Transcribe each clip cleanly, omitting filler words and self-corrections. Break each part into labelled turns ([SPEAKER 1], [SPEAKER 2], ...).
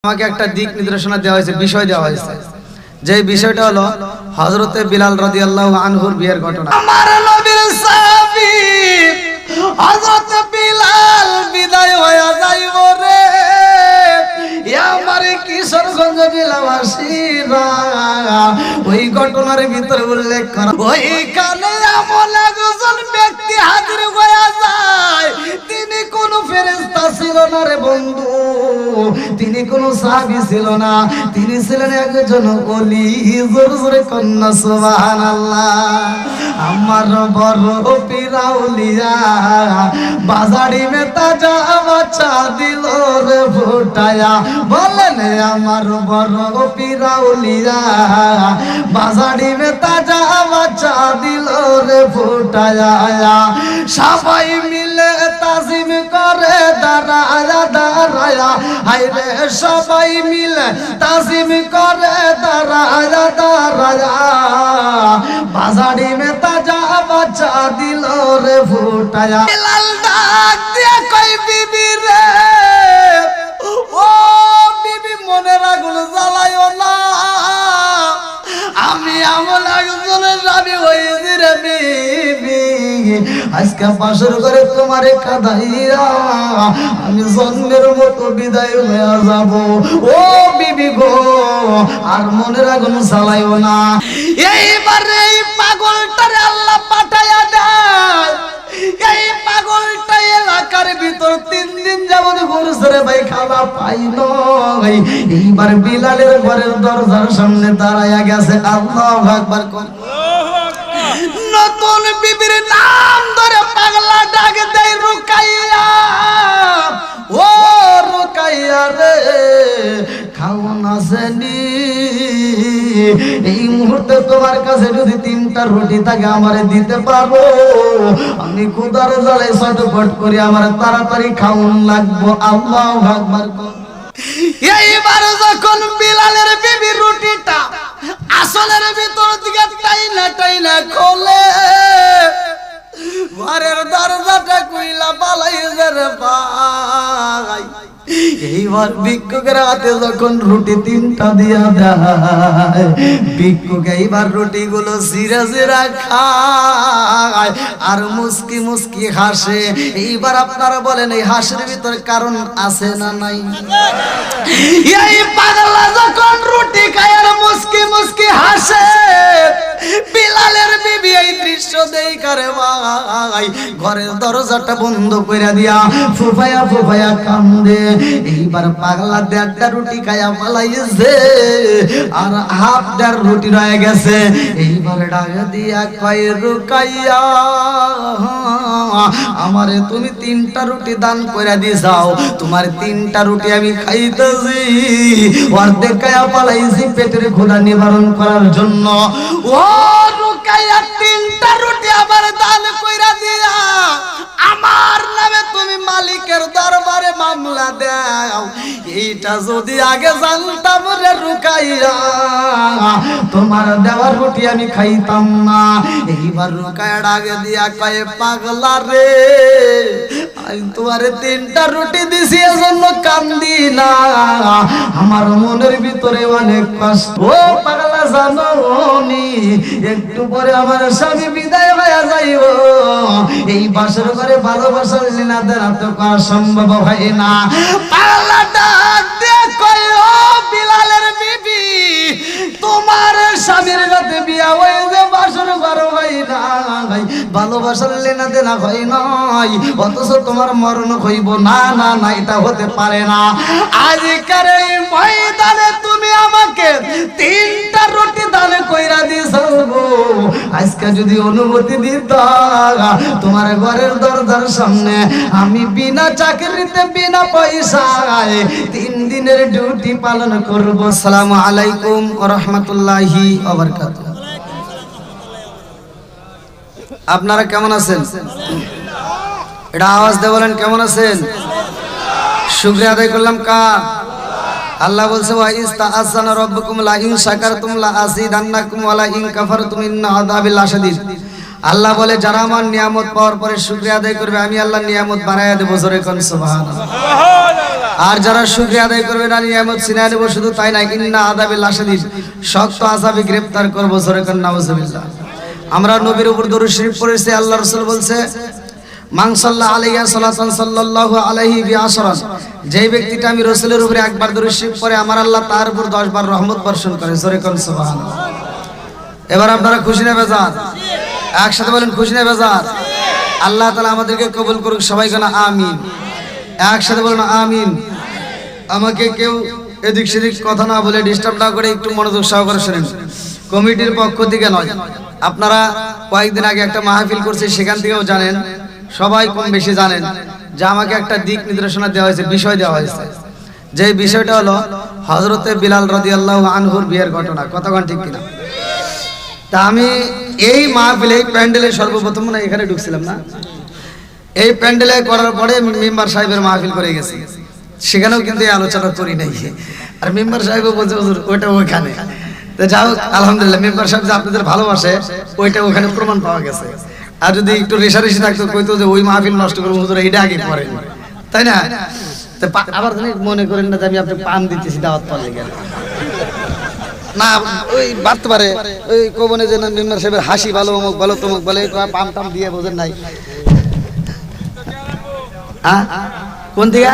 [SPEAKER 1] আমাকে একটা দিক নির্দেশনা দেওয়া হয়েছে, বিষয় দেওয়া হয়েছে, যে বিষয়টা হলো হযরতে বিলাল রাদিয়াল্লাহু আনহুর বিয়ের ঘটনা।
[SPEAKER 2] আমার নবীর সাহাবী হযরত বিলাল বিদায় হয়ে যাইব রে, আমার কিশোরগঞ্জ জেলাবাসীরা ওই ঘটনার ভিতরে উল্লেখ করা, ওইখানে এমন একজন ব্যক্তি হাজির হয়ে যায়, তিনি কোন ফেরেশতা ছিল না রে বন্ধু, তিনি কোন সাহাবী ছিল না, তিনি ছিলেন একজন ওলি। জোরে জোরে কন্যা সুবহানাল্লাহ। আমার বড় পিরাউলিয়া বাজারি মে তাজা বাচ্চা দিল রে ফুটায়া, বলেন আমার বড় পিরাউলিয়া বাজারি মে তাজা বাচ্চা দিল রে ফুটায়া। সবাই মিলে তাজিম করে দাঁড়ায়া দাঁড়ায়া, হায়রে সবাই মিলে তাজিম করে দাঁড়ায়া দাঁড়ায়া, বাজারি মে তাজা বাচ্চা দিল রে ফুটায়া। বিলাল ডাক দিয়া কই বিবি রে, ও বিবি মনের আগুন জ্বালায়ও না, আমি আমল একজনের স্বামী হয়েছি রে বিবি, আজকে পাশের ঘরে তোমারে কাঁদাইয়া আমি জন্মের মতো বিদায় হয়ে যাব। ও বিবি গো, আর মনের আগুন জ্বালায়ও না। এইবারে এই পাগলটারে আল্লাহ পাঠাইয়া দেয়, এই পাগলটা এলাকার ভিতর 3 দিন যাবত ঘুরছে রে ভাই, খাওয়া পাই নাই। এইবার বিলালের ঘরের দরজার সামনে দাঁড়ায়া গেছে। আল্লাহু আকবার। নতুন বিবির নাম ধরে পাগলা ডাক দেয় রুকাইয়া, ও রুকাইয়া রে খাওন আসেনি, এই মুহূর্তে তোমার কাছে যদি 3টা রুটি থাকে আমারে দিতে পারো, আমি ক্ষুধার জ্বালায় ছটফট করি, আমার তাড়াতাড়ি খাওন লাগবো। আল্লাহু আকবার। এইবার যখন বিলালের বিবি রুটিটা আসলের ভিতর দিকে টাইনা টাইনা খোলে, ঘরের দরজাটা কইলা পালাইছে রে ভাই। এইবার ভিক্ষুকের হাতে যখন রুটি 3টা দিয়া দেয়, ভিক্ষুক এইবার রুটি গুলো জিরা জিরা খায় আর মুস্কি মুস্কি হাসে। এইবার আপনারা বলেন এই হাসির ভিতর কারণ আছে না নাই? এই পাগলা যখন রুটি খায় আর মুস্কি মুস্কি হাসে, বিলালের বিবি এই দৃশ্য দেখারে ভাই ঘরের দরজাটা বন্ধ কইরা দিয়া ফুফায়া ফুফায়া কান্দে। এইবার পাগলা 1.5টা রুটি খায়া পালাইছে আর হাফ দেড় রুটি রয়ে গেছে। এইবার ডাক দিয়া কয় রুকাইয়া, আমারে তুমি 3টা রুটি দান কইরা দিছাও, তোমার 3টা রুটি আমি খাইতেছি, অর্ধেক খায়া পালাইছি পেটের ক্ষুধা নিবারণ করার জন্য। ও রুকাইয়া 3টা রুটি আবার দান কইরা দিয়া আমার নামে তুমি মালিকের দরবারে মামলা দাও। এইটা যদি আগে জানতাম রে রুকাইয়া, তোমার দেওয়ার রুটি আমি খাইতাম না। এইবার রুকাইয়া আগে দিয়া কয়ে পাগলা রে, আমি তোমারে 3টা রুটি দিছি এজন্য কান্দি না, আমার মনের ভিতরে অনেক কষ্ট। ও পাগলা জানো নি, একটু পরে আমার স্বামী বিদায় হয়ে যাইব, এই বাসর ঘরে ভালোবাসার লীলা দ্বারা তো করা সম্ভব হয় না। পাগলা ডাক দিয়ে কয় ও বিলালের বিবি, তোমার স্বামীর সাথে বিয়া হয়ে যে বাসর ঘর হয় না, ভালোবাসার লীলা দেনা হয় নাই, অথচ তোমার মরণ হইব না। না না, এটা হতে পারে না। আজকের এই ময়দানে তুমি আমাকে 3টা রুটি দান কইরা দিছো, আজকে যদি অনুমতি দিতা তোমার ঘরের দরজার সামনে আমি বিনা চাকরিতে বিনা পয়সায় 3 দিনের ডিউটি পালন করব। আসসালামু আলাইকুম ওয়া রাহমাতুল্লাহি ওয়া বারাকাতুহু। আপনারা কেমন আছেন? এটা আওয়াজ দিয়ে বলেন কেমন আছেন? শুকরিয়া আদায় করলাম কার? আল্লাহ বলছে ওয়া ইস্তাআযানা রাব্বুকুম লা ইন শাকারতুম লা আযীদান্নাকুম ওয়া লা ইন কাফারতুম ইন্না আযাবি লাশাদীদ।
[SPEAKER 1] আল্লাহ বলে যারা আমার নিয়ামত পাওয়ার পরে শুকরিয়া আদায় করবে আমি আল্লাহ নিয়ামত বাড়াইয়া দেবো, জোরে কোন সুবহানাল্লাহ। আর যারা শুকরিয়া আদায় করবে না নিয়ামত ছিনায় দেবো। শুধু তাই না, ইন্না আযাবিল লাশাদীদ, শক্ত আযাবে গ্রেফতার করব, জোরে কোন নাউজুবিল্লাহ। আমরা নবীর উপর দরুদ শরীফ পড়েছি, আল্লাহ রাসূল বলছে মান সাল্লা আলাইহি সাল্লাতান সাল্লাল্লাহু আলাইহি বিআশরান, যেই ব্যক্তিটা আমি রাসূলের উপরে একবার দরুদ শরীফ পড়ে আমার আল্লাহ তার উপর 10 বার রহমত বর্ষণ করে, জোরে কোন সুবহানাল্লাহ। এবার আপনারা খুশি না বেজার? একসাথে বলেন খুশি না বেজার? আল্লাহ তাআলা আমাদেরকে কবুল করুক, সবাই বলেন আমিন। একসাথে বলেন আমিন। আমাকে কেউ এদিক সেদিক কথা না বলে ডিস্টার্ব না করে একটু মনোযোগ সহকারে শুনেন। কমিটির পক্ষ থেকে নয়, আপনারা কয়েকদিন আগে একটা মাহফিল করছে, সেখান থেকেও জানেন, সবাই কম বেশি জানেন যে আমাকে একটা দিক নির্দেশনা দেওয়া হয়েছে, বিষয় দেওয়া হয়েছে। যে বিষয়টা হলো হযরতে বিলাল রাদিয়াল্লাহু আনহুর বিয়ের ঘটনা। কতক্ষণ ঠিক কিনা? তা আমি এই মাহফিলে, এই প্যান্ডেলে সর্বপ্রথম না এখানে ঢুকছিলাম না, এই প্যান্ডেলে করার পরে মেম্বার সাহেবের মাহফিল করে গেছি, সেখানেও কিন্তু এই আলোচনা করি নাই। আর মেম্বার সাহেবও বলছে হুজুর ওইটা ওইখানে। তো যাও আলহামদুলিল্লাহ, মেম্বার সাহেব যে আপনাদের ভালোবাসে ওইটা ওখানে প্রমাণ পাওয়া গেছে। আর যদি একটু রেশারেশি থাকতো কইতো যে ওই মাহফিল নষ্ট করবো হুজুর, এইটা আগে করেন, তাই না? আবার মনে করেন না যে আমি আপনাকে পান দিতেছি দাওয়াত পালে গেলে না, ওই বাড়তে পারে ওই কোবনে যে মেম্বার সাহেবের হাসি ভালো, অমুক ভালো, তমুক বলে পাম টাম দিয়ে বোঝেন নাই। কোন দিকে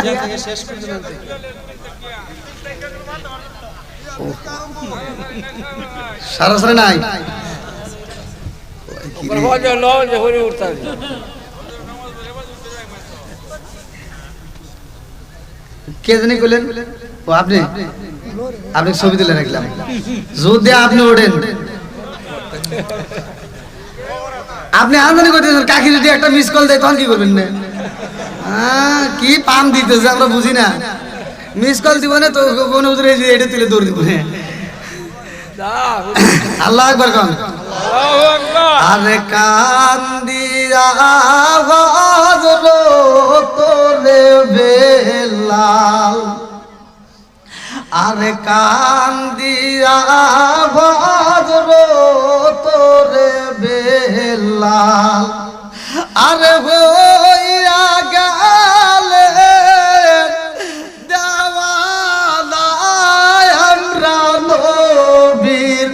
[SPEAKER 1] সরাসরি নাই, কে জানি করলেন? ও আপনি, আপনি ছবি তুলে রাখলাম। যদি আপনি ওঠেন, আপনি আমদানি করতেছেন, কাকি যদি একটা মিস কল দেয় তখন কি করবেন না? কি পাম দিতেছে আমরা বুঝি না। মিস কল দিব না তো কোন হুজুর এটা তুলে দৌড় দিব না। আল্লাহু আকবার কোন। আরে কান্দিয়া হযরত বেলাল, আরে কান্দিয়া হযরত বেলাল, আরে হইয়া গেলে দেওয়ানা আমরা নবীর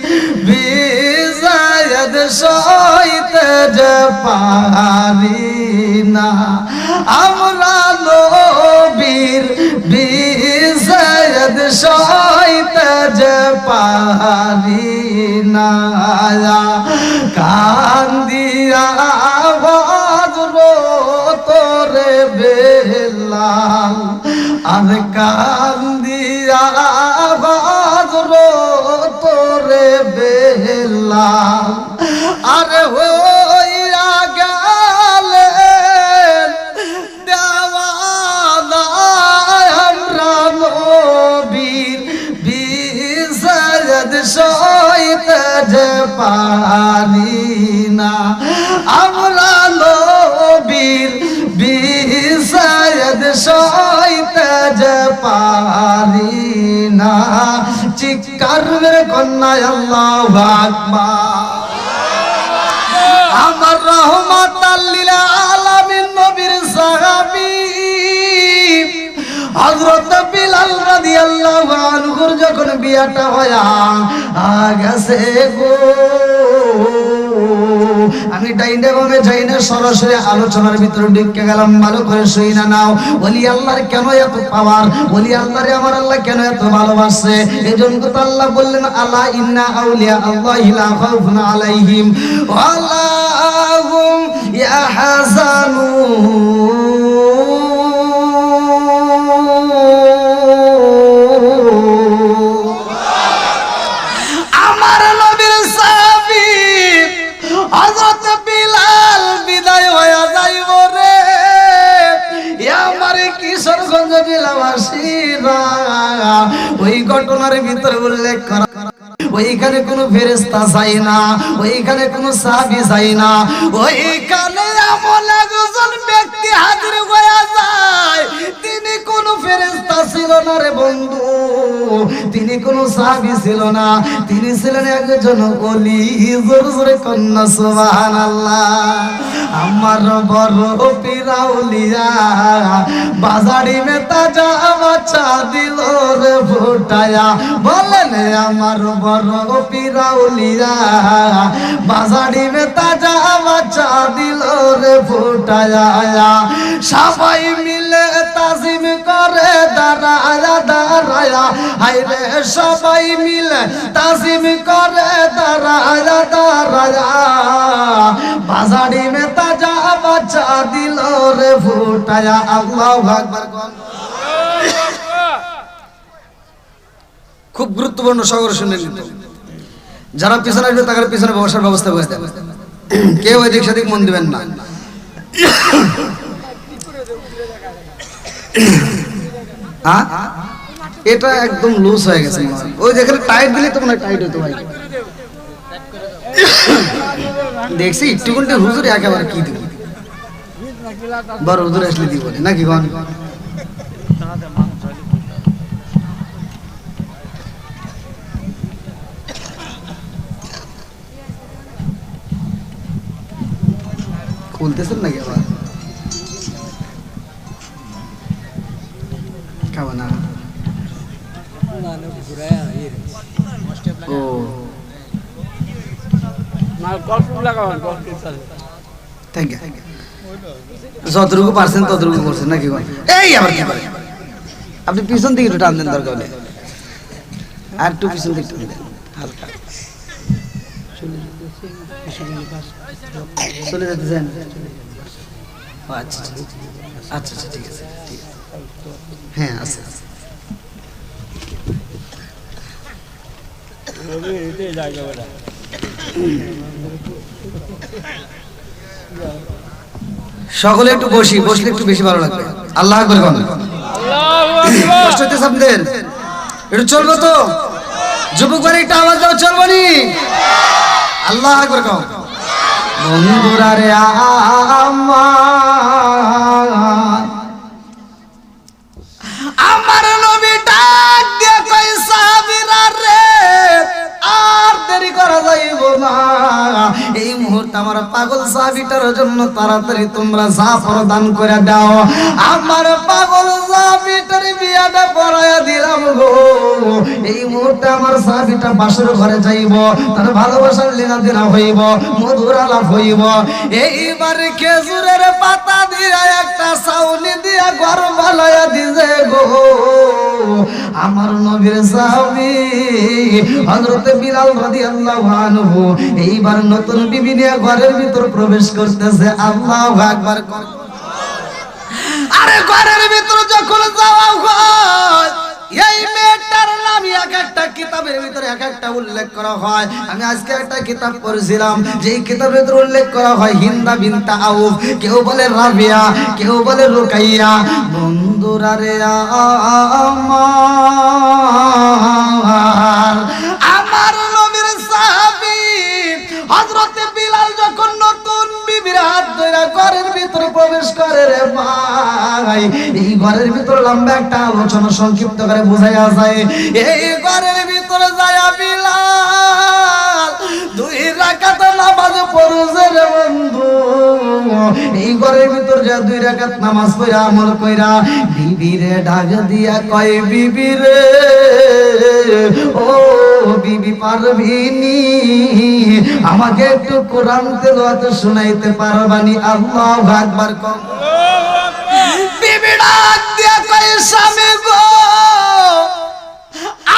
[SPEAKER 1] বিজয়দ সইতে যে পারি না, আমরা নবীর বিজয়দ সইতে যে পারি না। কান্দিয়া হযরত বেলাল, আর কান্দিয়া হযরত বেলাল, আর হইয়া গেলেন দেওয়ানা আমরা নবীর বিজয়দ সইতে যে পারি না, আমরা নবীর বিজয়দ সইতে যে পারি না। চিৎকার মেরে কন্যা আল্লাহু আকবার। আমার রহমাতাল লিল আলামিন নবীর সাহাবী হযরত বিলাল রাদিয়াল্লাহু আনহুর যখন বিয়াটা হয়া গেছে গো, আমি ডাইনে বামে যাই না, সরাসরি আলোচনার ভিতরে ঢুকে গেলাম। ভালো করে শুই না নাও, ওলি আল্লাহর কেন এত পাওয়ার, ওলি আল্লাহরে আমার আল্লাহ কেন এত ভালোবাসে। এজন্য তো আল্লাহ বললেন আলা ইন্না আউলিয়া আল্লাহি লা খাউফুন আলাইহিম ওয়া লা হুম ইয়াহজানুন। আমার নবীর সাহাবী হযরত বিলাল বিদায় হয়ে যাইব রে, আমার কিশোরগঞ্জ জেলাবাসীরা ওই ঘটনার ভিতরে উল্লেখ করা, ওইখানে কোনো ফেরেশতা চাই না, ওইখানে কোনো সাহাবী চাই না, ওইখানে এমন একজন ব্যক্তি হাজির হয়ে যায়
[SPEAKER 2] তিনি কোন ফেরেশতা ছিল না রে বন্ধু, তিনি কোন সাহাবী ছিল না, তিনি ছিলেন একজন ওলি। জোরে জোরে কন্যা সুবহানাল্লাহ। আমার বড় পিরাউলিয়া বাজারি মে তাজা বাচ্চা দিল রে ফুটায়া। বলেন আমার বড় পিরাউলিয়া বাজারি মে তাজা বাচ্চা দিল রে ফুটায়া। সবাই মিলে তাজিম করে দাঁড়ায়া দাঁড়ায়া, হায়রে সবাই মিলে তাজিম করে দাঁড়ায়া দাঁড়ায়া, বাজারি মে তাজা বাচ্চা দিল রে ফুটায়া। আল্লাহু আকবার।
[SPEAKER 1] খুব গুরুত্বপূর্ণ সহকারে শুনে নিন। যারা পিছনে আসবে তাদের পিছনে বসার ব্যবস্থা করে দেবেন, কেউ এদিক সেদিক মন দিবেন না। এটা একদম লুজ হয়ে গেছে, ওই যেখানে টাইট দিলে তো মনে হয় টাইট হতো ভাই। দেখছি একটু ঘন্টা হুজুর একেবারে কি দিব, বড় হুজুর আসলে দিব নাকি গন। খুলতেছেন নাকি আবার খাওয়া না? ও যতটুকু পারছেন ততটুকু করছেন নাকি? এই আবার কি করে আপনি পিছন দিকে একটু টান দেন, দরকার হলে আর একটু পিছন দিকে টান দেন হালকা। চলে যেতেছেন? আচ্ছা আচ্ছা আচ্ছা ঠিক আছে ঠিক আছে, হ্যাঁ আচ্ছা আচ্ছা। সকলে একটু বসি, বসলে একটু বেশি ভালো লাগবে। আল্লাহ আকবার। কষ্ট হইতেছে আপনাদের? একটু চলবো তো? যুবক বাড়ি একটা আওয়াজ দাও, চলবো নি? আল্লাহ আকবার।
[SPEAKER 2] বন্ধুরা রে আমার নবী ডাক দিয়ে কই সাহাবীরা রে, আর দেরি করা যাইব না। এই মুহূর্তে আমার পাগল সাহাবীটার জন্য তাড়াতাড়ি তোমরা যা প্রদান করে দাও। আমার পাগল সাহাবীটার বিয়াটা পড়ায়া দিলাম গো। এই মুহূর্তে আমার সাহাবীটা বাসর ঘরে যাইব, তার ভালোবাসার লীলাদিনা হইব, মধুর আলাপ হইব। এইবার খেজুরের পাতা দিয়া একটা ছাউনি দিয়া ঘর বানায়া দিছে গো। আমার নবীর সাহাবী হযরত বিলাল রাদিয়াল্লাহু আনহু এইবার নতুন বিবি নিয়ে ঘরের ভিতর প্রবেশ করতেছে। আল্লাহু আকবার। আরে ঘরের ভিতর যখন যাওয়া হয়, এই মেয়েটার নাম এক একটা কিতাবের ভিতরে এক একটা উল্লেখ করা হয়। আমি আজকে একটা কিতাব পড়ছিলাম, যে কিতাবের ভিতরে উল্লেখ করা হয় হিন্দা বিনতে আউফ, কেউ বলে রাবিয়া, কেউ বলে রুকাইয়া। বন্ধুরা রে আমার নবীর সাহাবী হযরত বিলাল যখন নতুন বিবির হাত ধরে ঘরের ভিতরে প্রবেশ করে রে ভাই, এই ঘরের ভিতরে লম্বা একটা আলোচনা সংক্ষিপ্ত করে বোঝায়া যায়। এই ঘরের ভিতরে যায় বিলাল 2 রাকাত নামাজ পড়ছে রে বন্ধু। এই ঘরের ভিতর যা 2 রাকাত নামাজ পড়া আমল কইরা বিবিরে ডাক দিয়া কয়, বিবি রে ও বিবি পারবিনি, আমাকে একটু কোরআন তেলাওয়াত শুনাইতে পারবানি? আল্লাহু আকবার। বিবি ডাক দিয়া কয়, স্বামী গো,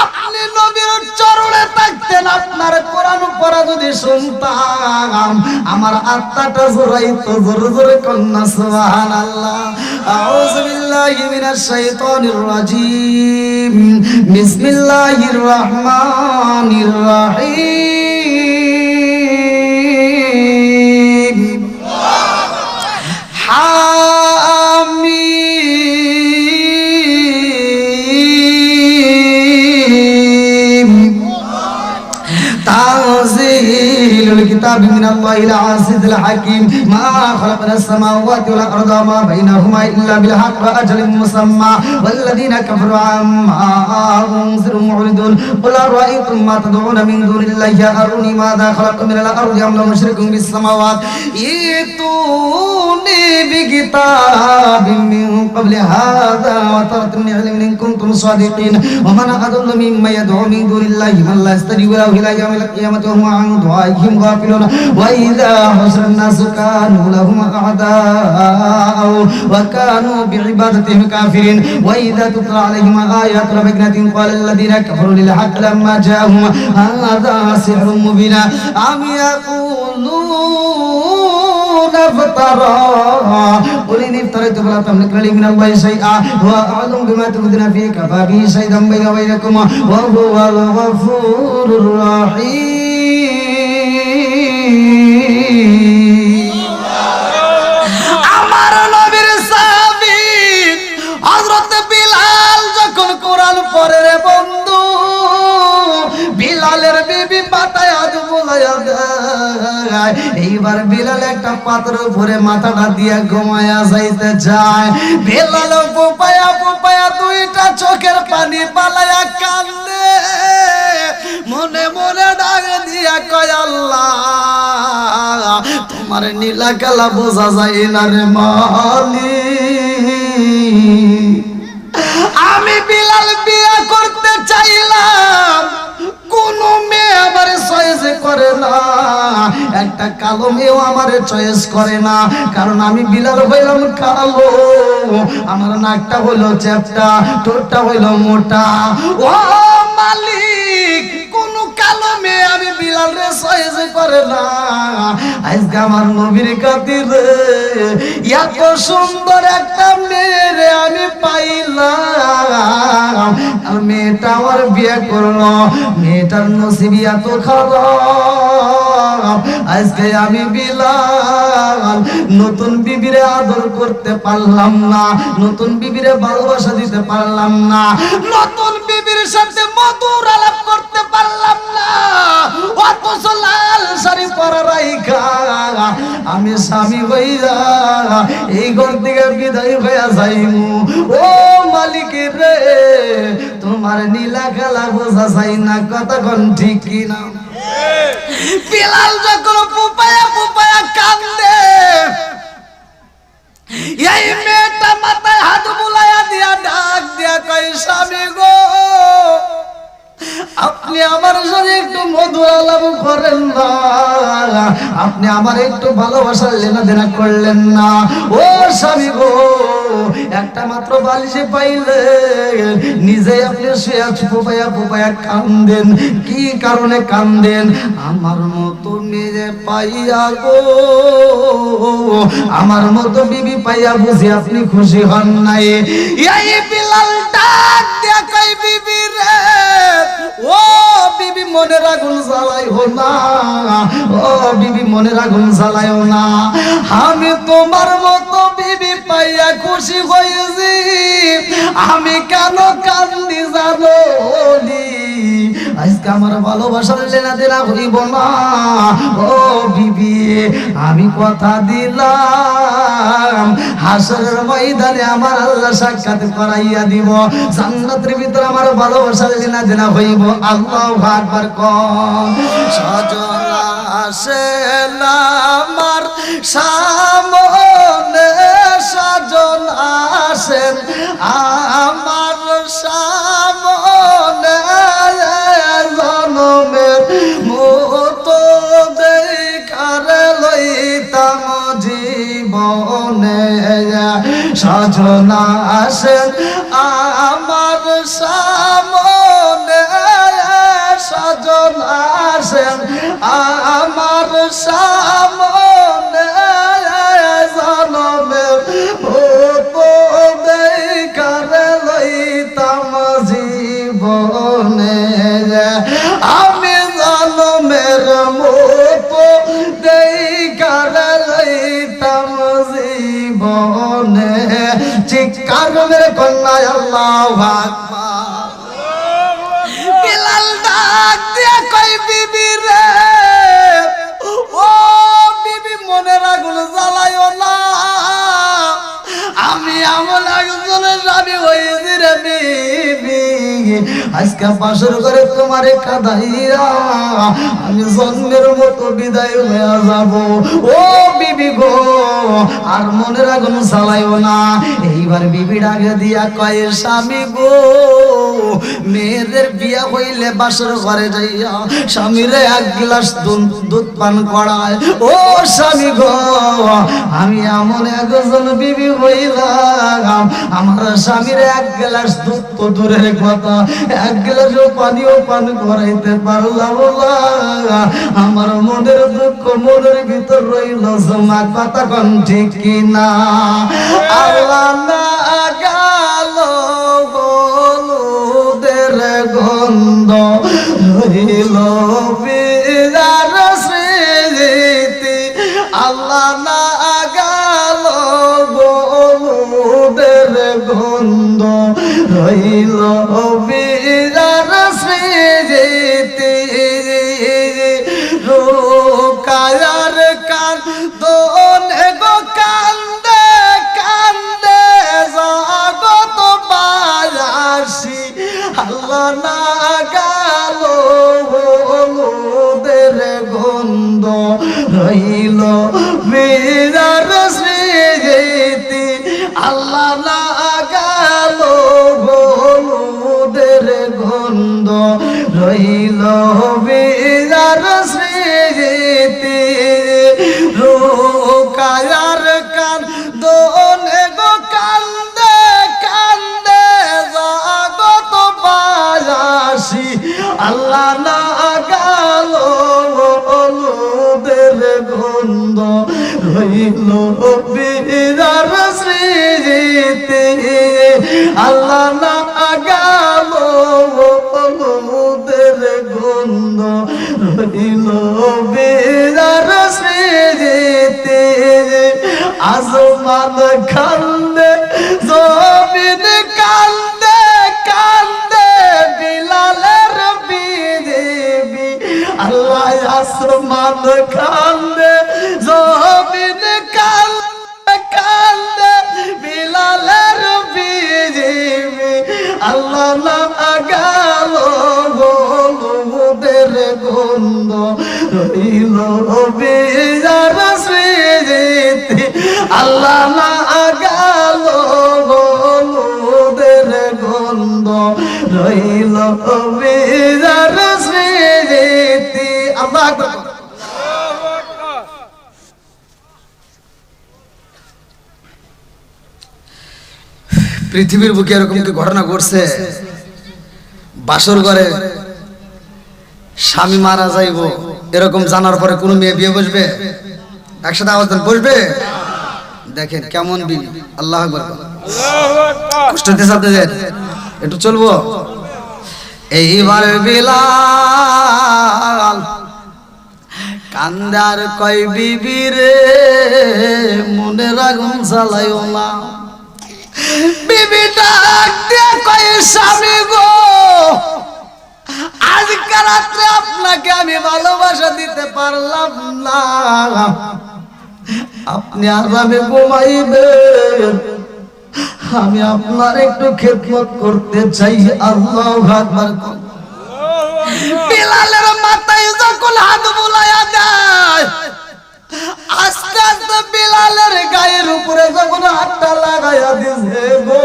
[SPEAKER 2] আপনি নবীর চরণে থাকতেন, আপনার কোরআন পড়া যদি শুনতাম আমার আত্মাটা জোরাইতো। জোরে জোরে কন্যা সুবহানাল্লাহ। আউযু বিল্লাহি মিনাশ শাইতানির রাজীম। বিসমিল্লাহির রহমানির রহিম। হামিম। তানজিলুল কিতাবিন মিনাল্লাহিল আজিজিল হাকীম মা খালাকনাস সামাওয়াতি ওয়াল আরদা মা বাইনাহুমা ইল্লা বিল হাক্কি ওয়া আজালিন মুসাম্মা ওয়াল্লাযীনা কাফারু আম্মা উনজিরু মু'রিদুন কুল আরাআইতুম মা তাদউনা মিন দুনিল্লাহি আরুনি মাযা খালাকা মিনাল আরদি আম লাহুম মুশরিকুন বিস সামাওয়াত ইতুনি বিকিতাবিন মিন ক্বাবলি হাযা ওয়া তারাতুম ইলমিন ইন কুনতুম সাদিকিন ওয়া মান আযাল্লু মিম্মা ইয়াদউ মিন দুনিল্লাহি মান লা ইয়াস্তাজিবু লাহু ইলা ইয়াউমিল কিয়ামাতি ওয়া হুম আন দুআইহিম গাফিলুন ওয়া ইযা হাশারান নাসু কানু লাহুম আ'দাআ ওয়া কানু বিইবাদাতিহিম কাফিরিন ওয়া ইযা তুতলা আলাইহিম আয়াতুনা বায়িনাতিন ক্বালা আল্লাযীনা কাফারু লিল হাক্কি লাম্মা জাআহুম হাযা সিহরুম মুবিন আম ইয়াকুলুন ইফতারা قل إن افتريت فلا تملك لي من الله شيئا هو أعلم بما تبدون فيه كفى به شهيدا بيني وبينكم وهو الغفور الرحيم আমার নবীর সাহাবী হযরত বিলাল যখন কোরআন পড়ে রে বন্ধু বিলালের বিবি মাথায় হাত বুলাইয়া দেয় এইবার বিলাল একটা পাথরের উপরে মাথাটা দিয়ে ঘুমায়া যাইতে যায় বিলাল পুপায়া পুপায়া দুইটা চোখের পানি পালায়া কান্দে মনে মনে ডাক দিয়া কয় আল্লাহ তোমার নীলা কালা বোঝা যায় না রে মালিক আমি বিলাল বিয়ে করতে চাইলাম কোন মেয়ে আমারে চয়েস করে না একটা কালো মেয়েও আমারে চয়েস করে না কারণ আমি বিলাল হইলাম কালো আমার নাকটা হইলো চ্যাপটা ঠোঁটটা হইলো মোটা ও মালিক কোন কালো মেয়ে আমি বিলাল রে চয়েস করে না আজকে আমার নবীর খাতিরে এত সুন্দর একটা মেয়ে রে আমি পাইলাম আর মেয়েটা আমার বিয়ে করলো মেয়েটার নসিব এত খারাপ আজকে আমি বিলাল নতুন বিবিরে আদর করতে পারলাম না নতুন বিবিরে ভালোবাসা দিতে পারলাম না নতুন বিবির সাথে মধুর আলাপ করতে পারলাম না অথচ লাল শাড়ি পরা রাইখা আমি স্বামী হইয়া এই ঘর থেকে বিদায় হইয়া যাইমু ও মালিক রে তোমার নীলা খেলা বোঝা যায় না কতক্ষণ ঠিক কিনা বিলাল যখন পুপায়া পুপায়া কান্দে এই মেয়েটা মাথায় হাত বুলাইয়া দিয়া ডাক দিয়া কয় স্বামী গো আপনি আমার সাথে একটু মধুর আলাপ করেন না আপনি আমার একটু ভালোবাসার লেনাদেনা করলেন না ও স্বামী গো একটা মাত্র বালিশে পাইলে নিজে আপনি শুয়ে পুপায়া পুপায়া কান্দেন কি কারণে কান্দেন আমার মতো মেয়ে পাইয়া গো আমার মতো বিবি পাইয়া বুঝি আপনি খুশি হন নাই এই বিলাল ডাক দিয়া কই বিবি রে ও বিবি মনের আগুন জ্বালাইও না ও বিবি মনের আগুন জ্বালাইও না আমি তোমার মতো বিবি পাইয়া খুশি হয়েছি আমি কেন কান্দি জানো আজকে আমার ভালোবাসার লেনা দেনা হইব না ও বিবি আমি কথা দিলাম হাসরের ময়দানে আমার আল্লাহ সাক্ষাৎ করাইয়া দিব জান্নাতের ভিতর আমার ভালোবাসার লেনা দেনা হইব আল্লাহু আকবার কম সজনা আসেন আমার সামনে সাজন আসেন আমার সামনে জনমের মতো দেখার লইতাম জীবনে সজনা আসেন আমার সামনে সজন আসেন আমার সামনে জনমের মতো দেখার লইতাম জীবনে আমি জনমের মতো দেখার লইতাম জীবনে চিৎকার মেরে কন্যা আল্লাহু আকবার বিলাল ডাক দিয়া কই বিবি রে ও আজকে বাসর ঘরে তোমারে কাঁদাইয়া আমি জন্মের মতো বিদায় হয়ে যাব। ও বিবি গো, আর মনের আগুন জ্বালাইও না। এইবার বিবি ডাকে দিয়া কয়, স্বামী গো, মেয়েদের বিয়া হইলে বাসর ঘরে যাইয়া স্বামীরে এক গ্লাস দুধ পান করায়। ও স্বামী গো, আমি এমন একজন বিবি হইলাম, আমার স্বামীর এক গ্লাস দুধ তো দূরের কথা, এক গ্লাস পানিও পান করাইতে পারলাম না। আমার মনের দুঃখ মনের ভিতর রইল জমা। কথা কোন ঠিক কিনা? আল্লাহ না গেল হলুদের গন্ধ রইল বিরার স্মৃতি। আল্লাহ না গেল হলুদের গন্ধ রইল বিরার স্মৃতি। রোকায়ার কান্দন গো কান্দে কান্দে জগত বায়াসি। আল্লাহ না গেল হলুদের গন্ধ রইল বিরার স্মৃতি। আল্লাহ না গেল হলুদের গন্ধ রইল বিরার স্মৃতি। রোকায়ার কান্দন গো কান্দে কান্দে জগত বায়াসি। আল্লাহ না গেল হলুদের গন্ধ রইল বিরার স্মৃতি। আল্লাহ না গেল হলুদের গন্ধ রইল বিরার স্মৃতি। আসমান কান্দে জমিন কান্দে কান্দে বিলালের বিদেবী। আল্লাহ আসমান কান্দে জমিন কান্দে কান্দে বিলালের বিদেবী। আল্লাহ না গেল হলুদের গন্ধ রইল বিরার স্মৃতি। আল্লাহ না গেল হলুদের গন্ধ রইল বিরার স্মৃতি। আল্লাহু আকবার। পৃথিবীর বুকে এরকম কি ঘটনা ঘটছে? বাসর ঘরে স্বামী মারা যাইব এরকম জানার পরে কোন মেয়ে বিয়ে বসবে? একসাথে আওয়াজ দেন, বসবে? দেখেন কেমন বিবি। আল্লাহু আকবার। কষ্ট দিতে আপনাদের একটু চলবো। এইবার বিলাল কান্দার কয়, বিবি রে মনের আগুন জ্বালাইও না। বিবি ডাক দিয়ে কয়, স্বামী গো, আজকে রাত্রে আপনাকে আমি ভালোবাসা দিতে পারলাম না, আপনি আরামে ঘুমাইবেন, আমি আপনার একটু খেদমত করতে চাই। আল্লাহু আকবার। বিলালের মাথায় যখন হাত বুলাইয়া দেয়, আস্তে আস্তে বিলালের গায়ের উপরে যখন হাতটা লাগাইয়া দিছে গো,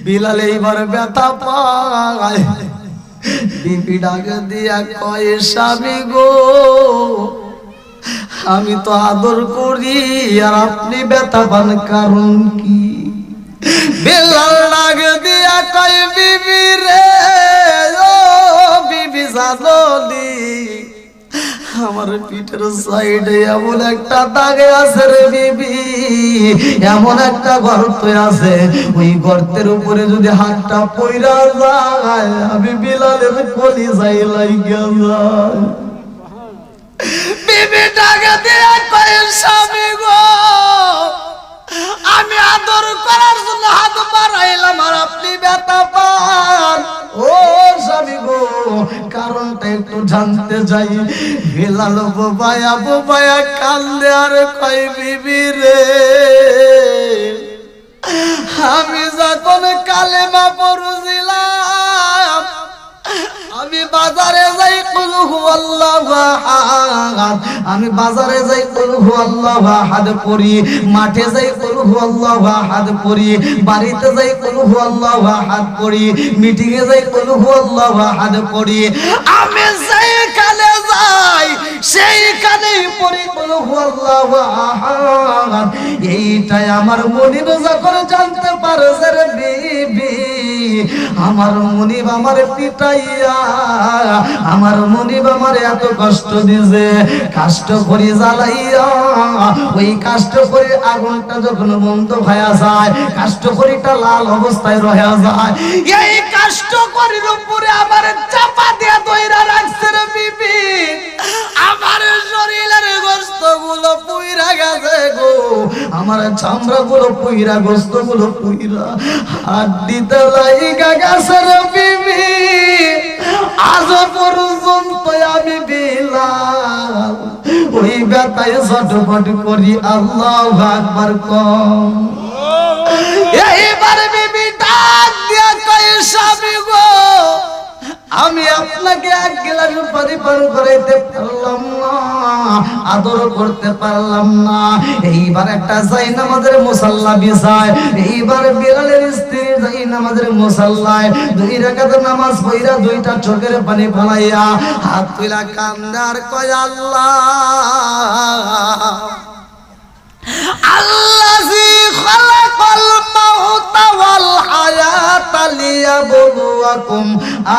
[SPEAKER 2] বিলাল এইবার ব্যথা পায়। বিবি ডাক দিয়া কয়, স্বামী গো, আমি তো আদর করি আর আপনি ব্যথা পান কারণ কি? বিলাল ডাক দিয়া কয়, বিবি রে, ও বিবি জানলি আমার পিঠের সাইডে এমন একটা দাগে আছে রে বিবি, এমন একটা গর্ত আছে, ওই গর্তের উপরে যদি হাতটা পইরা যায় আমি বিলালের কলিজায় লাইগা যায়। বিবি ডাকে দিয়া কয়, স্বামী গো, আমি আদর করার জন্য হাত বাড়াইলাম আর আপনি ব্যথা পান। ও স্বামী গো, কারণটা একটু জানতে চাই। বিলাল বোবায়া কান্দে আর কয়, বিবি রে, আমি যখন কালেমা পড়ছিলাম আমি বাজারে যাই কুল হুয়াল্লাহু আহাদ, আমি বাজারে যাই কুল হুয়াল্লাহু আহাদ পড়ি, মাঠে যাই কুল হুয়াল্লাহু আহাদ পড়ি, বাড়িতে যাই কুল হুয়াল্লাহু আহাদ পড়ি, মিটিং এ যাই কুল হুয়াল্লাহু আহাদ পড়ি। আমি যেখানে যাই সেইখানেই পড়ি কুল হুয়াল্লাহু আহাদ। এইটাই আমার মনিব যখন জানতে পারছে রে বিবি, আমার মনিব আমার পিটাইয়া, আমার মনিব আমার এত কষ্ট দিছে, কষ্ট করে জ্বালাইয়া, ওই কষ্ট করে আগুনটা যখন বন্ধ হয়ে যায়, কষ্ট করিটা লাল অবস্থায় রয়ে যায়, এই কষ্ট করির উপরে আমার চাপা দিয়ে দইরা রাখছে রে বিবি। আমার শরীরের গোশত গুলো পুইরা গেছে গো, আমার চামড়া গুলো পুইরা, গোশত গুলো পুইরা, হাড্ডিতে লাইগা গেছে রে বিবি। আজ পর্যন্ত আমি বিলাল ওই ব্যথায় ছটফট করি আল্লাহু আকবার কম। এইবার বিবি ডাক দিয়া কয় স্বামী গো, আমি আপনাকে এক গ্লাস পানি পান করাইতে পারলাম না, আদর করতে পারলাম না। এইবার একটা যাই নামাজের মুসাল্লা বিছায়, এইবার বিলালের স্ত্রী যাই নামাজের মুসাল্লায় 2 রাকাত নামাজ পড়া, 2টা চোখের পানি ফলাইয়া হাত তুলা কান্দার কয় আল্লাহ, আল্লাযী খালাকাল মাউতা ওয়াল হায়াতা লিয়াবলুয়াকুম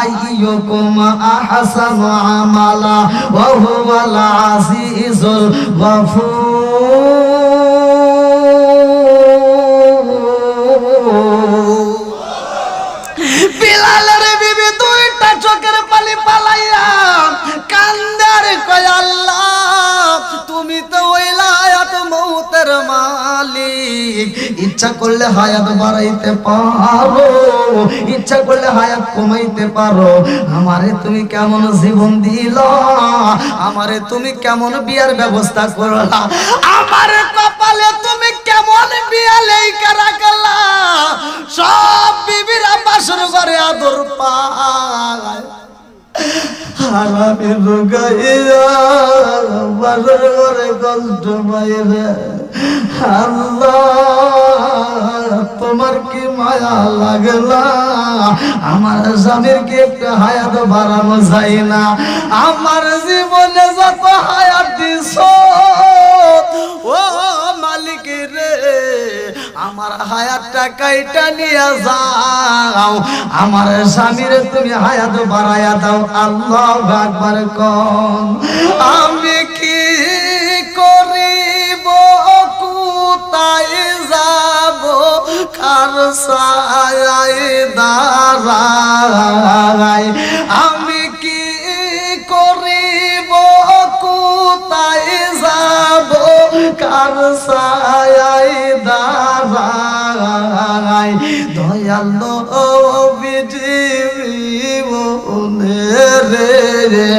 [SPEAKER 2] আইয়ুকুম আহসানু আমালা ওয়া হুয়াল আজিজুল গফুর। বিলালের বিবি 2টা চোখের পানি পালাইয়া কান্দার কয় আল্লাহ, তুমি তো ওই হায়াত মউতের মালিক, ইচ্ছা করলে হায়াত বাড়াইতে পারো, ইচ্ছা করলে হায়াত কমাইতে পারো। আমারে তুমি কেমন জীবন দিলা, আমারে তুমি কেমন বিয়ার ব্যবস্থা করলা, আমার কপালে তুমি কেমন বিয়া লেখা রাখলা। সব বিবিরা বাসর ঘরে আদর পায়, আর আমি লুকাইয়া বাসর ঘরে কষ্ট পাই রে। আল্লাহ তোমার কি মায়া লাগলা, আমার স্বামীর কি একটা হায়াত বাড়ানো যায় না? আমার জীবনে যত হায়াত দিছ ও মালিক রে, আমার হায়াতটা কাইটা নিয়ে যাও, আমার স্বামীর তুমি হায়াত বাড়াইয়া দাও। আল্লাহু আকবার কোন। আমি কি করিব, কোথায় যাব, কার ছায়ায় দাঁড়াই, আমি কি করিব, কোথায় যাব, কার ছায়ায় দাঁড়াই। দয়াল নবীজি রে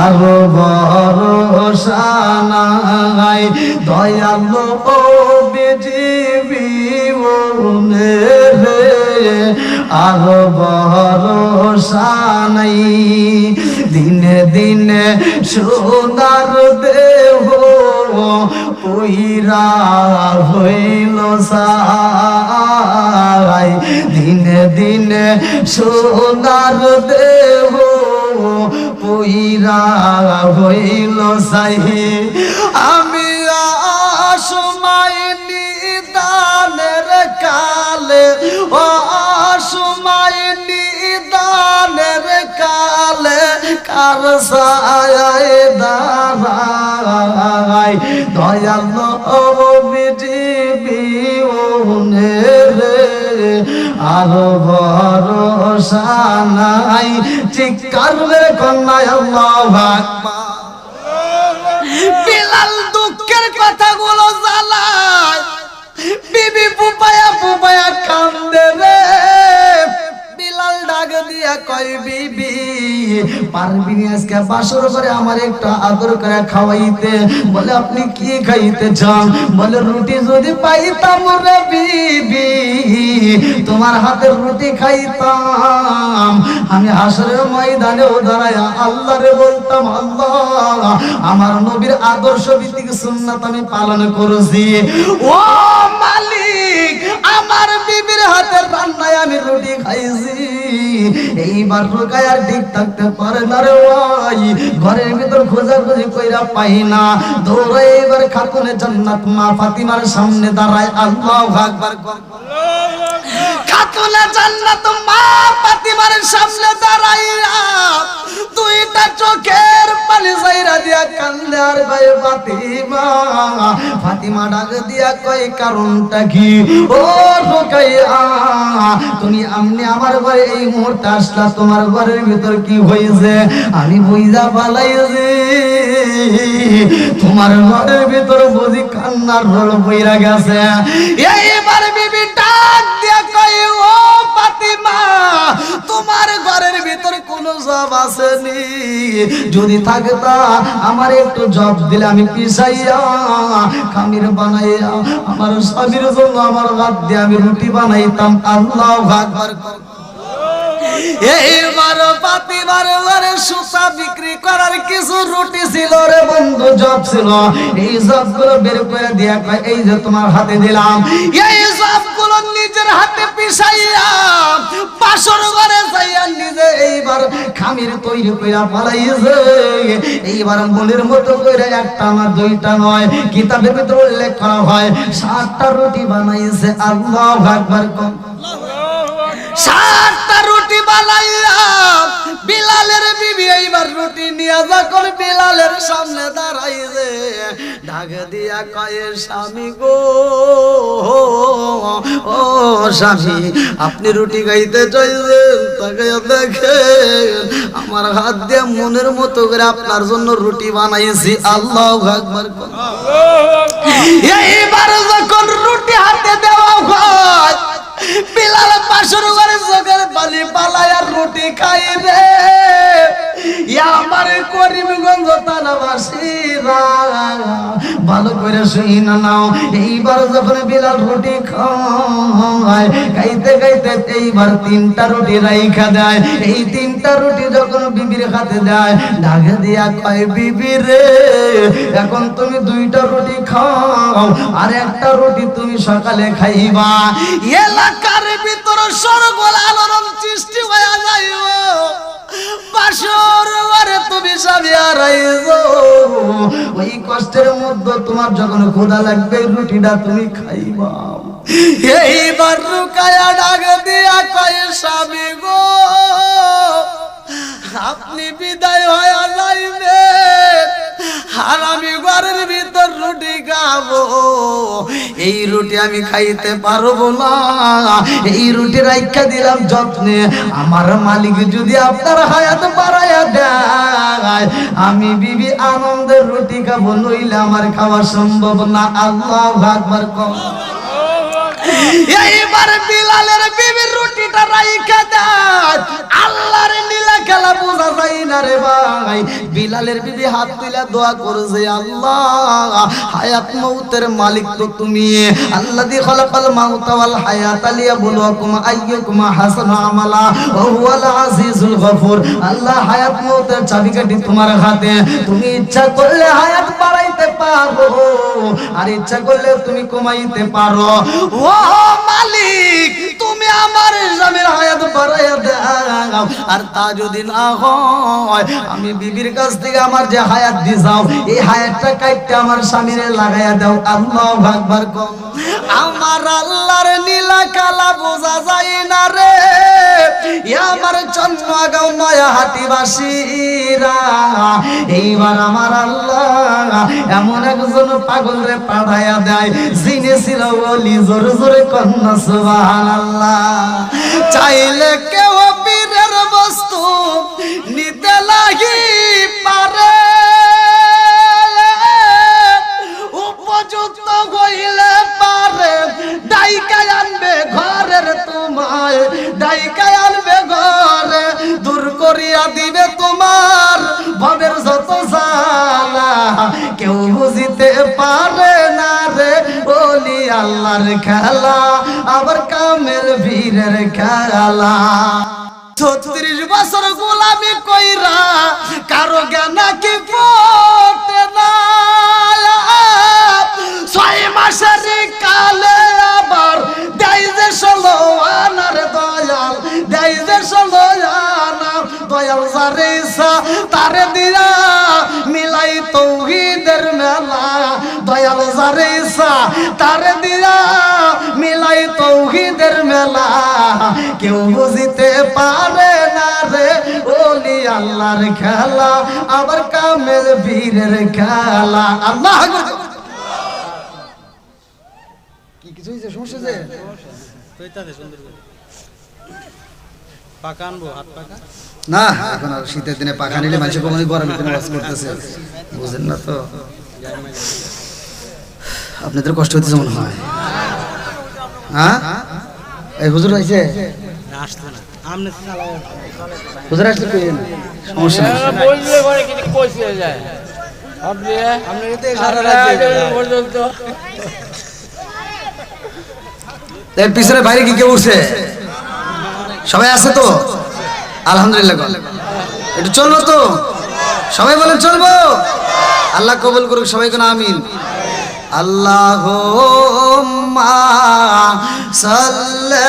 [SPEAKER 2] আরো ভরসা নাই, দয়াল নবীজি রে আরো ভরসা নাই। দিনে দিনে সোনার দেহ পুইরা হইল সাই, দিনে দিনে সোনার দেহ পুইরা হইল সাই। আমি আসময় নিদানের কালে, ও আসময় নিদানের কালে, কার ছায়ায় দাঁড়াই, দয়াল নবীজি রে আরো ভরসা নাই। চিৎকার করে কন্যায় আল্লাহু আকবার। বিলাল দুঃখের কথাগুলো জ্বালায়, বিবি বুবায়া বুবায়া কান্দে রে। বিলাল ডাক দিয়া কয় বিবি পারবি না আজকে বাসর করে আমার একটু আদর করে খাওয়াইতে? বলে আপনি কি খাইতে চান? বলে রুটি যদি পাইতাম রে বিবি তোমার হাতের রুটি খাইতাম, আমি হাসরের ময়দানে দাঁড়ায়া আল্লাহরে বলতাম আল্লাহ আমার নবীর আদর্শ ভিত্তিক সুন্নাত আমি পালন করেছি। ও মালিক আমার বিবির হাতের রান্নায় আমি রুটি খাইছি। এইবার রোকায়ার ঠিক থাকতে পারে না রে ভাই, ঘরের ভিতর খোঁজাখুঁজি কইরা পাই না, দৌড়ে এবার খাতুনে জান্নাত মা ফাতিমার সামনে দাঁড়ায়। আল্লাহু আকবার। খাতুনে জান্নাত মা ফাতিমার সামনে দাঁড়াইয়া দুইটা চোখের পানি যাইরা দিয়া কান্দে আর কয় ফাতিমা। ফাতিমা ডাক দিয়া কয় কারণটা কি? ও রোকাইয়া তুমি আমনে আমার ঘরে এই মুহূর্তে আসলা, তোমার ঘরের ভিতর কি হয়েছে? আমি বুঝা পালাইছি তোমার ঘরের ভিতর বুঝি কান্নার রোল বইরা গেছে। এইবার বিবি ডাক দিয়া কয় ও ফাতিমা তোমার ঘরের ভিতর কোন জব আসেনি? যদি থাকতা আমার একটু জব দিলে আমি পিছাইয়া খামির বানাইয়া আমার স্বামীর জন্য আমার ভাত দিয়ে আমি রুটি বানাইতাম। আল্লাহু আকবার। এইবার ফাতিমার ঘরে সুতা বিক্রি করার কিছু রুটি ছিল রে বন্ধু, জব ছিল। এই জবগুলো বের করে দিয়া কয় এই যে তোমার হাতে দিলাম, এই জবগুলো নিজের হাতে পিছাইয়া বাসর ঘরে যাইয়া নিজে এইবার খামির তৈরি কইরা পালাইছে। এইবার মনের মতো কইরা একটা না দুইটা নয়, কিতাবের ভিতর উল্লেখ করা হয় 7টা রুটি বানাইছে। আল্লাহু আকবার। 7টা রুটি বানাইয়া বিলালের বিবি এইবার রুটি নিয়ে যখন বিলালের সামনে দাঁড়াইছে ডাক দিয়া কয় স্বামী গো, ও স্বামী আপনি রুটি খাইতে চাইছেন, তাকে দেখেন আমার হাত দিয়ে মনের মতো করে আপনার জন্য রুটি বানাইছি। আল্লাহু আকবার। এইবার যখন রুটি হাতে দেওয়া হয় বিলাল পাশর ঘরে জোগাড় পালি পালায় আর রুটি খাই রে। আমার করিমগঞ্জ থানাবাসীরা ভালো করে শুই না নাও, এইবার যখন বিলাল রুটি খায় খাইতে খাইতে এইবার 3টা রুটি রাইখা দেয়। এই 3টা রুটি যখন বিবির হাতে দেয় ডাক দিয়া কয় বিবি রে এখন তুমি 2টা রুটি খাও আর 1টা রুটি তুমি সকালে খাইবা। এলাকার ভিতর সরগোল আলোড়ন সৃষ্টি হয়ে যাইব, বাসর ঘরে তুমি স্বামী হারাইছো। ওই কষ্টের মধ্যে তোমার যখন ক্ষুধা লাগবে রুটিটা তুমি খাইবা। এইবার রুকায়া ডাক দিয়া কয় স্বামী গো আপনি বিদায় হয়ে যাইবেন আর আমি ঘরের ভিতর রুটি খাবো। এই রুটি আমি খাইতে পারবো না, এই রুটি রাইখা দিলাম যত্নে। আমার মালিক যদি আপনার হায়াত বাড়াইয়া দেয় আমি বিবি আনন্দের রুটি খাবো, নইলে আমার খাওয়া সম্ভব না। আল্লাহু আকবার। এইবার বিলালের বিবির রুটিটা রাইখা দেয়। আল্লাহর নীলা খেলা বোঝা যায় না রে ভাই। বিলালের বিবি হাত তুলে দোয়া করেছে আল্লাহ হায়াত মউতের মালিক তো তুমি, আল্লাযী খালাকাল মাউতা ওয়াল হায়াতা লিয়াবলুয়াকুম আইয়ুকুম আহসানু আমালা ওয়া হুয়াল আজিজুল গফুর। আল্লাহ হায়াত মউতের চাবিকাঠি তোমার হাতে, তুমি ইচ্ছা করলে হায়াত বাড়াইতে পারো আর ইচ্ছা করলে তুমি কমাইতে পারো। ও মালিক তুমি আমার স্বামীর হায়াত বাড়াইয়া দাও, আর তা যদি না হয় আমি বিবির কাছ থেকে আমার যে হায়াত দিছাও এই হায়াতটা কাইটে আমার স্বামীরে লাগাইয়া দাও। আল্লাহু আকবার। আমার আল্লাহর নীলা কালা বোঝা যায় না রে। আমার চন্দ্রগাঁও নয়াহাটিবাসীরা এইবার আমার আল্লাহ এমন একজন পাগলরে পাঠাইয়া দেয় যিনি ছিল বলি জোরে জোরে কন্যা সুবহানাল্লাহ। চাইলে কেউ পীরের বস্তু নিতে লাগি পারে, উপযুক্ত হইলে পারে ডাইকা আনবে ঘরের তোমায়, ডাইকা আনবে ঘর করিয়া দিবে তোমার ভবের যত জ্বালা কেউ বুঝিতে পারে না রে ওলি আল্লাহর খেলা আবার কামেল বীরের খেলা 36 বছর গোলামি কইরা কারো জ্ঞান কি পটে না 6 মাসের কালে আবার দেয় যে 16 আনার দয়াল দেয় যে 16 আনা দয়াল যারে ইচ্ছা তারে দিয়া মিলাই তৌহিদের মেলা দয়াল যারে ইচ্ছা তারে দিয়া মিলাই তৌহিদের মেলা কেউ বুঝিতে পারে না রে ওলি আল্লাহর খেলা আবার কামেল বীরের খেলা আল্লাহ কি কিছু হইছে সমস্যা আছে
[SPEAKER 3] কইতাছে সুন্দর করে পাকা আনবো হাত পাকা
[SPEAKER 2] না এখন আর শীতের দিনে পাখা নিলে মানুষ কখনোই গরমের দিনে বাস করতেছে বুঝেন না তো আপনাদের কষ্ট হইতেছে মনে হয় হ্যাঁ এই হুজুর আইছে
[SPEAKER 3] আসছে না আমনে চালায়
[SPEAKER 2] হুজুর আসছে কইেন সমস্যা নেই
[SPEAKER 4] বললে পরে কিছু কইছে যায় আপনি
[SPEAKER 3] আমনে তো সারা রাত
[SPEAKER 4] পর্যন্ত
[SPEAKER 2] এর পিছনে বাইরে কি কেউ উঠছে সবাই আছে তো আলহামদুলিল্লাহ একটু চলবো তো সবাই বলেন চলবো আল্লাহ কবুল করুক সবাই কোন আমিন আল্লাহুম্মা সাল্লি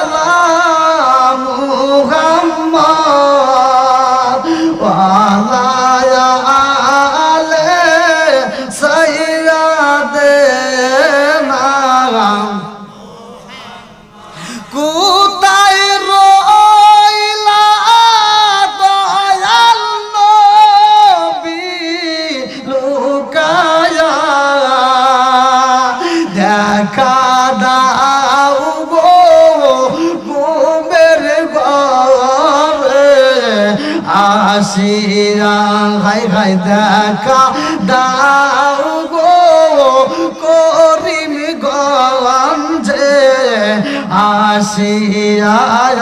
[SPEAKER 2] আলা মুহাম্মাদ ওয়া আলা আলি সাইয়্যিদিনা কোথায় রইলা দয়াল নবী লুকায়া দেখা দাও গো ঘুমের ঘরে আসিয়া হাই হাই দেখা দাও গো করিম গঞ্জে আসিয়া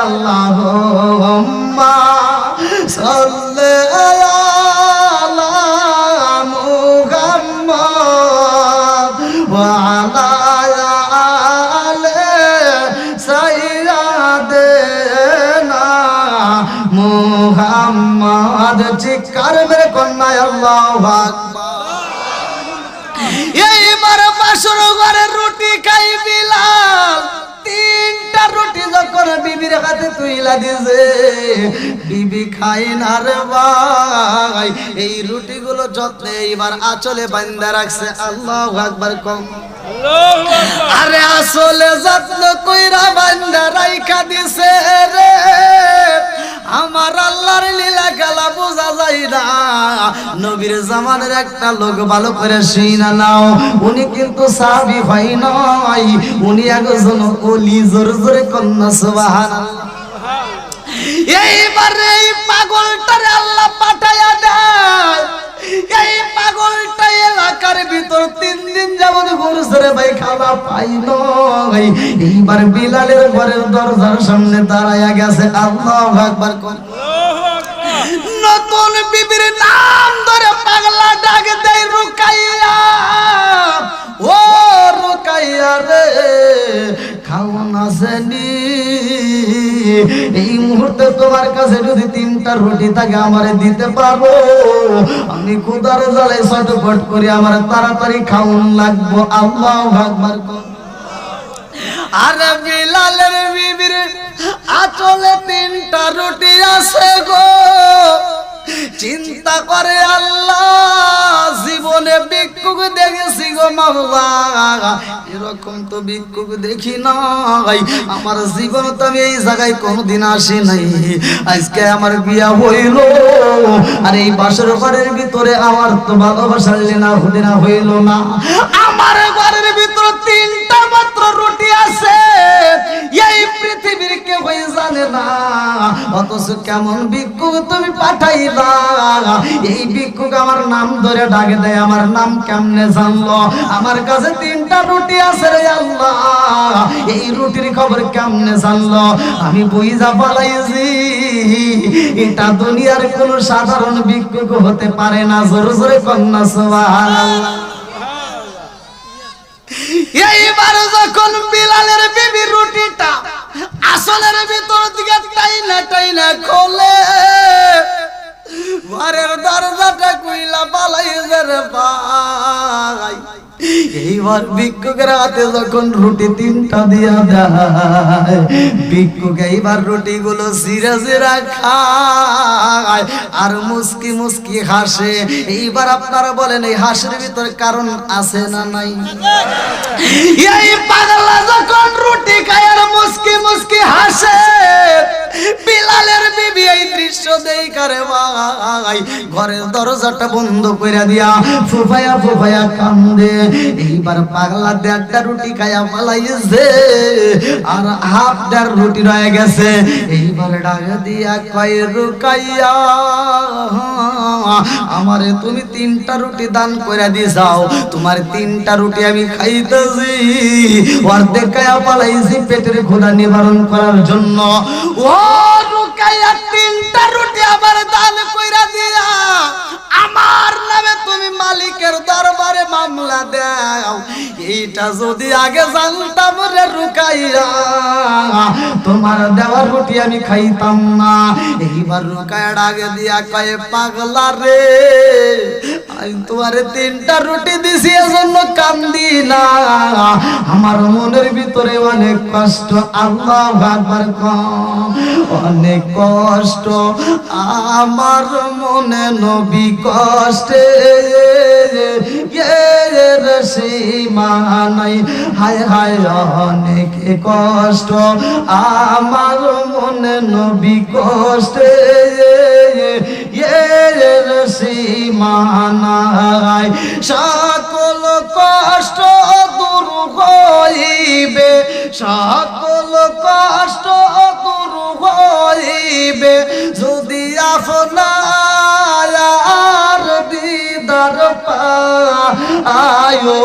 [SPEAKER 2] আল্লাহুম্মা সাল্লি আলা মুহাম্মাদ ওয়া আলা আলি সাইয়্যিদিনা মুহাম্মদ চিৎকার মেরে কন্যা আল্লাহু আকবার এইবার বাসর ঘরে রুটি খাই বিলাল 3টা রুটি যখন বিবির হাতে তুইলা দিছে বিবি খাই না রে ভাই এই রুটিগুলো যত্নে এইবার আঁচলে বাঁধা রাখছে আল্লাহু আকবার কম আরে আসলে যত্ন কইরা বাঁধা রাইখা দিছে রে আমার আল্লাহর লীলা খেলা বোঝা যায় না নবীর জামানের একটা লোক ভালো করে শুইনা নাও উনি কিন্তু সাহাবী হয় নাই উনি একজন ওলি জোরে জোরে কন্যা সুবহানাল্লাহ এইবার এই পাগলটারে আল্লাহ পাঠায়া দেয় এই পাগলটা এলাকার ভিতর 3 দিন যাবত ঘুরছে রে ভাই খাওয়া পাই নাই এইবার বিলালের ঘরের দরজার সামনে দাঁড়ায়া গেছে আল্লাহু আকবার কোন নতুন বিবির নাম ধরে পাগলা ডাক দেয় রুকাইয়া ও রুকাইয়া রে খাওন আসেনি এই মুহূর্তে তোমার কাছে যদি 3টা রুটি থাকে আমারে দিতে পারো আমি ক্ষুধার জ্বালায় ছটফট করি আমার তাড়াতাড়ি খাওন লাগবো আল্লাহু আকবার আরে বিলালের বিবির আঁচলে 3টা রুটি আছে গো চিন্তা করে আল্লাহ জীবনে ভিক্ষুক দেখেছি গো মাওলা এরকম তো ভিক্ষুক দেখি নাই আমার জীবন তো আমি এই জায়গায় কোনোদিন আসি নাই আজকে আমার বিয়া হইল আর এই বাসর ঘরের ভিতরে আমার তো ভালোবাসার লীলা হইল না আমার ঘরের ভিতরে 3টা মাত্র রুটি আছে এই পৃথিবীর কেউ জানে না অথচ কেমন ভিক্ষুক তুমি পাঠাইলা এই ভিক্ষুক আমার নাম ধরে ডাকে দেয় আমার নাম কেমনে জানলো আমার কাছে 3টা রুটি আছে রে আল্লাহ এই রুটির খবর কেমনে জানলো আমি বুঝা পালাইছি এটা দুনিয়ার কোন সাধারণ ভিক্ষুক হতে পারে না। জোরে জোরে কন্যা সুবহানাল্লাহ। এইবার যখন বিলালের বিবি রুটিটা আসলের ভিতর দিকে টাইনা খোলে, ঘরের দরজাটা কইলা পালাইছে রে ভাই। এইবার ভিক্ষুকের হাতে যখন রুটি 3টা দিয়া দেয়, ভিক্ষুক এইবার রুটি গুলো জিরা জিরা খায় আর মুস্কি মুস্কি হাসে। এইবার আপনারা বলেন এই হাসির ভিতর কারণ আছে না নাই? এই পাগলা যখন রুটি খায় আর মুস্কি মুস্কি হাসে, বিলালের বিবি এই দৃশ্য দেখারে ভাই ঘরের দরজাটা বন্ধ কইরা দিয়া ফুফায়া ফুফায়া কান্দে। এইবার পাগলা 1.5টা রুটি খায়া পালাইছে আর হাফ 1.5 রুটি রয়ে গেছে। এইবার ডাক দিয়া কয় রুকাইয়া আমারে তুমি 3টা রুটি দান কইরা দিছাও, তোমার 3টা রুটি আমি খাইতেছি, অর্ধেক খায়া পালাইছি পেটের ক্ষুধা নিবারণ করার জন্য। ও রুকাইয়া 3টা রুটি আবার দান কইরা দিয়া আমার নামে তুমি মালিকের দরবারে মামলা দাও। এইটা যদি আগে জানতাম রে রুকাইয়া, তোমার দেওয়ার রুটি আমি খাইতাম না। এইবার রুকাইয়া আগে দিয়া কয়ে পাগলা রে, আমি তোমারে 3টা রুটি দিছি এজন্য কান্দি না, আমার মনের ভিতরে অনেক কষ্ট। আল্লাহু আকবার কম, অনেক কষ্ট আমার মনে নবী কষ্টে এর সীমা নাই। হায় হায় অনেক কষ্ট আমার মনে নবী কষ্টে এর সীমা নাই। সকল কষ্ট দূর হইবে, সকল কষ্ট দূর হইবে যদি আপনার দিদার পায় গো।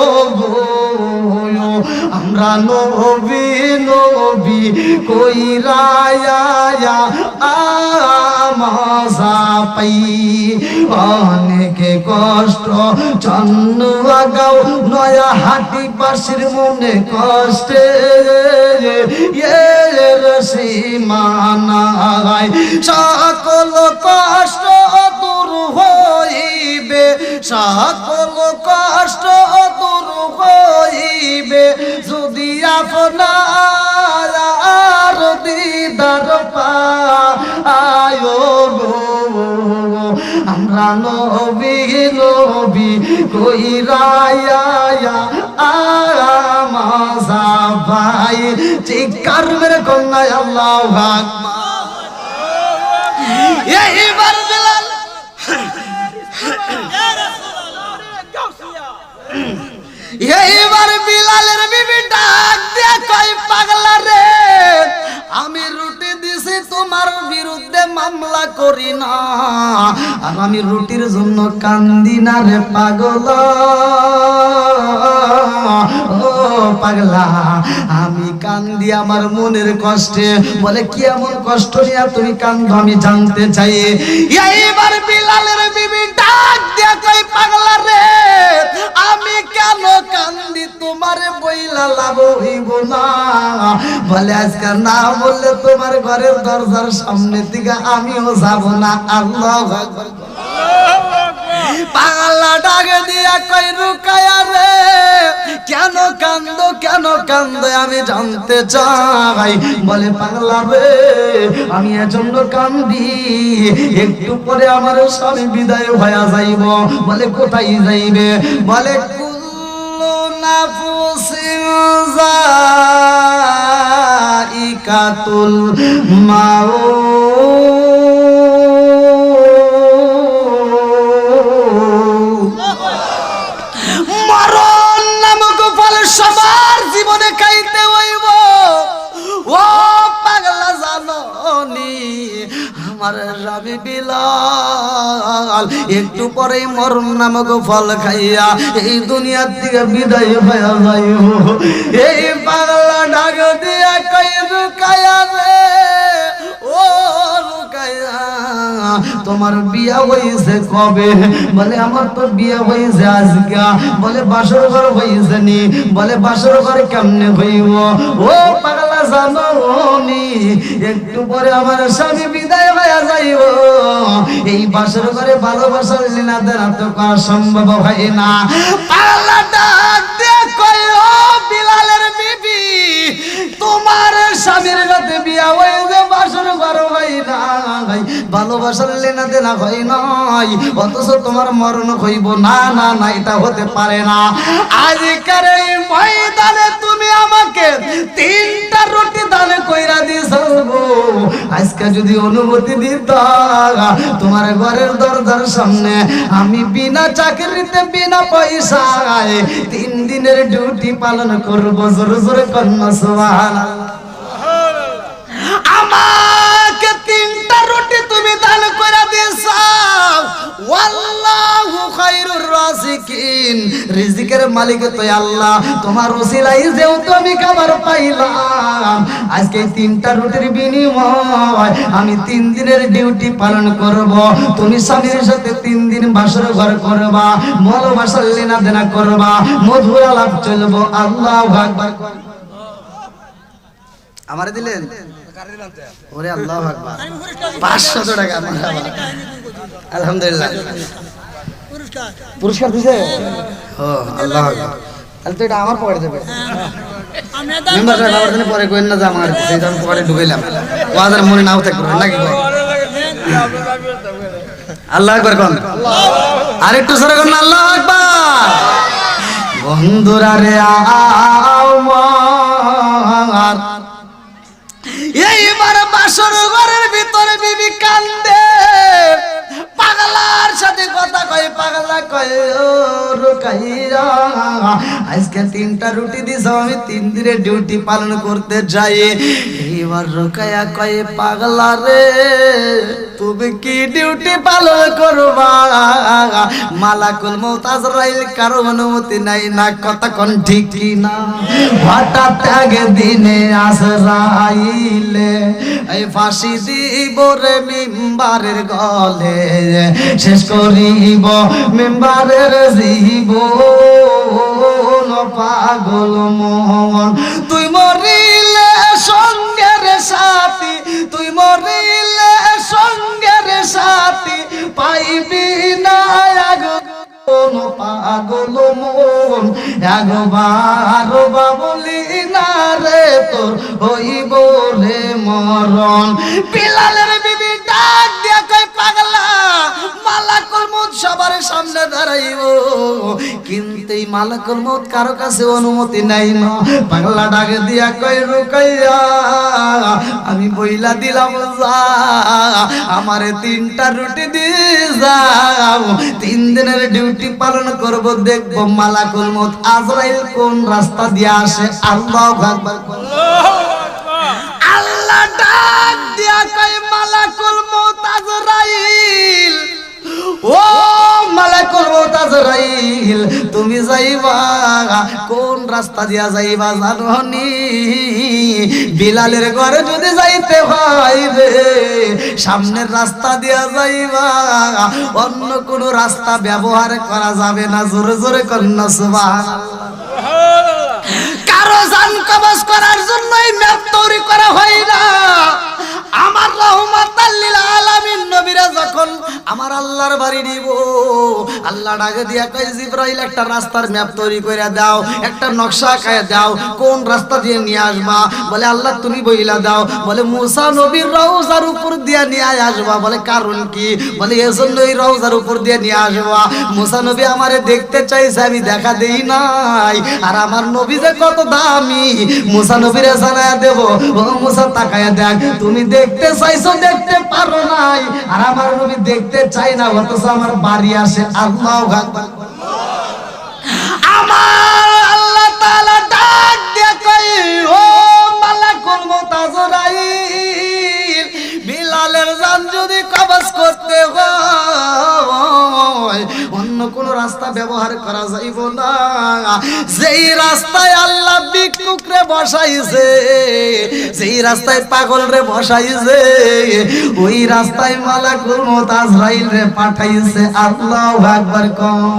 [SPEAKER 2] আমরা নবী নবী কইরা মজা পাই, অনেক কষ্ট চন্ন গাও নয়া হাটি পাশের মনে কষ্টে এর সীমা নাই। সকল কষ্ট দূর হইবে, সকল কষ্ট দূর হইবে যদি আপনার দিদার পায় গো। আমরা নবী নবী কইরা মজা পাই। চিৎকার মেরে কন্যা আল্লাহু আকবার। এইবার বিলাল এইবার বিলালের বিবি ডাক দিয়া কই পাগলা রে, আমি রুটি দিছি তোমার বিরুদ্ধে মামলা করি না, আর আমি রুটির জন্য কান্দি না রে পাগলা। ও পাগলা আমি কান্দি আমার মনের কষ্টে। বলে কি এমন কষ্ট নিয়ে তুমি কান্দো আমি জানতে চাই। এইবার বিলালের বিবি ডাক দিয়া কই পাগলা রে, আমি কেন কান্দি তোমারে বইলা লাভ হইব না। বলে আজকে না বললে তোমার ঘরের দরজার সামনে থেকে আমিও যাব না। আল্লাহু আকবার। পাগলা ডাক দিয়া কই রুকায়া রে, কেন কান্দো কেন কান্দো আমি জানতে চাই। বলে পাগলা রে আমি এজন্য কান্দি, একটু পরে আমার স্বামী বিদায় হয়ে যাইব। বলে কোথায় যাইবে? বলে কুল্লু নাফসিন যায়িকাতুল মাউত, মরণ নামক ফল সবার জীবনে খাইতে হইব। ও পাগলা জাননি আমার রাবি বিলাল একটু পরে মরণ নামক ফল খাইয়া এই দুনিয়ার থেকে বিদায় হয়ে যাইব। এই পাগলা ডাক দিয়া কই রুকায়া রে, ও রুকায়া তোমার বিয়া হয়েছে কবে? বলে আমার তো বিয়া হয়েছে আজকে। বলে বাসর ঘর হয়েছে নি? বলে বাসর ঘর কেমনে হইব? ও পাগলা জানো নি, একটু পরে আমার স্বামী বিদায় হয়ে যাইব। এই বাসর ঘরে ভালোবাসার লীলা দেনা তো করা সম্ভব হয় না। পাগলা ডাক দিয়ে কই, ও বিলালের বিবি, তোমার স্বামীর সাথে বিয়া হয়েছে, বাসর ঘর হয় নাই, ভালোবাসার লেনা দেনা হয় নাই, অথচ তোমার মরণ হইব না। না না, এটা হতে পারে না। আজকের এই ময়দানে তুমি আমাকে 3টা রুটি দান কইরা দিছো। আজকে যদি অনুমতি দিত, তোমার ঘরের দরজার সামনে আমি বিনা চাকরিতে বিনা পয়সায় 3 দিনের ডিউটি পালন করব। জোরে জোরে কন্যা সুবহানাল্লাহ। আমাকে 3টা রুটি তুমি দান করে দিয়েছো। ওয়াল্লাহু খায়রুর রাযিকিন, রিজিকের মালিক তো আল্লাহ। তোমার ওসিলায় যেহেতু আমি খাবার পাইলাম, আজকে 3টা রুটির বিনিময় আমি 3 দিনের ডিউটি পালন করব। তুমি স্বামীর সাথে 3 দিন বাসর ঘর করবা, ভালোবাসার লেনা দেনা করবা, মধুর আলাপ চলবো। আল্লাহু আকবার। আমারে দিলেন? ওরে আল্লাহু আকবার। 500 টাকা। আলহামদুলিল্লাহ। পুরস্কার দিছে? ও আল্লাহু আকবার। তাহলে তো এটা আমার পকেটে দেবে। মেম্বার সাহেব আমার জন্য পরে কইন না যে আমার সেই আমি পকেটে ঢুকাইলাম। ওয়াদার মনে নাও থাকবে নাকি? আল্লাহু আকবার কোন? আরেকটু জোরে কোন আল্লাহু আকবার। বন্ধুরা রে আমার, এইবার বাসর ঘরের ভিতরে বিবি কান্দে, পাগলার সাথে কথা কয়। পাগলা কয়, ও রুকাইয়া, আজকে 3টা রুটি দিছো, আমি 3 দিনের ডিউটি পালন করতে যাই। এইবার রুকাইয়া কয়, পাগলা রে তুমি কি ডিউটি পালন করবা? মালাকুল মউত আজরাইল কারো অনুমতি নাই না, কথা কোন ঠিক কি না? হঠাৎ আগে দিনে আজরাইলে এই ফাঁসি দিব রে মিম্বারের গলে, শেষ করিব মিম্বারের জীবন। পাগল মন তুই মরিলে সঙ্গের সাথী, তুই মরিলে সঙ্গের সাথী পাইবি না। পাগল মন একবার বাবলি না রে, তোর হইব রে মরণ। বিলালের বিবি ডাক দিয়া কয়, পাগলা, মালাকুল মউত সবার সামনে দাঁড়াইব, কিন্তু এই মালাকুল মউত কারো কাছে অনুমতি নাই না। পাগলা ডাক দিয়া কয়, রুকাইয়া, আমি বইলা দিলাম যা, আমারে 3টা রুটি দিয়ে যাও, 3 দিনের ডিউটি পালন করব, দেখবো মালাকুল মউত আজরাইল কোন রাস্তা দিয়ে আসে। আল্লাহু আকবার। আল্লাহ ডাক দিয়া কয়, মালাকুল মউত আজরাইল, ও মালাকুল মউত আজরাইল, তুমি যাইবা কোন রাস্তা দিয়া যাইবা জানো নি? বিলালের ঘরে যদি যাইতে হয় রে, সামনের রাস্তা দিয়া যাইবা, অন্য কোন রাস্তা ব্যবহার করা যাবে না। জোরে জোরে কন্যা সুবহানাল্লাহ। কারো জান কবজ করার জন্য এই ম্যাপ তৈরি করা হয় না। আমার রহমাতাল লিল আলামিন নবীরা যখন আমার আল্লাহর বাড়ি নিব, আল্লাহ ডাকে দিয়া কয়, জিবরাইল একটা রাস্তার ম্যাপ তৈরি করে দাও, একটা নকশা আঁকায় দাও, কোন রাস্তা দিয়ে নিয়ে আসবা? বলে আল্লাহ তুমি বইলা দাও। বলে মুসা নবীর রওজার উপর দিয়ে নিয়ে আসবা। বলে কারণ কি? বলে এজন্য এই রওজার উপর দিয়ে নিয়ে আসবা। মুসা নবী আমারে দেখতে চাইছে, আমি দেখা দেই নাই, আর আমার নবী যে কত দামি, মুসা নবীরে জানায়া দেব, ও মুসা তাকায়া দেখ, তুমি দেখতে চাইছো দেখতে পারো নাই, আর আমার নবী দেখতে চাই না, অথচ আমার বাড়ি আসে। আল্লাহু আকবার। আমার আল্লাহ তাআলা ডাক দিয়ে কই, ও মালাকুল মউত আজরাইল, বিলালের জান যদি কবজ করতে হয়, অন্য কোনো রাস্তা ব্যবহার করা যাইব না। যেই রাস্তায় আল্লাহ ভিক্ষুকরে বসাইছে, যেই রাস্তায় পাগলরে বসাইছে, ওই রাস্তায় মালাকুল মউত আজরাইল রে পাঠাইছে। আল্লাহু আকবার কও।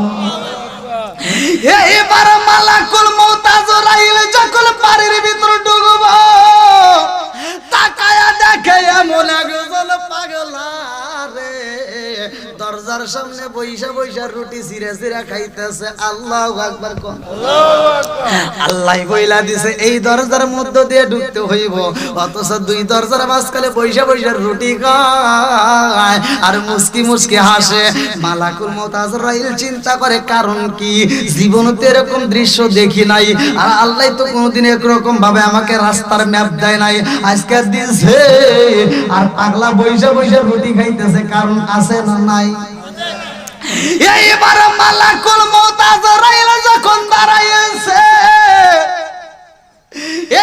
[SPEAKER 2] এইবার মালাকুল মউত আজরাইল যখন বাড়ির ভিতর ঢুকবো, তাকায়া দেখে এমন একজন পাগলা রে দরজার সামনে বইসা বইসা রুটি চিরা চিরা খাইতেছে। আল্লাহু আকবার কোন। আল্লাহ বইলা দিছে এই দরজার মধ্য দিয়ে ঢুকতে হইব, অথচ দুই দরজার মাঝখানে বইসা বইসা রুটি খায় আর মুস্কি মুস্কি হাসে। মালাকুল মউত আজরাইল চিন্তা করে কারণ কি, জীবনে তো এরকম দৃশ্য দেখি নাই, আর আল্লাহ তো কোনোদিন এরকম ভাবে আমাকে রাস্তার ম্যাপ দেয় নাই, আজকে দিছে। আর পাগলা বইসা বইসা রুটি খাইতেছে, কারণ আছে না নাই? এইবার মালাকুল মউত আজরাইল যখন দাঁড়াইছে,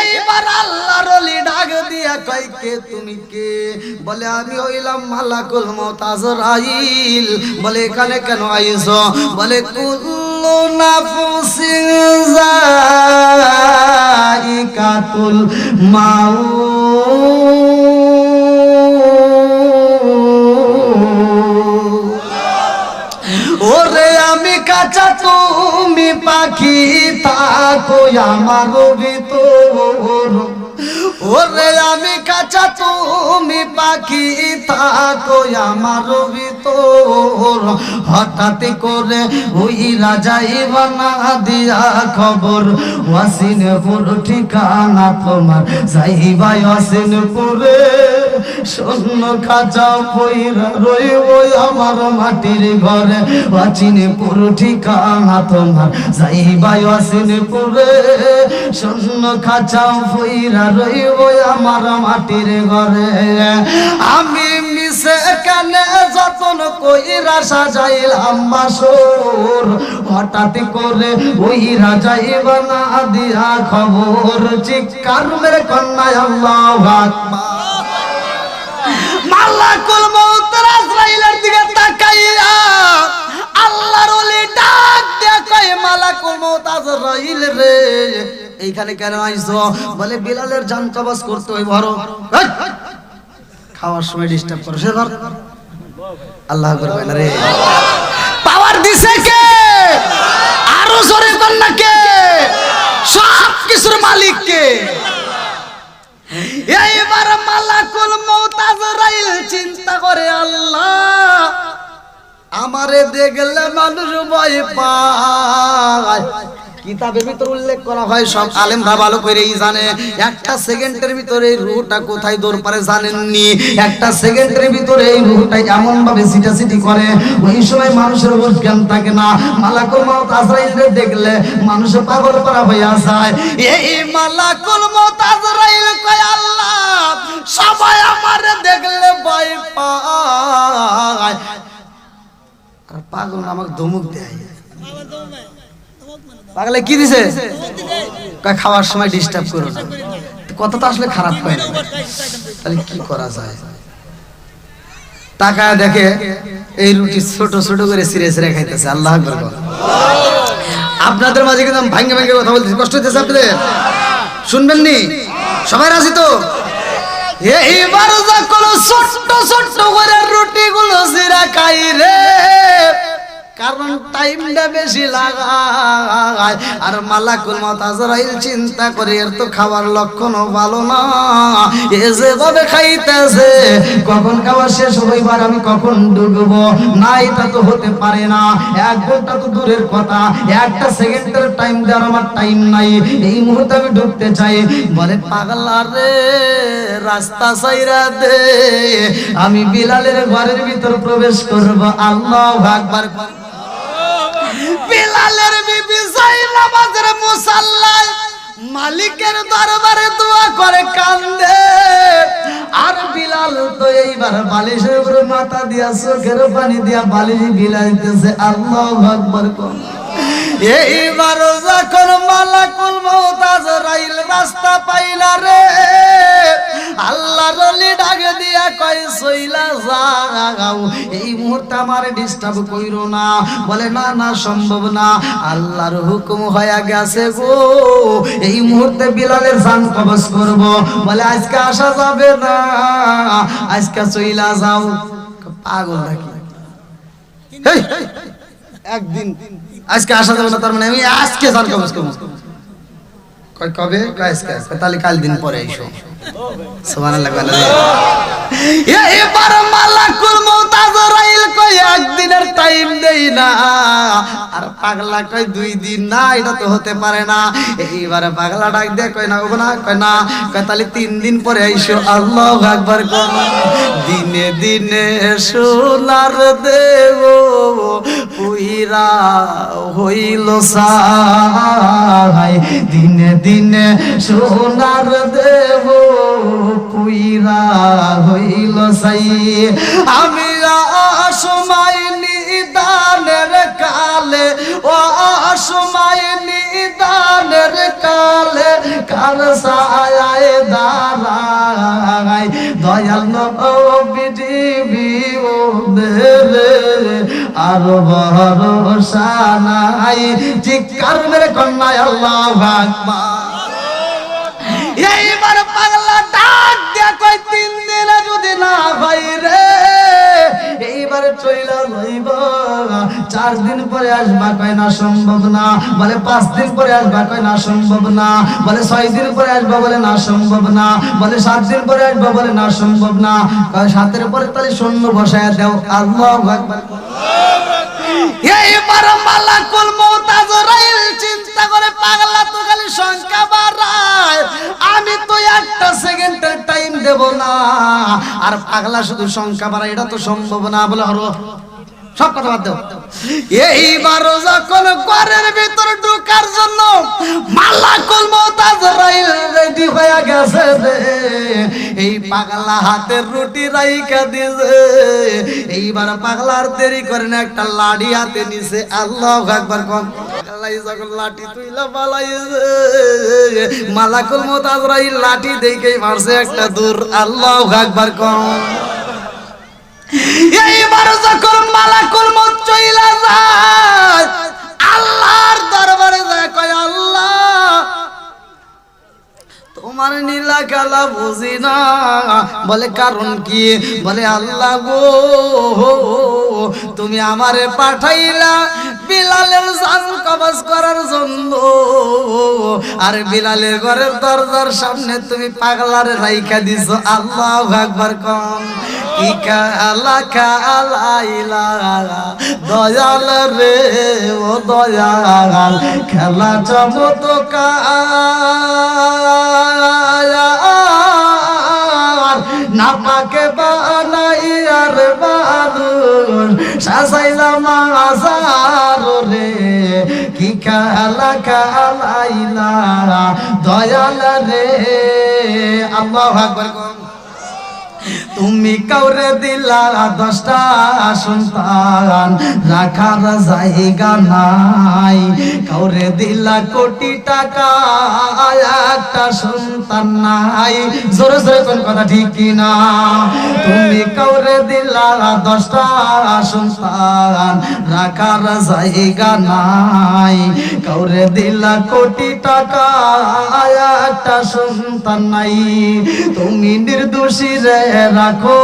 [SPEAKER 2] এইবার আল্লাহর ওলি ডাক দিয়া কয় কে তুমি কে? বলে আমি হইলাম মালাকুল মউত আজরাইল। বলে এখানে কেন আইছো? বলে কুল্লু নাফসিন যায়িকাতুল মাউত। ওরে আমি কাঁচা তুমি পাখি, থাকো আমার ভিতর। ওরে আমি কাঁচা তুমি পাখি, থাকো আমার ভিতর। হঠাৎ করে ওই রাজাই বানা দিয়া খবর, ওয়াসিনপুর ঠিকানা তোমার, যাইবা ওয়াসিনপুরে। শূন্য খাঁচা পইরা রইব আমার মাটির ঘরে, ওয়াসিনপুর ঠিকানা তোমার, যাইবা ওয়াসিনপুরে। শূন্য খাঁচা পইরা রইব আমার মাটির ঘরে। আমি মিশে কানে যতন কইরা সাজাইলাম বাসর, হঠাৎ করে ওই রাজাই বানা দিয়া খবর। চিৎকার মেরে কন্যা আল্লাহু আকবার। মালাকুল মউত আজরাইলের দিকে তাকাইয়া আল্লাহর ওলি ডাক দিয়া কয় মালাকুল মউত আজরাইল রে এইখানে কেন আইছো? বলে বিলালের জান কবজ করতে হইব। খাওয়ার সময় ডিস্টার্ব করো সে ঘর। আল্লাহ আকবার বলে রে, পাওয়ার দিছে কে? আরো জোরে বল না কে? সব কিছুর মালিক কে? এইবার মালাকুল মউত আজরাইল চিন্তা করে আল্লাহ আমারে দেখলে মানুষ ভয় পায়। কিতাবের ভিতর উল্লেখ করা হয়, সব আলেমরা ভালো করেই জানে, একটা সেকেন্ডের ভিতরে রূহটা কোথায় দৌড় পারে জানেননি। একটা সেকেন্ডের ভিতরে এই রূহটা এমন ভাবে সিটাসিটি করে, ওই সময় মানুষের উপর জ্ঞান থাকে না। মালাকুল মউত আজরাইলকে দেখলে মানুষ পাগল করা হইয়া যায়। এই মালাকুল মউত আজরাইল কয় আল্লাহ সবাই আমারে দেখলে ভয় পায়, আর পাগল আমাকে ধমক দেয়। পাগলে কি দিছে? খাওয়ার সময় ডিস্টার্ব করো না। কথা তো আসলে খারাপ হয় না, তাহলে কি করা যায়? তাকায় দেখে এই রুটি ছোট ছোট করে ছিঁড়ে ছিঁড়ে খাইতেছে। আল্লাহ আকবার। আপনাদের মাঝে কিন্তু আমি ভাঙ্গে ভাঙ্গে কথা বলতেছি, কষ্ট হইতেছে আপনাদের? শুনবেন নি? সবাই রাজি তো? এইবার যখন ছোট্ট ছোট্ট করে রুটি গুলো ছিঁড়া খাই রে, কারণ টাইমটা বেশি লাগায়। আর মালাকুল মউত আজরাইল চিন্তা করে এর তো খাওয়ার লক্ষণও ভালো না, এ যেভাবে খাইতেছে কখন খাওয়া শেষ হইবার আমি কখন ডুববো না, এটা তো হতে পারে না। 1 ঘন্টা তো দূরের কথা, একটা সেকেন্ডের টাইম দেওয়ার আমার টাইম নাই, এই মুহূর্তে আমি ঢুকতে চাই। বলে পাগলা রে রাস্তা ছাইরা দে, আমি বিলালের ঘরের ভিতর প্রবেশ করব। আল্লাহু আকবার। বিলালের বিবি যাইনাবাজের মুসাল্লায় মালিকের দরবারে দোয়া করে কান্দে, আর বিলাল তো এইবার বালিশের উপরে মাথা দিয়া চোখের পানি দিয়া বালিশ বিলাইতেছে। আল্লাহু আকবার। এইবার যখন মালাকুল মউত আজরাইল রাস্তা পাইলা রে আল্লাহর ওলি ডাক দিয়া কয় সইলা যাও এই মুহূর্তে আমার ডিস্টার্ব কইরো না বলে না না সম্ভব না আল্লাহর হুকুম হয়ে গেছে গো এই মুহূর্তে বিলালের জান কবজ করব বলে আজকে আসা যাবে না আজকে চইলা যাও পাগল নাকি এই একদিন আজকে আসা যাবে না তার মানে আমি আজকে জান কবজ করব কয় কবে কয় আজকে তাহলে কাল দিন পরে আইসো সুবহানাল্লাহ এবার মালাকুল মউত আজরাইল কয় একদিনের টাইম দেই না আর পাগলা কয় 2 দিন না এটা তো হতে পারে না এইবার পাগলা ডাক দে কয় না ওগো না কয় না কয় তাহলে 3 দিন পরে আইসো আল্লাহু আকবার কর দিনে দিনে সোনার দেব পুইরা হইল সাই দিনে দিনে সোনার দেব পুইরা হইল সাই আমি অসময় নিদানের কালে ও অসময় নিদানের কালে কার সায়ায় দাঁড়াই দয়াল নবী বিউদেরে আর ভরসা নাই চিৎকার মেরে কন্যা আল্লাহু আকবার এইবার পাগলা ডাক দিয়া কই 3 দিনে যদি না ভাই রে এইবার চইলা যাইব 4 দিন পরে আসবা কয় না সম্ভব না বলে 5 দিন পরে আসবা কয় না সম্ভব না বলে 6 দিন পরে আসবা বলে না সম্ভব না বলে 7 দিন পরে আসবা বলে না সম্ভব না কয় 7 এর পরে তাহলে শূন্য বসায়া দাও আল্লাহু আকবার এইবার মালাকুল মউত আজরাইল চিন্তা করে পাগলা তো খালি সংখ্যা বাড়ায় আমি তো একটা সেকেন্ডের টাইম দেব না আর পাগলা শুধু সংখ্যা বাড়ায় এটা তো সম্ভব না বলে হলো সব কথা বাদ দাও এইবার যখন ঘরের ভিতর ঢোকার জন্য মালাকুল মউত আজরাইল রেডি হয়ে গেছে রে এই পাগলা হাতের রুটি রাইখা দিয়েছে এইবার পাগলার দেরি করে না একটা লাঠি হাতে নিছে আল্লাহু আকবার কোন পাগলাই যখন লাঠি তুইলা পালাইছে মালাকুল মউত আজরাইল লাঠি দেখেই মারছে একটা দূর আল্লাহু আকবার কোন এইবার যখন মালাকুল মউত চইলা যায় আল্লাহর দরবারে যায় কয় আল্লাহ তোমার নীলা কালা বুঝি না বলে কারণ কি বলে আল্লাহ গো তুমি আমারে পাঠাইলা বিলালের জান কবজ করার জন্য আর বিলালের ঘরের দরজার সামনে তুমি পাগলারে রাইখা দিছো আল্লাহু আকবার কোন কি কালা কালাইলা দয়াল রে ও দয়াল খেলা চমৎকার না পাকে বানাইয়ার বাদুর সাজাইলাম আজার রে কি কালা কালাইলা দয়াল রে আল্লাহু আকবার তুমি কাউরে দিলা 10টা সন্তান রাখার জায়গা নাই কাউরে দিলা কোটি টাকা একটা সন্তান নাই জোরে জোরে কোন কথা ঠিক কি না তুমি কাউরে দিলা 10টা সন্তান রাখার জায়গা নাই কাউরে দিলা কোটি টাকা একটা সন্তান নাই তুমি নির্দোষী রে রাখো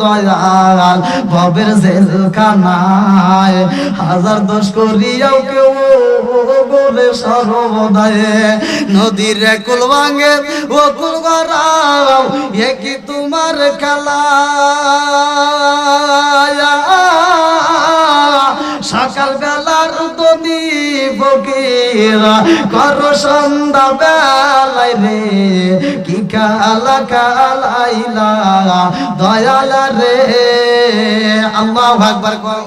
[SPEAKER 2] দয়াল ভবের জেলখানায় হাজার দোষ করিয়াও কেউ বলে সর্বদায় নদীর কুল ভাঙে ও কুল গড়াও এ কি তোমার খেলা সকাল বেলার দনি ফকিরা করো সন্ধ্যা বেলায় রে কি কালা কালাইলা দয়াল রে আল্লাহু আকবার কও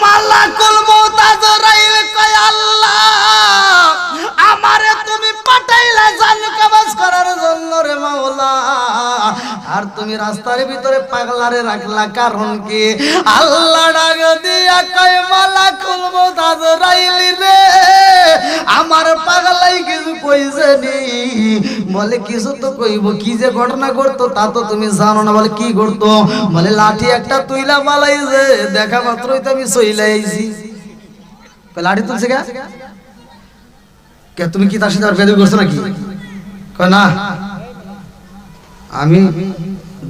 [SPEAKER 2] মালাকুল মউত আজরাইল কয় আল্লাহ আমারে তুমি পাঠাইলা জান কবজ করার জন্য রে মাওলা, আর তুমি রাস্তার ভিতরে পাগলারে রাখলা কারণ কি? আল্লাহ ডাক দিয়া কয় মালাকুল মউত আজরাইল রে, আমার পাগলাই কিছু কইছে নি? বলে কিছু তো কইব, কি যে ঘটনা ঘটতো তা তো তুমি জানো না। বলে কি ঘটতো? বলে লাঠি একটা তুইলা পালাইছে, দেখা মাত্রই তো আমি চইলা আইছি। লাঠি তুলছে কে? তুমি কি তার সাথে আর বেদবি করছো নাকি? কয় না, আমি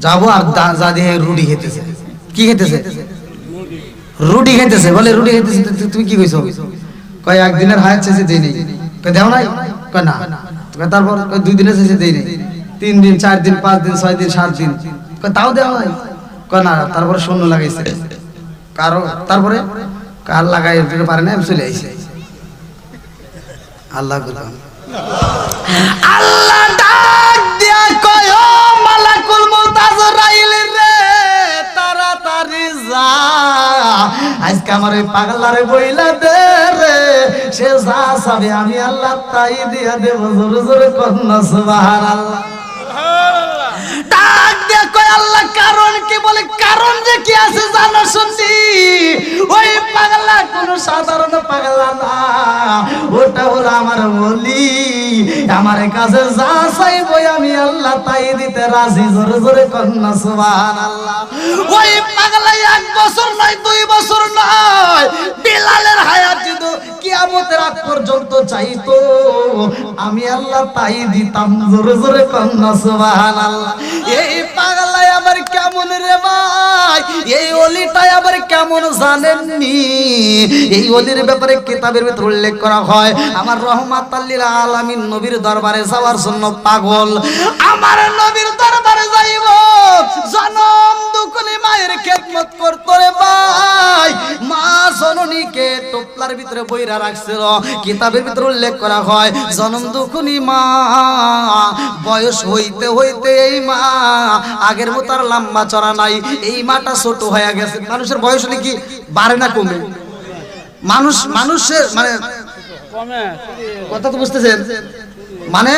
[SPEAKER 2] যাবো আর যা দিয়ে রুটি খেতেছে। কি খেতেছে? রুটি খেতেছে। বলে রুটি খেতেছে, তুমি কি কইছো? কয় একদিনের হায়াত শেষে দেই নেই। কয় দেও নাই? কয় না। তারপর 2 দিনের শেষে দেই নেই, 3 দিন 4 দিন 5 দিন 6 দিন 7 দিন। কয় তাও দেওয়া নাই? কয় না। তারপরে শূন্য লাগাইছে। তারপরে কার লাগাই পারে না, চলে আইছে। আল্লাহ আল্লাহ ডাক দিয়া কয় ও মালাকুল মউত আজরাইল রে, তাড়াতাড়ি যা, আজকে আমার ওই পাগলারে বইলা দে রে, সে যা চাবে আমি আল্লাহ তাই দিয়া দেব। জোরে জোরে কন্যা সুবহানাল্লাহ। ডাক দিয়া কয় আল্লাহ কারণ কি? বলে কারণ যে কি আছে জানো শুনছি? ওই পাগলা কোন সাধারণ পাগলা না, ওটা হলো আমার ওলি। আমার কাছে যা চাইবো আমি আল্লাহ তাই দিতে রাজি। জোরে জোরে কন্যা সুবহানাল্লাহ। ওই পাগলা 1 বছর নয় 2 বছর নয়, বিলালের হায়াত যদি কিয়ামতের আগ পর্যন্ত চাইতো আমি আল্লাহ তাই দিতাম। জোরে জোরে কন্যা সুবহানাল্লাহ। এই পাগলাই আবার কেমন রে ভাই? এই ওলিটাই আবার কেমন জানেননি? এই ওলির ব্যাপারে কিতাবের ভিতর উল্লেখ করা হয়, আমার রহমাতাল লিল আলামিন নবীর দরবারে যাওয়ার জন্য পাগল। আমার নবীর দরবারে যাইব, জনম দুকুনি মায়ের খেদমত করতো রে ভাই। মা জননীকে টোপলার ভিতরে বইরা রাখছিল। কিতাবের ভিতর উল্লেখ করা হয়, জনম দুকুনি মা বয়স হইতে হইতে এই মা আগের মতো আর লম্বা চড়া নাই, এই মাটা ছোট হয়ে গেছে। মানুষের বয়স হলে কি বাড়ে না কমে? মানুষের মানে কথা তো বুঝতেছেন? মানে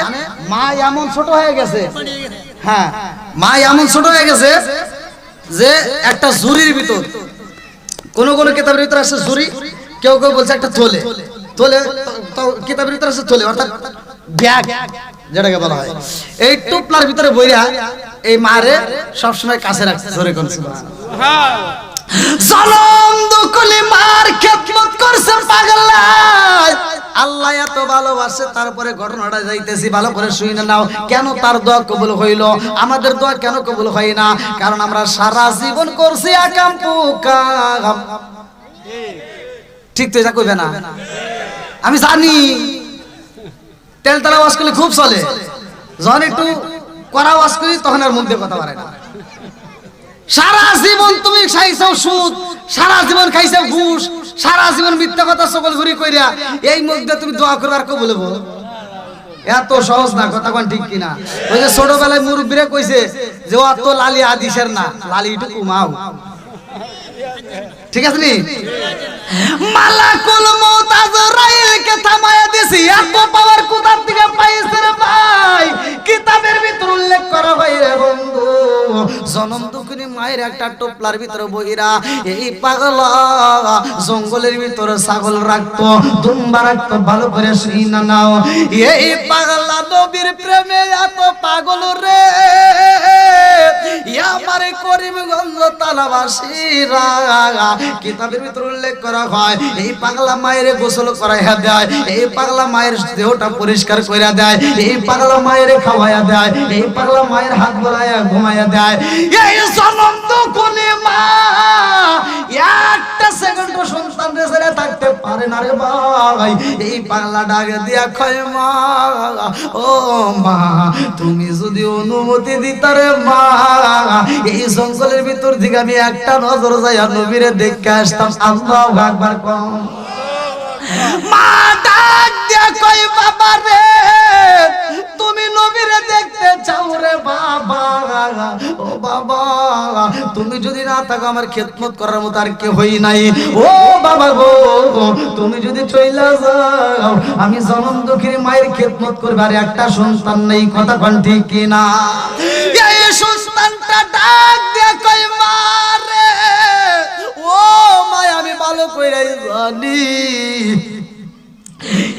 [SPEAKER 2] মা এমন ছোট হয়ে গেছে, হ্যাঁ মা এমন ছোট হয়ে গেছে যে একটা ঝুড়ির ভিতর, কোন কোন কিতাবের ভিতর আছে ঝুড়ি, কেউ কেউ বলছে একটা থলে, কিতাবের ভিতর আছে থলে, অর্থাৎ ব্যাগ যেটাকে বলা হয়। এই টুপলার ভিতরে বইরা এই মারে সবসময় কাছে রাখছে। জোরে কোন সুবহানাল্লাহ। জনম দুকুলি মার খেদমত করছে পাগলা। আল্লাহ এত ভালোবাসে, তারপরে ঘটনাটা যাইতেছি ভালো করে শুনে নাও। কেন তার দোয়া কবুল হইল, আমাদের দোয়া কেন কবুল হয় না? কারণ আমরা সারা জীবন করছি আকাম কুকাম। ঠিক তো এটা কইবে না? আমি জানি তেলতালা ওয়াজ করলে খুব চলে, যখন একটু কড়া ওয়াজ করি তখন আর মুখ দিয়ে কথা পারে না। সারা জীবন তুমি খাইছো সুদ, সারা জীবন খাইছো ঘুষ, সারা জীবন মিথ্যা কথা সকল ঘুরি কইরা এই মুখ দিয়ে তুমি দোয়া করবার কবুল বলো? এত সহজ না, কথা কোন ঠিক কিনা? ওই যে ছোটবেলায় মুরব্বীরা কইছে যে অত লালি আদিশের না, লালি একটু কমাও। ঠিক আছে নি? মালাকুল মউত আজরাইলকে থামায়া দিছি, এত পাওয়ার কোথা থেকে পাইছে রে ভাই? কিতাবের ভিতর উল্লেখ করা হয় রে বন্ধু, জনম দুকুনি মায়ের একটা টোপলার ভিতরে বহিরা এই পাগলা জঙ্গলের ভিতরে ছাগল রাখতো, দুম্বা রাখতো। ভালো করে শুইনা নাও, এই পাগলা নবীর প্রেমে এত পাগল রে, আমারে করিমগঞ্জ তালাবাসীরা। কিতাবের ভিতর উল্লেখ করা হয় এই পাগলা মায়ের গোসল করাইয়া দেয়, এই পাগলা মায়ের দেহটা পরিষ্কার কইরা দেয়, এই পাগলা মায়ের খাওয়াইয়া দেয়, এই পাগলা মায়ের হাত গলাইয়া ঘুমাইয়া দেয়। এই জনম দুকুনি মা একটা সেকেন্ড সন্তান রেসে থাকতে পারে না রে ভাই। এই পাগলা ডাক দিয়া কয় মা, ও মা তুমি যদি অনুমতি দিতা রে মা, এই জঙ্গলের ভিতর থেকে আমি একটা নজর যাইয়া নবীরে দেখে আসতাম। আল্লাহু আকবার কম। মা ডাক দিয়া কয় বাবা রে, তুমি নবীরে দেখতে চাও রে বাবা, ও বাবা তুমি যদি না থাকো আমার খেদমত করার মতো আর কেউ হই নাই। ও বাবা গো তুমি যদি চইলা যাও আমি জনম দুঃখীর মায়ের খেদমত করবে, আর একটা সন্তান নেই, কথা কোন ঠিক কিনা? এই সন্তানটা ডাক দিয়ে কই মা রে, ও মা আমি ভালো কইরাই জানি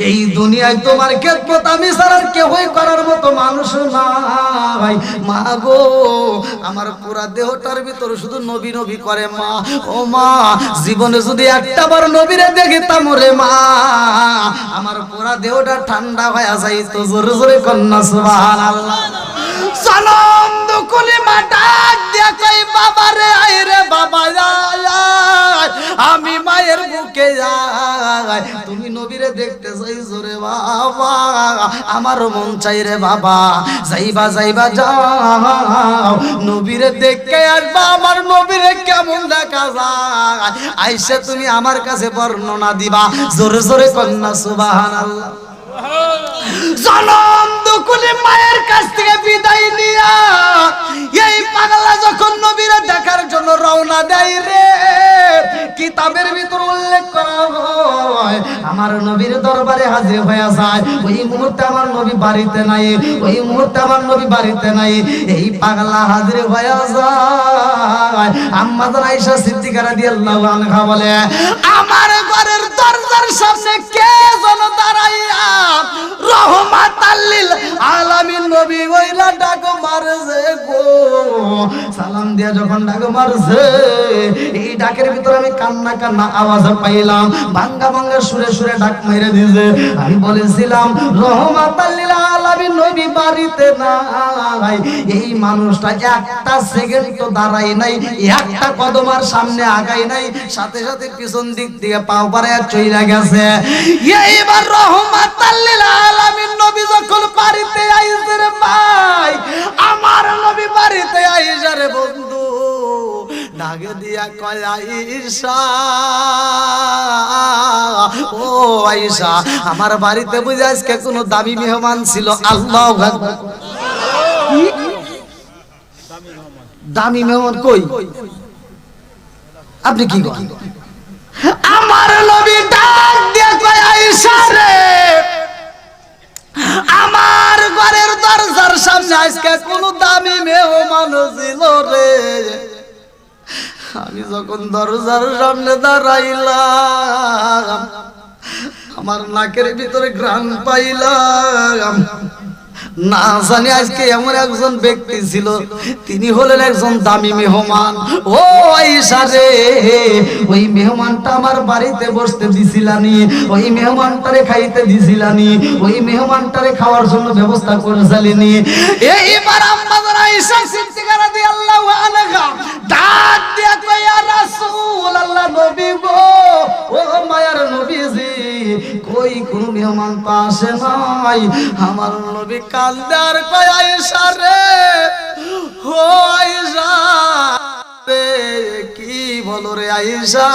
[SPEAKER 2] এই দুনিয়ায় তোমার খেদমত আমি ছাড়া কেউই করার মতো মানুষ নাই। মা গো আমার পুরা দেহটার ভিতর শুধু নবী নবী করে মা। ও মা জীবনে যদি একটা বার নবীরে দেখিতাম রে মা আমার পুরা দেহটা ঠান্ডা হয়ে যাইতো। জোরে জোরে কন্যা সুবহানাল্লাহ। সালাম দুকুলি মা ডাক দিয়া কই বাবা রে আয় রে বাবা আয়, আমি মায়ের বুকে যাই, তুমি নবীরে দেখতে চাইছো রে বাবা, আমার মন চাই রে বাবা, যাইবা যাইবা যাও নবীরে দেখে আসবা, আমার নবীরে কেমন দেখা যায় আইসা তুমি আমার কাছে বর্ণনা দিবা। জোরে জোরে কন্যা সুবহানাল্লাহ। জনম দুকুলি মায়ের কাছ থেকে বিদায় নিয়া এই পাগলা যখন নবীরে দেখার জন্য রওনা দেয় রে, কিতাবের ভিতর উল্লেখ করা হয় আমার নবীর দরবারে হাজির হয়ে যায়। ওই মুহূর্তে আমার নবী বাড়িতে নাই, ওই মুহূর্তে আমার নবী বাড়িতে নাই। এই পাগলা হাজির হয়ে যায়। আম্মা জান আয়েশা সিদ্দিকা রাদিয়াল্লাহু আনহা বলে আমার ঘরের দরজার সামনে কে যেন দাঁড়াইয়া রহমাতাল লিল আলামিন নবী ওইলা ডাক মারছে গো। সালাম দিয়া যখন ডাক মারছে এই ডাকের ভিতরে আমি কান্না কান্না আওয়াজ পাইলাম, ভাঙ্গা ভাঙ্গা সুরে সুরে ডাক মেরে দিয়েছে। আমি বলেছিলাম রহমাতাল লিল আলামিন নবী বাড়িতে নাই। এই মানুষটা একটা সেকেন্ড তো দাঁড়াই নাই, একটা কদম আর সামনে আগাই নাই, সাথে সাথে পিছন দিক থেকে পাও পাড়ায় চইলা গেছে। এইবার রহমাতাল লিল আলামিন নবী যখন বাড়িতে আইছে রে ভাই, আমার নবী বাড়িতে আইসা রে বন্ধু ডাকে দিয়া কয় আয়েশা, ও আয়েশা আমার বাড়িতে বুঝে আজকে কোনো দামি মেহমান ছিল। আল্লাহু আকবার। দামি মেহমান কই? আপনি কি করেন? আমার নবী ডাক দিয়া কয় আয়েশা রে আমার ঘরের দরজার সামনে আজকে কোনো দামি মেহমান ছিল রে। আমি যখন দরজার সামনে দাঁড়াইলাম আমার নাকের ভিতরে ঘ্রাণ পাইলাম। না জানি আজকে এমন একজন ব্যক্তি ছিল, তিনি হলেন একজন দামি মেহমান। ও আয়েশা রে ওই মেহমানটা আমার বাড়িতে বসতে দিছিলানি, ওই মেহমানটারে খাইতে দিছিলানি, ওই মেহমানটারে খাওয়ার জন্য ব্যবস্থা করেছিলেনি। এইবার আম্মা জান আয়েশা সিদ্দিকা রাদিয়াল্লাহু আনহা ডাক দিয়া কই ইয়া রাসূলুল্লাহ নবী গো, ও মায়ার নবীজি কই কোন মেহমান তো আসে নাই। আমার নবী কান্দার কয় আয়েশা রে, ও আয়েশা রে কি বলো রে আয়েশা,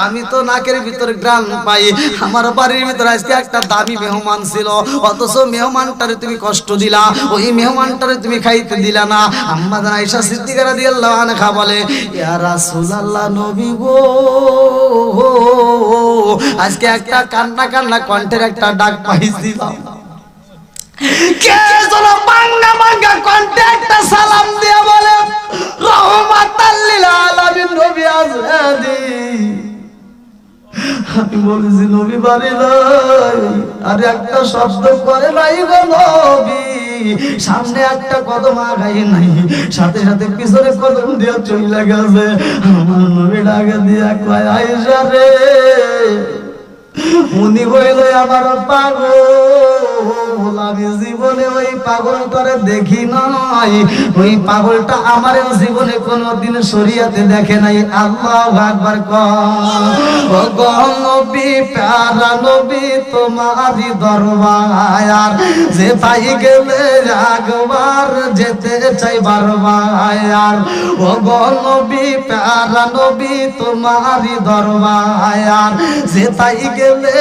[SPEAKER 2] আমি তো নাকের ভিতরে ঘ্রাণ পাই, আমার বাড়ির ভিতরে আজকে একটা দামি মেহমান ছিল, অথচ মেহমানটারে তুমি কষ্ট দিলা, ওই মেহমানটারে তুমি খাইতে দিলা না। আম্মা জান আয়েশা সিদ্দিকা রাদিয়াল্লাহু আনহা বলে ইয়া রাসূলুল্লাহ নবী গো, আজকে একটা কান্না কান্না কণ্ঠের একটা ডাক পাইছিলাম, কে যেন বাঙ্গা বাঙ্গা কণ্ঠে একটা সালাম দিয়ে বলে রহমাতাল লিল আলামিন নবী আজহাদি। আমি বলেছি নবী বাড়ি নাই, আর একটা শব্দ করে নাই গো নবী, সামনে একটা কদম আগাই নাই, সাথে সাথে পিছনে কদম দিয়ে চলে গেছে। আমার নবী ডাকে দিয়া কয় আয়েশা রে উনি হইল আমার পাগল, আমি জীবনে ওই পাগলটারে দেখি নাই, ওই পাগলটা আমার জীবনে কোনদিন শরীয়তে দেখে নাই। আল্লাহু আকবার। ও গো নবী প্যারা নবী তোমারই দরবার, যে তাই গেলে একবার যেতে চাই বারবার। ও গো নবী প্যারা নবী তোমারই দরবার, যে তাই গেলে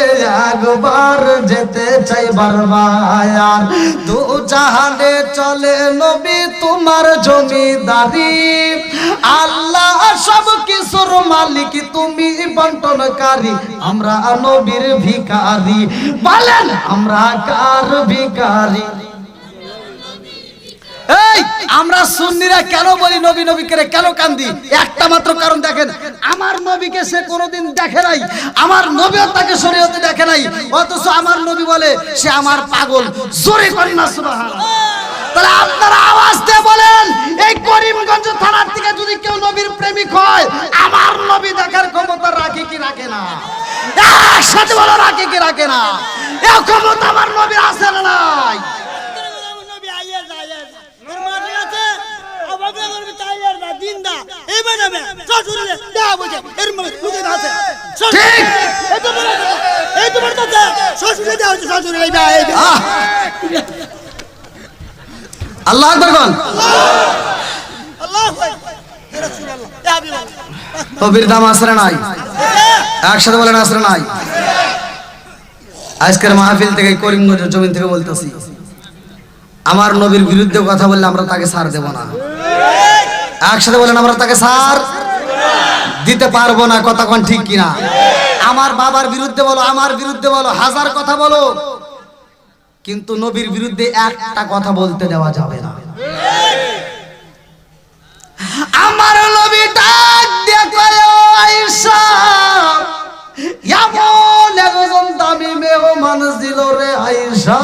[SPEAKER 2] একবার যেতে চাই বারবার। বায়ার দু জাহানে চলে নবী তোমার জমিদারি আল্লাহ সব কিছুর মালিক তুমি বন্টনকারী আমরা নবীর ভিখারি বলেন আমরা কার ভিখারি
[SPEAKER 1] এই আমরা সুন্নিরা কেন বলি নবী নবী করে কেন কান্দি একটা মাত্র কারণ দেখেন আমার নবীকে সে কোনোদিন দেখে নাই আমার নবীও তাকে শরীয়তে দেখে নাই অথচ আমার নবী বলে সে আমার পাগল জোরে করেন না সুবহানাল্লাহ তাহলে আপনারা আওয়াজ দিয়ে বলেন এই করিমগঞ্জ থানার থেকে যদি কেউ নবীর প্রেমিক হয় আমার নবী দেখার ক্ষমতা রাখে কি রাখে না একসাথে বলো রাখে কি রাখে না এই ক্ষমতা আমার নবীর আছে না নাই আল্লাহ আকবার বল নবীর দাম আসরে নাই একসাথে বলেন আসরে নাই আজকের মাহফিল থেকে করিমগঞ্জের জমিন থেকে বলতেছি আমার নবীর বিরুদ্ধে কথা বললে আমরা তাকে ছাড় দেব না একসাথে বলেন আমরা তাকে ছাড় দিতে পারবো না কথা কোন ঠিক কিনা আমার বাবার বিরুদ্ধে বলো আমার বিরুদ্ধে বলো হাজার কথা বলো কিন্তু নবীর বিরুদ্ধে একটা কথা বলতে দেওয়া যাবে না আমার নবী ডাক দিয়ে কয় আয়েশা এমন একজন দামি মেহমান ছিল রে আয়েশা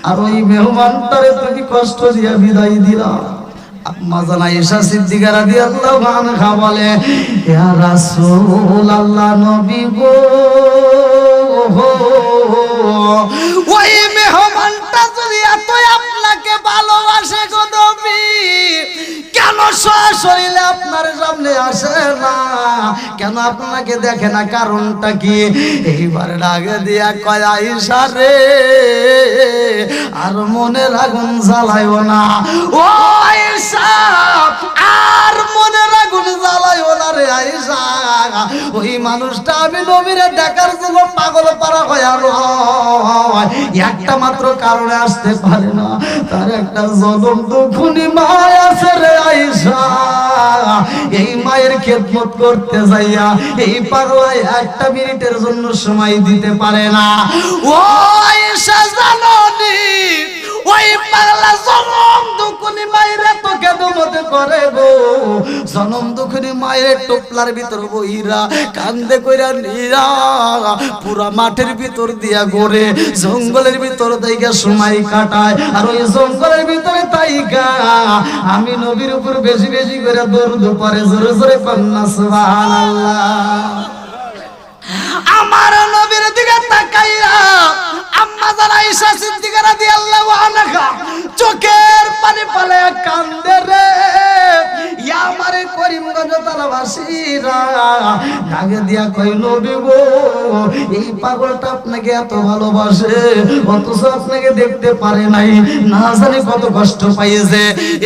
[SPEAKER 1] আর ওই মেহমানটারে তুমি কষ্ট দিয়ে বিদায় দিলা আম্মা জান আয়েশা সিদ্দিকা রাদিয়াল্লাহু আনহা বলে ইয়া রাসূলুল্লাহ নবী গো ওই মেহমানটা যদি এত আপনাকে ভালোবাসে গো নবী কেন সশরীরে আপনার সামনে আসে না কেন আপনাকে দেখে না কারণটা কি এইবার ডাকে দিয়া কয় আয়েশা রে আর মনের আগুন জ্বালাইও না ও আয়েশা আর মনের আগুন জ্বালাইও না রে আয়েশা ওই মানুষটা আমি নবীরে দেখার জন্য পাগল পারা হয় আর একটা মাত্র কারণে আসতে পারে না তার একটা জনম দুঃখুনি মা আছে রে আয়েশা এই মায়ের খেদমত করতে যাইয়া এই পাগলায় একটা মিনিটের জন্য সময় দিতে পারে না ও আয়েশা জানোনি ওই পাগলা জনম দুঃখুনি মায়ের তো খেদমত করে গো জনম দুঃখুনি মায়ের টোপলার ভিতর বইরা কান্দে কইরা নিরা পুরা মাঠের ভিতর দিয়া গড়ে জঙ্গলের ভিতর তাইগা সময় কাটায় আর ওই জঙ্গলের ভিতরে তাইগা আমি নবীর উপর বেশি বেশি করে দরুদ পড়ে জোরে জোরে কন্না সুবহানাল্লাহ আমার নবীর দিকে তাকাইয়া আম্মা জান আয়েশা সিদ্দিকা রাদিয়াল্লাহু আনহা চোখের পানি ফেলে কান্দে রে ইয়া আমারে করিমগঞ্জ তালাবাসীরা ডাকে দিয়া কই নবী গো এই পাগলটা আপনাকে এত ভালোবাসে অথচ আপনাকে দেখতে পারে নাই না জানি কত কষ্ট পাইছে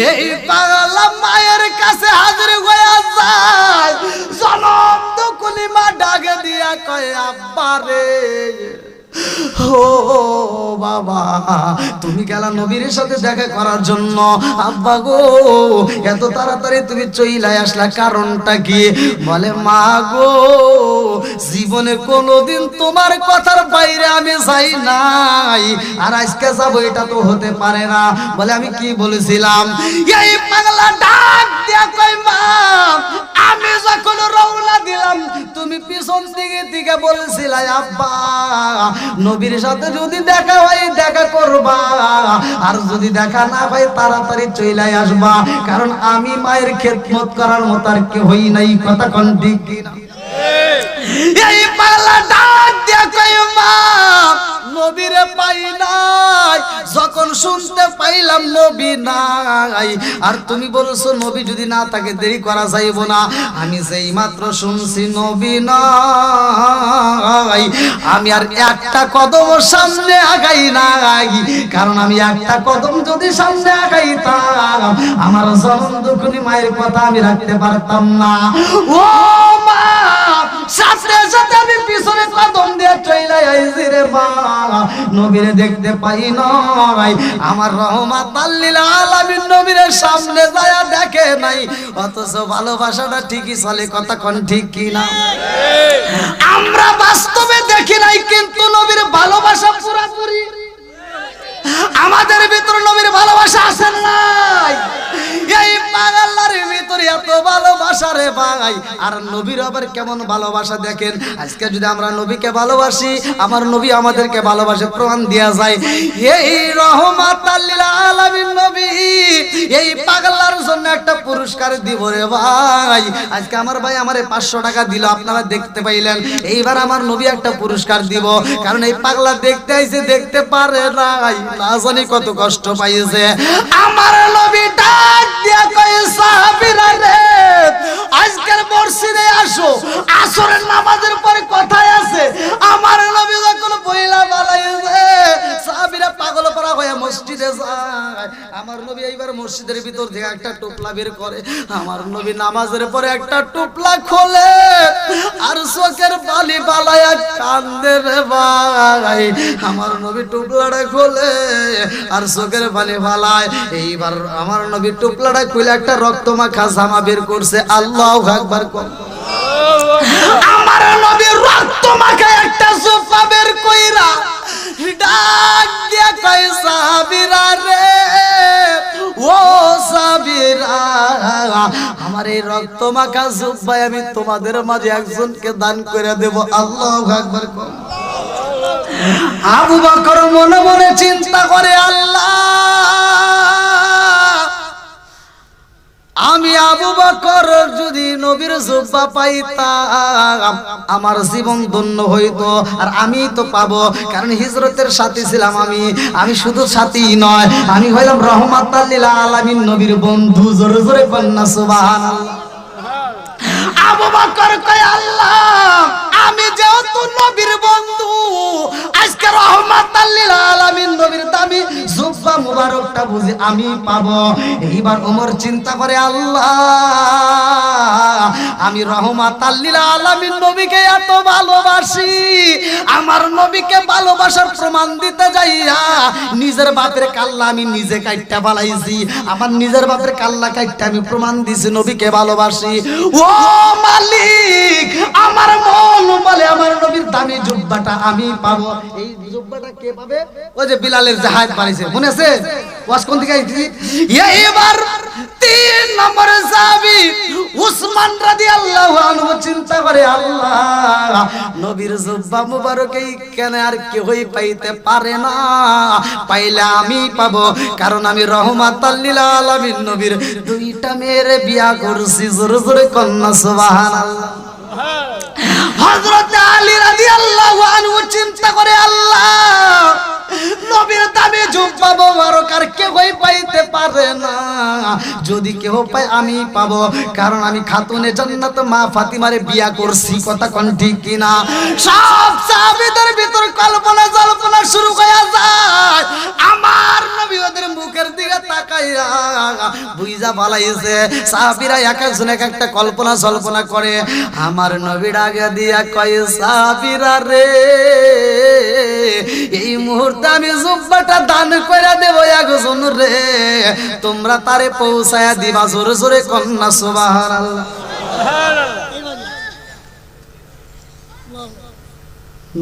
[SPEAKER 1] এই পাগলা মায়ের কাছে হাজির হয়ে যায় জনম দুকুনি মা ডাকে দিয়া কয় আব্বা রে ও বাবা তুমি গেলা নবীর সাথে দেখা করার জন্য আব্বা গো এত তাড়াতাড়ি তুমি চইলাই আসলা কারণটা কি বলে মা গো জীবনে কোনোদিন তোমার কথার বাইরে আমি যাই নাই আর আজকে যাবো এটা তো হতে পারে না বলে আমি কি বলেছিলাম এই পাগলা ডাক দিয়া কই মা আমি যখন রওনা দিলাম তুমি পিছন দিকে দিকে বলেছিলে আব্বা নবীর সাথে যদি দেখা হয় দেখা করবা আর যদি দেখা না হয় তাড়াতাড়ি চইলাই আসবা কারণ আমি মায়ের খেদমত করার মত আর কেউ হই নাই কথা কোন ঠিক কিনা এই পাগলা ডাক দিয়া কই মা নবীরে পাই নাই যখন শুনতে পাইলাম নবী নাই আর তুমি বলছো নবী যদি না থাকে দেরি করা যাইব না আমি যেই মাত্র শুনছি নবী নাই আমি আর একটা কদম সামনে আগাই নাই কারণ আমি একটা কদম যদি সামনে আগাইতাম আমার জনম দুঃখনি মায়ের কথা আমি রাখতে পারতাম না ও মা সাথে সাথে আমি
[SPEAKER 2] পিছনে কদম দিয়ে চলে আইছি রে মা, নবীরে দেখতে পাই নাই। আমার রহমাতাল লিল আলামিন নবীরে সামনে যায় দেখে নাই, অথচ ভালোবাসাটা ঠিকই চলে। কথা কোন ঠিক কি না? আমরা বাস্তবে দেখি নাই, কিন্তু নবীর ভালোবাসা পুরোপুরি আমাদের ভিতর। নবীর ভালোবাসা আছে নাই? এই পাগলার ভিতরে এত ভালোবাসা রে ভাই। আর নবীর আবার কেমন ভালোবাসা দেখেন। আজকে যদি আমরা নবীকে ভালোবাসি, আমার নবী আমাদেরকে ভালোবাসে, প্রমাণ দেয়া যায়। এই রহমাতাল লিল আলামিন নবী এই পাগলার জন্য একটা পুরস্কার দিব রে ভাই। আজকে আমার ভাই আমারে 500 টাকা দিল, আপনারা দেখতে পাইলেন। এইবার আমার নবী একটা পুরস্কার দিব, কারণ এই পাগলা দেখতে আইছে, দেখতে পারে নাই, না জানি কত কষ্ট পাইছে। আমার নবী ডাক দিয়া কয় সাহাবীরা রে, আজকের মসজিদে আসো, আসরের নামাজের পরে কথাই আছে। আমার নবী যখন বইলা বালাইছে, সাহাবীরা পাগল পারা হয়ে মসজিদে যায়। আমার নবী এইবার মসজিদের ভিতর থেকে একটা টুপলা বের করে। আমার নবী নামাজের পরে একটা টুপলা খোলে, আর চোখের বালি বালায়া কান্দে রে ভাই। আমার নবী টুপলাটা খোলে আর চোখের বালি বালায়। এইবার আমার নবী টুপলাটা খুলে একটা রক্তমাখা জামা বের করছে। আল্লাহু আকবার। আমার নবী রক্তমাখা একটা জুব্বা বের কইরা ডাক দিয়া কয় সাহাবীরা রে, ও সাহাবীরা, আমার এই রক্তমাখা জুব্বা আমি তোমাদের মাঝে একজনকে দান করে দেব। আল্লাহু আকবার। আবু বকর মনে মনে চিন্তা করে, আল্লাহ, আমি আবু বকর যদি নবীর জুব্বা পাইতাম আমার জীবন ধন্য হইতো। আর আমি তো পাবো, কারণ হিজরতের সাথী ছিলাম আমি শুধু সাথী নয়, আমি হইলাম রহমাতাল লিল আলামিন নবীর বন্ধু। জোরে জোরে কন্যা সুবহানাল্লাহ। আবু বকর কয়, আল্লাহ, আমি যেহেতু নবীর বন্ধু, আজকে রহমাতাল লিল আলামিন নবীর দামি জুব্বা মুবারকটা বুঝি আমি পাবো। এইবার ওমর চিন্তা করে, আল্লাহ, আমি রহমাতাল লিল আলামিন নবীকে এত ভালোবাসি, আমার নবীকে ভালোবাসার প্রমাণ দিতে যাইয়া নিজের বাপের কাল্লা আমি নিজে কাইট্টা বালাইছি। আমার নিজের বাপের কাল্লা কাইট্টা আমি প্রমাণ দিছি নবীকে ভালোবাসি। ও মালিক, আমার মন বলে আমার নবীর দামি জুব্বাটা আমি পাবো। এই জুব্বাটা কে পাবে? ওই যে বিলালের জাহাজ বাড়িছে, মনে আছে? ওয়াজ কোন দিকে আইছি? এইবার 3 নম্বরে সাহাবী উসমান রাদিয়াল্লাহু আনহু চিন্তা করে, আল্লাহ, নবীর জুব্বা মুবারক এই কেন আর কেউই পাইতে পারে না, পাইলে আমি পাবো, কারণ আমি রহমাতাল লিল আলামিন নবীর 2টা মেয়ের বিয়া করছি। জোরে জোরে কন্যা সুবহানাল্লাহ। হযরত আলী রাদিয়াল্লাহু আনহু চিন্তা করে, আল্লাহ, নবীর দামি জুব্বা মুবারক আর কেউই পাইতে পারে না, যদি কেউ পায় আমি পাবো, কারণ আমি খাতুনে জান্নাত মা ফাতিমারে বিয়া করছি। কথা কোন ঠিক কিনা? সব সাহাবীদের ভিতর কল্পনা জল্পনা শুরু হয়ে যায়। আমার নবী ওদের মুখের দিকে তাকাইয়া বুইজা বালাইছে। সাহাবীরা এক একজন এক একটা কল্পনা জল্পনা করে। আমার নবী ডাকে দিয়া কয়, সাহাবীরা রে, এই মুহূর্তে আমি জুব্বাটা দান করে দেব একজন রে, তোমরা তারে পৌঁছায়া দিবা। জোরে জোরে কন্যা সুবহানাল্লাহ।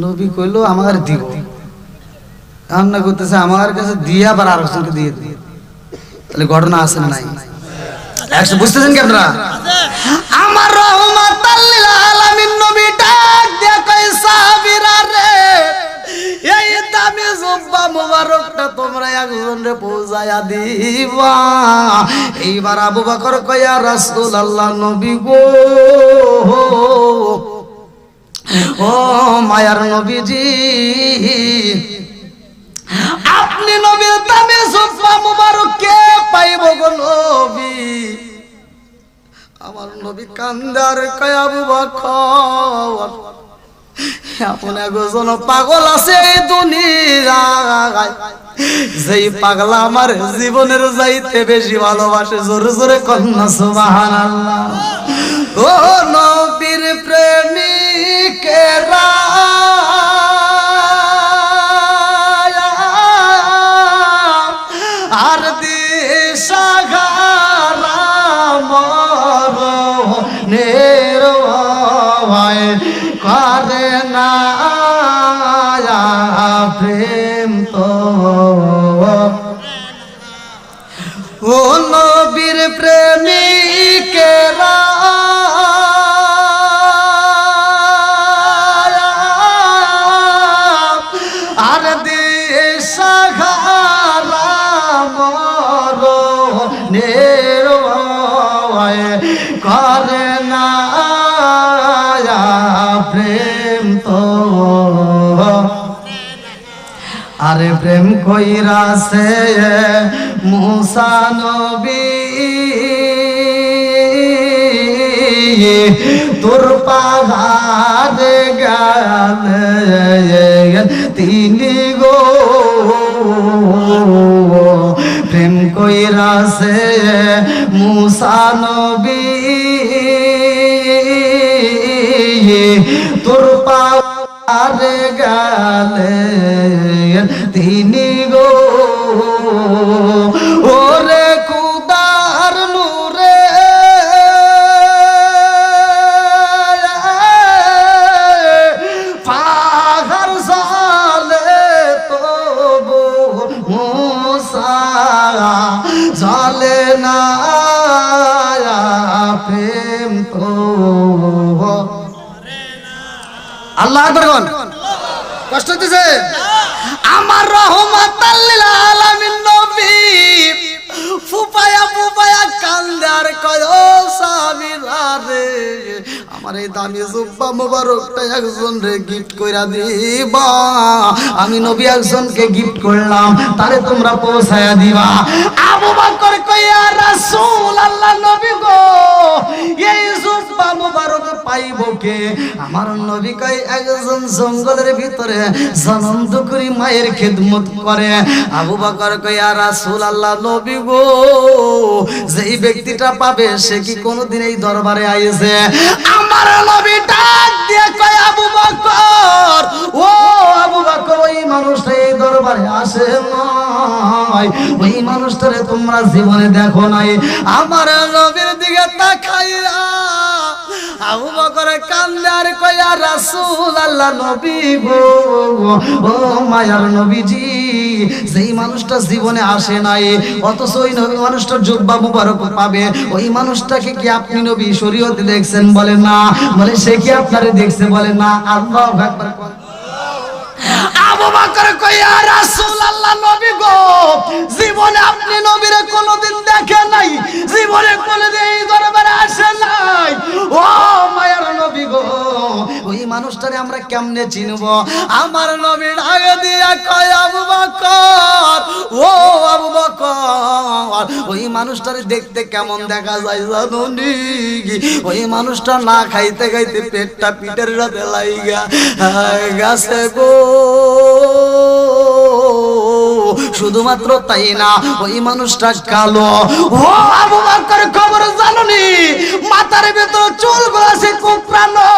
[SPEAKER 2] নবী কইলো, আমার দিব। কান্না করতেছে, আমার কাছে দিয়া আবার আরেকজনকে দিয়ে দিই। তাহলে ঘটনা আছে না নাই? একটু বুঝতেছেন কি আপনারা? আমার রহমাতাল লিল আলামিন নবী ডাক দিয়া কয়, সাহাবীরা রে, এই দামি জুব্বা মুবারকটা তোমরা একজনরে পৌঁছায়া দিবা। এইবার আবু বকর কয়, ইয়া রাসূলুল্লাহ, নবী গো, ও মায়ার নবীজি, আপনি নবীর দামি জুব্বা মুবারক কে পাইব গো নবী? আমার নবী কান্দার কয়, আবু বকর, এমন একজন পাগল আছে এই দুনিয়ায়, যেই পাগলা আমার জীবনের যাইতে বেশি ভালোবাসে। জোরে জোরে কন্যা সুবহানাল্লাহ। ও নবীর প্রেমিকেরা নির্ভয় করে না প্রেম তো ও নবীর প্রেমিকেরা আর দিশাহারা মরণের ভয় করে না প্রেম তো আরে প্রেম কইরাছে মুসা নবী তোর পাহাড়ে গেলেন তিনি গো প্রেম কইরাছে মুসা নবী তোর পাহাড়ে গেলেন তিনি গো ওরে খুদার নূরে পাহাড় জালে তবু মুসা জালে না প্রেম তো আল্লাহ আকবার কষ্ট হইতেছে আমার রহমাতাল লিল আলামিন নবী ফুপায়া ফুপায়া কান্দার কয় ও সাবিরা রে আমার এই দামি জুব্বা মোবারকটা একজন রে গিফট কইরা দিবা আমি নবী একজনকে গিফট করলাম তারে তোমরা পৌঁছায়া দিবা আবু বকর কয় ইয়া রাসূল আল্লাহ নবী গো এই জুব্বা মোবারক পাইবো কে আমার নবী কয় একজন জঙ্গলের ভিতরে জনম দুকুরি মায়ের খিদমত করে আবু বকর কয় ইয়া রাসূল আল্লাহ নবী গো যেই ব্যক্তিটা পাবে সে কি কোনোদিন এই দরবারে আইছে আমার নবী ডাক দিয়ে কয় আবু বকর ও আবু বকর ওই মানুষটা এই দরবারে আসে নাই ওই মানুষটারে তোমরা জীবনে দেখো নাই আমার নবীর দিকে তাকাইয়া আবু বকর কান্দে আর কয় ইয়া রাসূল আল্লাহ নবী গো ও মায়ার নবীজি যেই মানুষটা জীবনে আসে নাই অথচ ওই নবী মানুষটার জুব্বা মুবারক পাবে ওই মানুষটাকে কি আপনি নবী শরীয়তে দেখছেন বলে না বলে সে কি আপনারে দেখছে বলে না আল্লাহু আকবার আবু বকর কয় ইয়া রাসূলুল্লাহ নবী গো জীবনে আপনি নবীরে কোনোদিন দেখেন নাই জীবনে কোনোদিন এই দরবারে আসেন নাই ও মায়ার নবী গো ওই মানুষটারে আমরা কেমনে চিনব আমার নবী আগে দিয়া কয় আবু বকর ও আবু বকর ওই মানুষটারে দেখতে কেমন দেখা যায় জানোনি ওই মানুষটা না খাইতে খাইতে পেটটা পিঠের সাথে লাইগা গেছে গো শুধুমাত্র তাই না ওই মানুষটা কালো ও আবু বকর খবর জানোনি মাথার ভিতর চুলগুলো আছে কুপড়ানো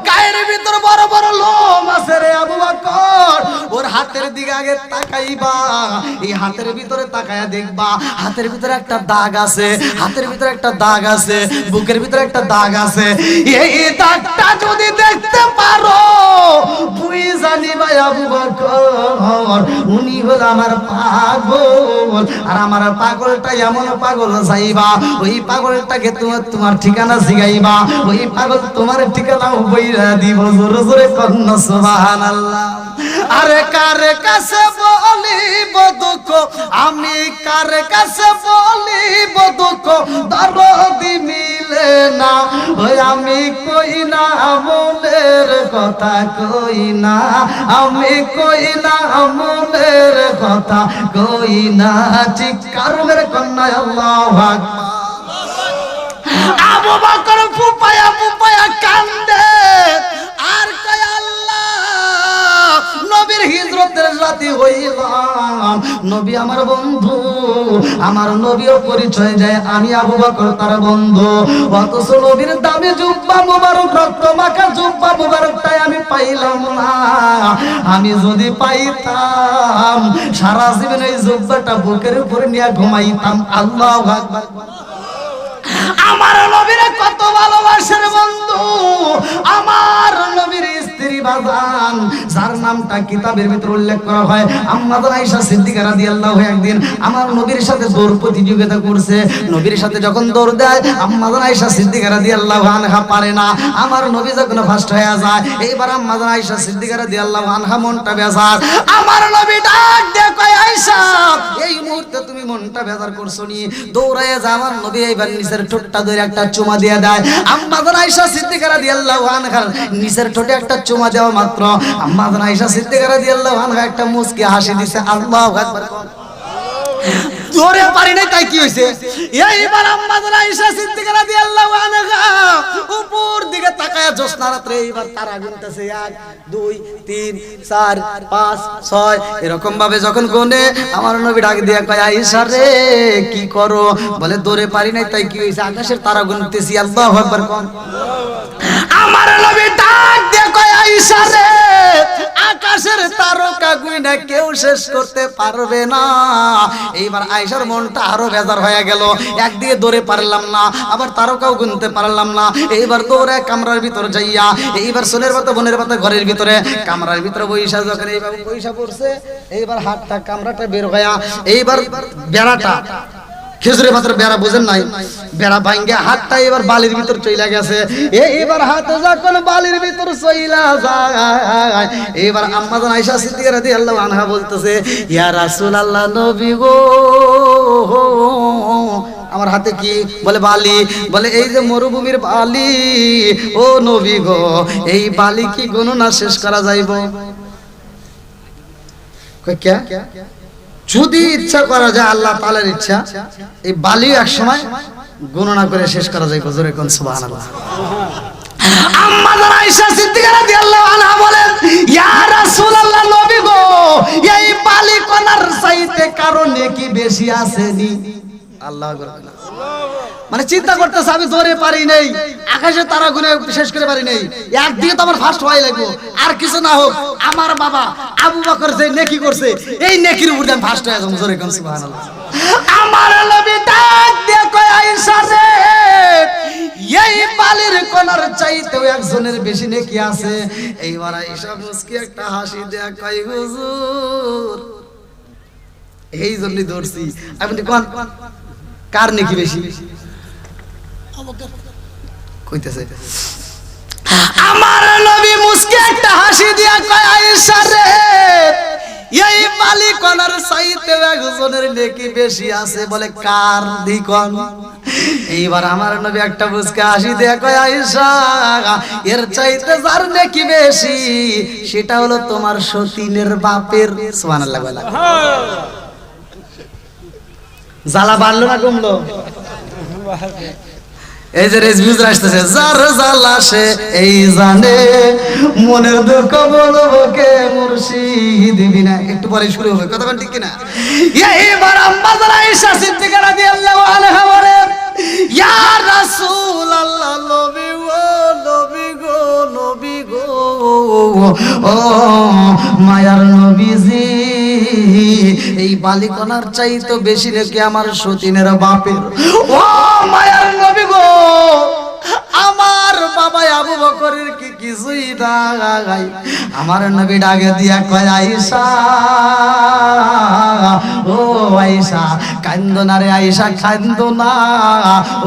[SPEAKER 2] গায়ের ভিতর বড় বড় লোম আছে রে আবু বকর ওর হাতের দিকে আগে তাকাইবা এই হাতের ভিতরে তাকায়া দেখবা হাতের ভিতরে একটা দাগ আছে হাতের ভিতরে একটা দাগ আছে বুকের ভিতরে একটা দাগ আছে এই দাগটা যদি দেখতে পারো তুই জানিবা আবু বকর উনি হলো আমার পাগল আর আমার পাগলটা এমন পাগল যাইবা ওই পাগলটাকে তোমার ঠিকানা জিগাইবা ওই পাগল তোমার ঠিকানা বইরা দিব জোরে জোরে কন্না সুবহানাল্লাহ আরে কার কাছে বলিব দুঃখ আমি কার কাছে বলিব দুঃখ দরদি মিলে না ওই আমি কই না মনের কথা কই না আমি কই না মনের কথা কই না চিৎকার মেরে কন্যা আল্লাহু আকবার আবু বকর ফুপায়া ফুপায়া কান্দে আর কয় আল্লাহ নবীর হিজরতের রাতে হইলাম নবী আমার বন্ধু আমার নবীও পরিচয় যায় আমি আবু বকর তার বন্ধু অথচ নবীর দামি জুব্বা মুবারক রক্ত মাখা জুব্বা মুবারকটাই আমি পাইলাম না আমি যদি পাইতাম সারা জীবন এই জুব্বাটা বুকের উপর নিয়ে ঘুমাইতাম আল্লাহু আকবার আমার নবীরে কত ভালোবাসে বাজান যার নামটা কিতাবের ভিতর উল্লেখ করা হয় আম্মা জান আয়েশা সিদ্দিকা রাদিয়াল্লাহু একদিন আমার নবীর সাথে দৌড় প্রতিযোগিতা করছে। নবীর সাথে যখন দৌড় দেয় আম্মা জান আয়েশা সিদ্দিকা রাদিয়াল্লাহু আনহা পারে না, আমার নবী যখন ফার্স্ট হয়ে যায় এইবার আম্মা জান আয়েশা সিদ্দিকা রাদিয়াল্লাহু আনহা মনটা বেজার। আমার নবী ডাক দিয়ে কয় আয়েশা এই মুহূর্তে তুমি মনটা বেজার করছো নি, দৌড়ায় যা। আমার নবী এইবার নিচের ঠোঁটটা ধরে একটা চুমা দিয়ে দেয়। আম্মা জান আয়েশা সিদ্দিকা রাদিয়াল্লাহু আনহা নিচের ঠোঁটে একটা চুমা দেওয়া মাত্র আম্মা জান আয়েশা সিদ্দিকা রাদিয়াল্লাহু আনহা একটা মুচকি হাসি দিছে। আল্লাহু আকবার। ধরে পারি নাই তাই কি হইছে? এইবার আম্মা জান আয়েশা সিদ্দিকা রাদিয়াল্লাহু আনহা উপর দিকে তাকায়া জ্যোৎস্না রাতে এইবার তারা গুনতেছে 1 2 3 4 5 6 এরকম ভাবে যখন গুনে আমার নবী ডাক দিয়া কয় আয়েশা রে কি করো? বলে ধরে পারি নাই তাই কি হইছে? আকাশের তারা গুনতেছি। আল্লাহু আকবার কোন। আমার নবী ডাক দিয়া কয় আয়েশা রে আকাশের তারকা গুইনা কেউ শেষ করতে পারবে না। এইবার আয়েশার মনটা আরো বেজার হয়ে গেল, একদিকে দৌড়ে পারলাম না আবার তারকাও গুনতে পারলাম না। এইবার দৌড়ে কামরার ভিতর যাইয়া এইবার সোনের পাতা বোনের পাতা ঘরের ভিতরে কামরার ভিতরে বইসা যখন এইভাবে বইসা পড়ছে এইবার হাতটা কামরাটা বের হইয়া এইবার বেড়াটা খেজুরের পাতার বেড়া বুঝেন নাই, বেড়া ভাঙ্গে হাতটা এবার বালির ভিতর চইলা গেছে। এইবার হাত যখন বালির ভিতর চইলা যায় এইবার আম্মা জান আয়েশা সিদ্দিকা রাদিয়াল্লাহু আনহা বলতেছে ইয়া রাসূলুল্লাহ নবী গো আমার হাতে কি? বলে বালি। বলে এই যে মরুভূমির বালি ও নবী গো এই বালি কি গণনা শেষ করা যাইব? কই কে? যদি ইচ্ছা করা যায় আল্লাহ তাআলার ইচ্ছা এই বালি এক সময় গণনা করে শেষ করা যায়। জোরে কোন সুবহানাল্লাহ। আম্মা জান আয়েশা সিদ্দিকা রাদিয়াল্লাহু আনহা বলেন ইয়া রাসূলুল্লাহ নবী গো এই বালি কণার চাইতে কারো নেকি বেশি আছে নি? আল্লাহু আকবার। মানে চিন্তা করতেছে আমি জোরে পারি নাই, আকাশে তারা গুনে শেষ করে পারি নাই, একদিকে তো আমার ফার্স্ট হওয়াই লাগবে। আর কিছু না হোক আমার বাবা আবু বকর যে নেকি করছে এই নেকির উপর আমি ফার্স্ট হয়ে যাব। জোরে কোন সুবহানাল্লাহ। আমার নবী ডাক দিয়ে কয় আয়েশা রে এই বালির কোণার চাইতেও একজনের বেশি নেকি আছে। এইবার আয়েশা মুস্কি একটা হাসি দেয়া কয় হুজুর এই জন্যই ধরছি। আপনি কোন কার নেকি বেশি কইতেছে? আমার নবী মুস্কি একটা হাসি দিয়া কয় আয়েশা রে এই বালি কোণার চাইতে একজনের নেকি বেশি আছে। বলে কার দিকন? এইবার আমার নবী একটা মুস্কি হাসি দিয়া কয় আয়েশা এর চাইতে যার নেকি বেশি সেটা হলো তোমার সতীনের বাপের। সুবহানাল্লাহ। জ্বালা বাড়লো না কমলো? এই যে রেজভিউজ আসতেছে যার জ্বালা সে এই জানে মনের দুঃখ বলবো কে মুর্শিদ বিনা। একটু পরে শুরু হবে কথা ঠিক কিনা? এইবার আম্মা জান আয়েশা সিদ্দিকা রাদিয়াল্লাহু আনহা বলে ইয়া রাসূলুল্লাহ নবী গো নবী গো নবী গো ও মায়ার নবীজি এই বালিকণার চাইতে বেশি নাকি আমার সতীনের বাপের। ও মায়ার নবী গো আমার বাবা আবু বকরের কি কিছুই নাই। আমার নবী ডাকে দিয়া কয় আয়েশা ও আয়েশা কান্দো না রে আয়েশা কান্দো না।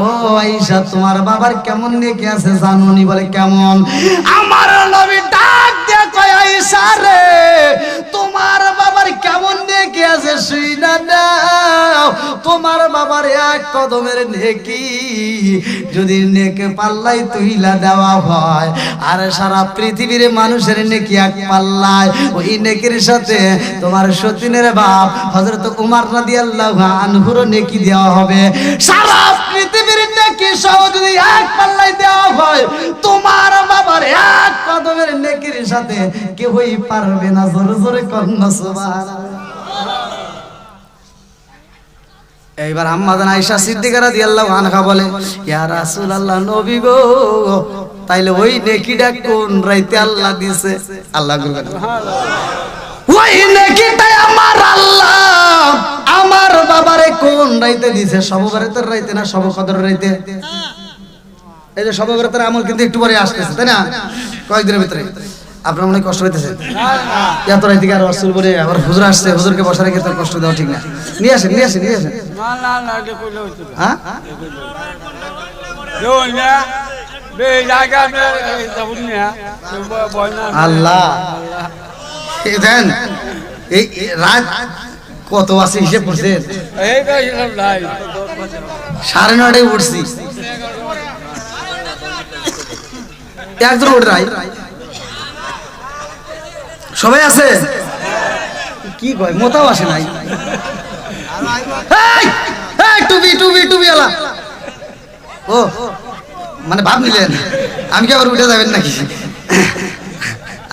[SPEAKER 2] ও আয়েশা তোমার বাবার কেমন নেকি আছে জানোনি? বলে কেমন? আমার নবী ডাক দিয়া কয় আয়েশা রে তোমার বাবার কেমন নেকি আছে শুইনা নাও। তোমার বাবার এক কদমের নেকি যদি নেকে পাল্লাই তুইলা দেওয়া হয় আর সারা পৃথিবীর মানুষের নেকি এক পাল্লায় ওই নেকির সাথে তোমার সতীনের বাপ হযরত উমর রাদিয়াল্লাহু আনহুর নেকি দেওয়া হবে। সারা পৃথিবীর নেকি সহ যদি এক পাল্লায় দেওয়া হয় তোমার বাবার এক কদমের নেকির সাথে কেউই পারবে না। জোরে জোরে কন্যা সুবহানাল্লাহ। এইবার আম্মা জান আয়েশা সিদ্দিকা রাদিয়াল্লাহু আনহা বলে ইয়া রাসূলুল্লাহ নবী গো তাইলে ওই নেকিটা কোন রাইতে আল্লাহ দিয়েছে? আল্লাহ ওই নেকিটা আমার আল্লাহ আমার বাবারে কোন রাইতে দিয়েছে? সববরাতের রাইতে না সব কদরের রাইতে? এই যে সববরাতের আমল কিন্তু একটু পরে আসতেছে তাই না? কয়েকদিনের ভিতরে
[SPEAKER 1] আপনার মনে হয় কষ্ট হইতেছে?
[SPEAKER 4] না না
[SPEAKER 1] এত রাত থেকে আর রসুল বলে আবার হুজুর আসছে, হুজুরকে বসা রেখে তো কষ্ট দেওয়া ঠিক না। নিয়ে আসেন নিয়ে আসেন নিয়ে আসেন।
[SPEAKER 4] না না না এটা কইলে হইতো না
[SPEAKER 1] হ্যাঁ
[SPEAKER 4] দেউন না বে জায়গা মে যাবুন না বল না
[SPEAKER 1] আল্লাহ এই দেন এই রাত কত আছে হিসেব করছেন?
[SPEAKER 4] এই তো হিসাব নাই
[SPEAKER 1] 9:30টায় উঠছি, একজন উঠে নাই, সবাই আছে কি কয় মোতাও আসে নাই। এই, এই, টুপি টুপি টুপি আলা ও মানে ভাব নিলেন আমি কি আবার উঠে যাবেন নাকি?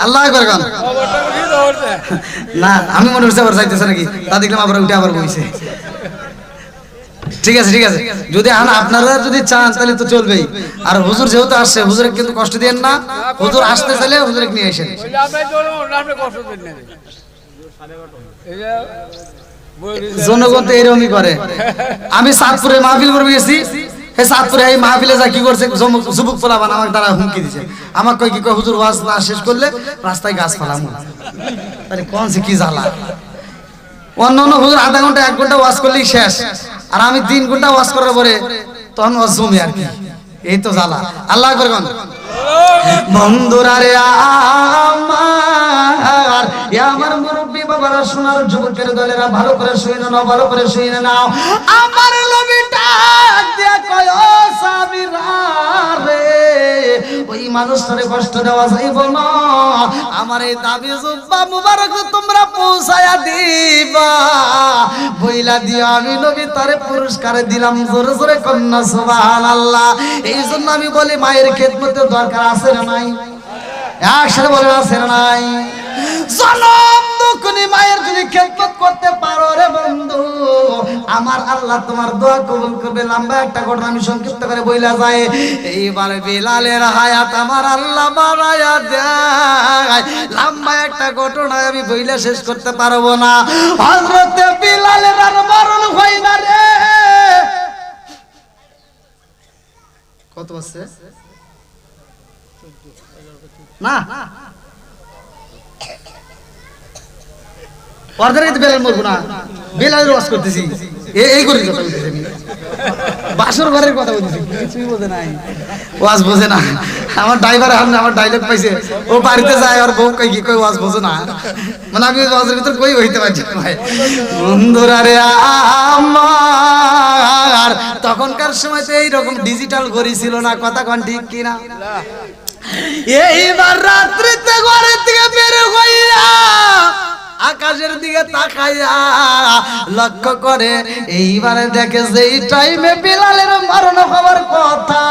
[SPEAKER 1] আল্লাহ করে গান
[SPEAKER 4] খবরটা কি ধরতে
[SPEAKER 1] না আমি মনে হচ্ছে আবার যাইতেছে নাকি, তা দেখলাম আবার উঠে আবার বইছে। ঠিক আছে ঠিক আছে, যদি আপনারা যদি চান তাহলে তো চলবেই। আর হুজুর যেহেতু আসছে, হুজুরে কিন্তু কষ্ট দিয়েন না, হুজুর আসতে চাইলে হুজুরে নিয়ে আসেন।
[SPEAKER 4] ওইটা আমরা চলো আমরা কষ্ট দেন না এই যে
[SPEAKER 1] জনগণ তো এরকমই করে। আমি চাঁদপুরে মাহফিল করবে গেছি, এই চাঁদপুরে এই মাহফিলে যা কি করছে যুবক পোলাবান আমাকে তারা হুমকি দিছে, আমাকে কয় কি কয় হুজুর ওয়াজ না শেষ করলে রাস্তায় গাছ ফালামু। তাহলে কোন সে কি জ্বালা, অন্য অন্য হুজুর আধা ঘন্টা 1 ঘন্টা ওয়াজ করলেই শেষ, আর আমি 3 ঘন্টা ওয়াজ করার পরে তখন ওয়াজ জমে আর কি, এই তো জ্বালা। আল্লাহ করে গান বন্ধুরা রে আমার, এ আমার মুরব্বী বাবারা, সোনার যুবকের দলেরা, ভালো করে শুনে নাও, ভালো করে শুনে নাও। আমার নবীটা দিয়া কয় ও সাবিরা রে, ওই মানুষটারে কষ্ট দেওয়া যাইব না, আমার এই দাবি জুব্বা মুবারক তোমরা পৌঁছায়া দিবা, বইলা দিয়া আমি নবী তারে পুরস্কার দিলাম। জোরে জোরে কন্যা সুবহানাল্লাহ। এই জন্য আমি বলি মায়ের খেদমতের দরকার আছে না নাই? একসাথে বলে আছে না নাই? জনম দুঃখনি মায়ের যদি খেদমত করতে পারো রে বন্ধু, আমার আল্লাহ তোমার দোয়া কবুল করবে। লম্বা একটা ঘটনা আমি সংক্ষিপ্ত করে বইলা যায়। এইবার বিলালের হায়াত আমার আল্লাহ বাড়ায়া দেয়। লম্বা একটা ঘটনা আমি বইলা শেষ করতে পারবো না। হযরত বিলালের আর মরণ হয় না রে। কত আছে না অর্ধেক বেলাল মরবো না, বেলালের ওয়াজ করতেছি, এই করে কথা বলতেছি আমি, বাসর ঘরের কথা বলতেছি, কিছুই বোঝে নাই, ওয়াজ বোঝে না। আমার ড্রাইভার আমার ডায়লগ পাইছে, ও বাড়িতে যায় আর বউ কই কি কই ওয়াজ বোঝে না, মানে আমি ওয়াজের ভিতর কই হইতে পারছি না ভাই। বন্ধুরা রে আমার, তখনকার সময় তো এইরকম ডিজিটাল ঘড়ি ছিল না, কথা কোন ঠিক কিনা? এইবার রাত্রিতে ঘরের থেকে বের হইয়া আকাশের দিকে তাকাইয়া লক্ষ্য করে, এইবারে দেখে যে এই টাইমে বিলালের মরণ হওয়ার কথা,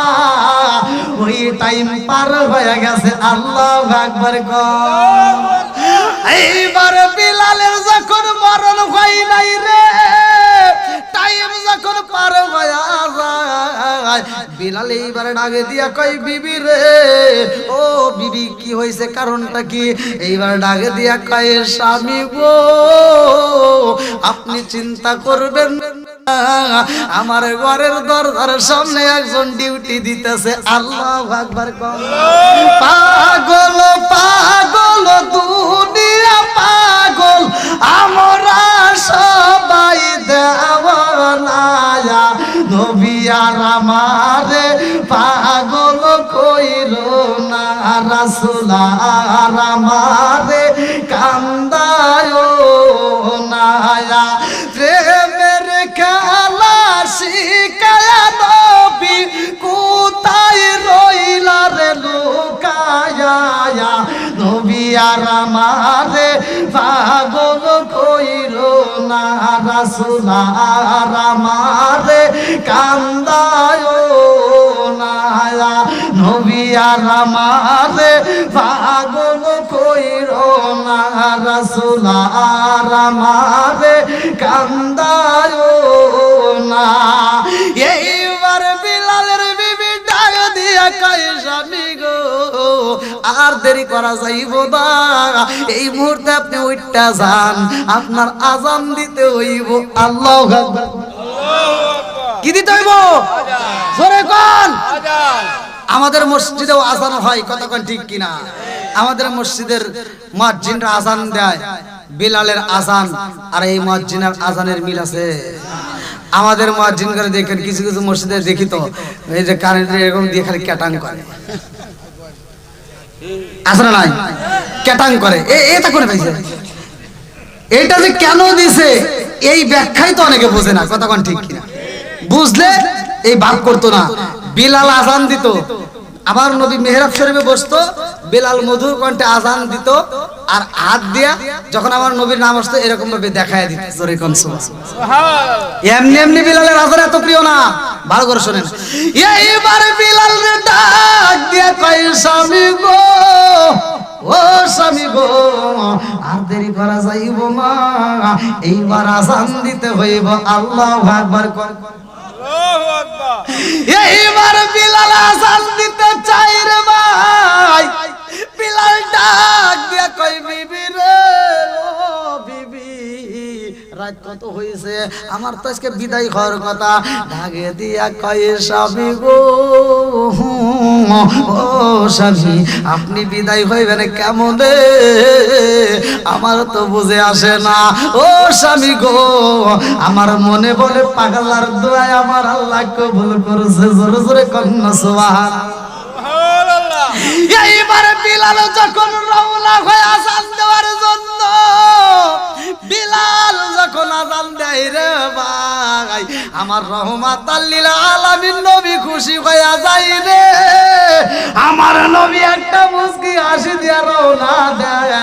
[SPEAKER 1] ওই টাইম পার হয়ে গেছে। আল্লাহু আকবার কর। এইবার বিলালের যখন মরণ হয় নাই রে, টাইম যখন পার হয়ে যায়, বিলাল এইবারে ডাকে দিয়া কই বিবি রে, ও বিবি কি হয়েছে, কারণটা কি? এইবার ডাকে দিয়া কয় স্বামী গো, আপনি চিন্তা করবেন না, আমার ঘরের দরজার সামনে একজন ডিউটি দিতেছে। আল্লাহু আকবার কর। পাগল পাগল দুনিয়া পাগল, আমরা সবাই দেওয়ানা, নবী আর আমারে পাগল কইরো না, রাসূল আর আমারে কান্দায় না, প্রেমের খেলা শিখায়া নবী কোথায় রইলা রে লুকায়া, নবী আর আমারে পাগল কইরো না, রাসূল আর আমারে কান্দায় না, নবী আর আমারে পাগল কইরো না, রাসূল আর আমারে কান্দায় না। এইবার বিলালের বিবি ডাক দিয়া কয় স্বামী গো, আর দেরি করা যাইব না, এই মুহূর্তে আপনি উঠটা যান, আপনার আজান দিতে হইব। আল্লাহু আকবার। কি দিতে হইব? জোরে কোন? আমাদের মসজিদেও আজান হয়, কথা কোন ঠিক কিনা? আমাদের মসজিদের মুয়াজ্জিনরা আজান দেয়, বিলালের আজান আর এই মুয়াজ্জিনের আজানের মিল আছে। আমাদের মুয়াজ্জিন করে দেখেন কিছু কিছু মসজিদে দেখি তো এই যে কারেন্ট এরকম দিয়ে খালি ক্যাটাং করে, আসলে নাই ক্যাটাং করে, এটা করে পাইছে। এটা যে কেন দিছে এই ব্যাখ্যাই তো অনেকে বোঝে না, কথা কোন ঠিক কিনা? বুঝলে এই ভাব করতো না। বিলাল আজান দিত, আমার নবী মেহরাব শরীফে বসতো, বিলাল মধুর কণ্ঠে আজান দিত আর হাত দিয়া যখন আমার নবীর নাম আসতো এরকম ভাবে দেখায় দিত। জোরে কোন সুবহানাল্লাহ। এমনি এমনি বিলালের আজান এত প্রিয় না, ভালো করে শুনেন। এইবার বিলাল রে ডাক দিয়া কয় স্বামী গো, ও স্বামী গো, আর দেরি করা যাইব না, এইবার আজান দিতে হইব, আল্লাহু আকবার কর। এইবার বিলাল আজান দিতে চাই রে ভাই, বিলাল ডাক দিয়া কই বিবি রে, ও বিবি রাত কত হইছে, আমার তো আজকে বিদায় হওয়ার কথা। ঢাকে দিয়া কয় স্বামী গো, ও স্বামী আপনি বিদায় হইবেন কেমন রে, আমার তো বুঝে আসে না। ও স্বামী গো, আমার মনে বলে পাগলার দোয়ায় আমার আল্লাহ কবুল করেছে। জোরে জোরে কন্যা সুবহানাল্লাহ। এইবার বিলাল যখন রওনা হয়ে আজান দেওয়ার জন্য, বিলাল যখন আজান দেয় রে ভাই, আমার রহমাতাল লিল আলামিন নবী খুশি হয়ে যায় রে। আমার নবী একটা মুস্কি হাসি দিয়া রওনা দেয়,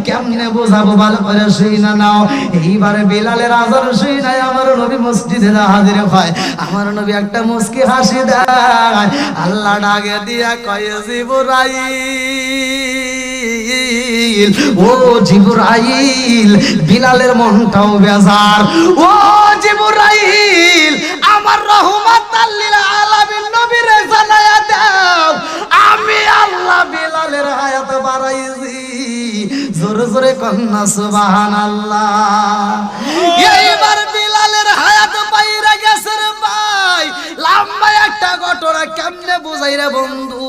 [SPEAKER 1] কেমনে বোঝাবো ভালো করে শুই না নাও। এইবারে বিলালের আজান শুই নাই, আমার নবী মসজিদে হাজির হয়, আমার নবী একটা মুস্কি হাসি দেয়, আল্লাহ ডাকে দিয়া কয় জিবরাইল, ও জিবরাইল, বিলালের মনটাও বেজার, ও জিবরাইল আমার রহমাতাল লিল আলামিন নবীরে জানায়া দাও আমি আল্লাহ বিলালের হায়াত বাড়াইছি। জোরে জোরে কন্যা সুবহানাল্লাহ। এইবার বিলালের হায়াত বাইরে গেছে রে ভাই, লম্বা একটা ঘটনা কেমনে বুঝাই রে বন্ধু।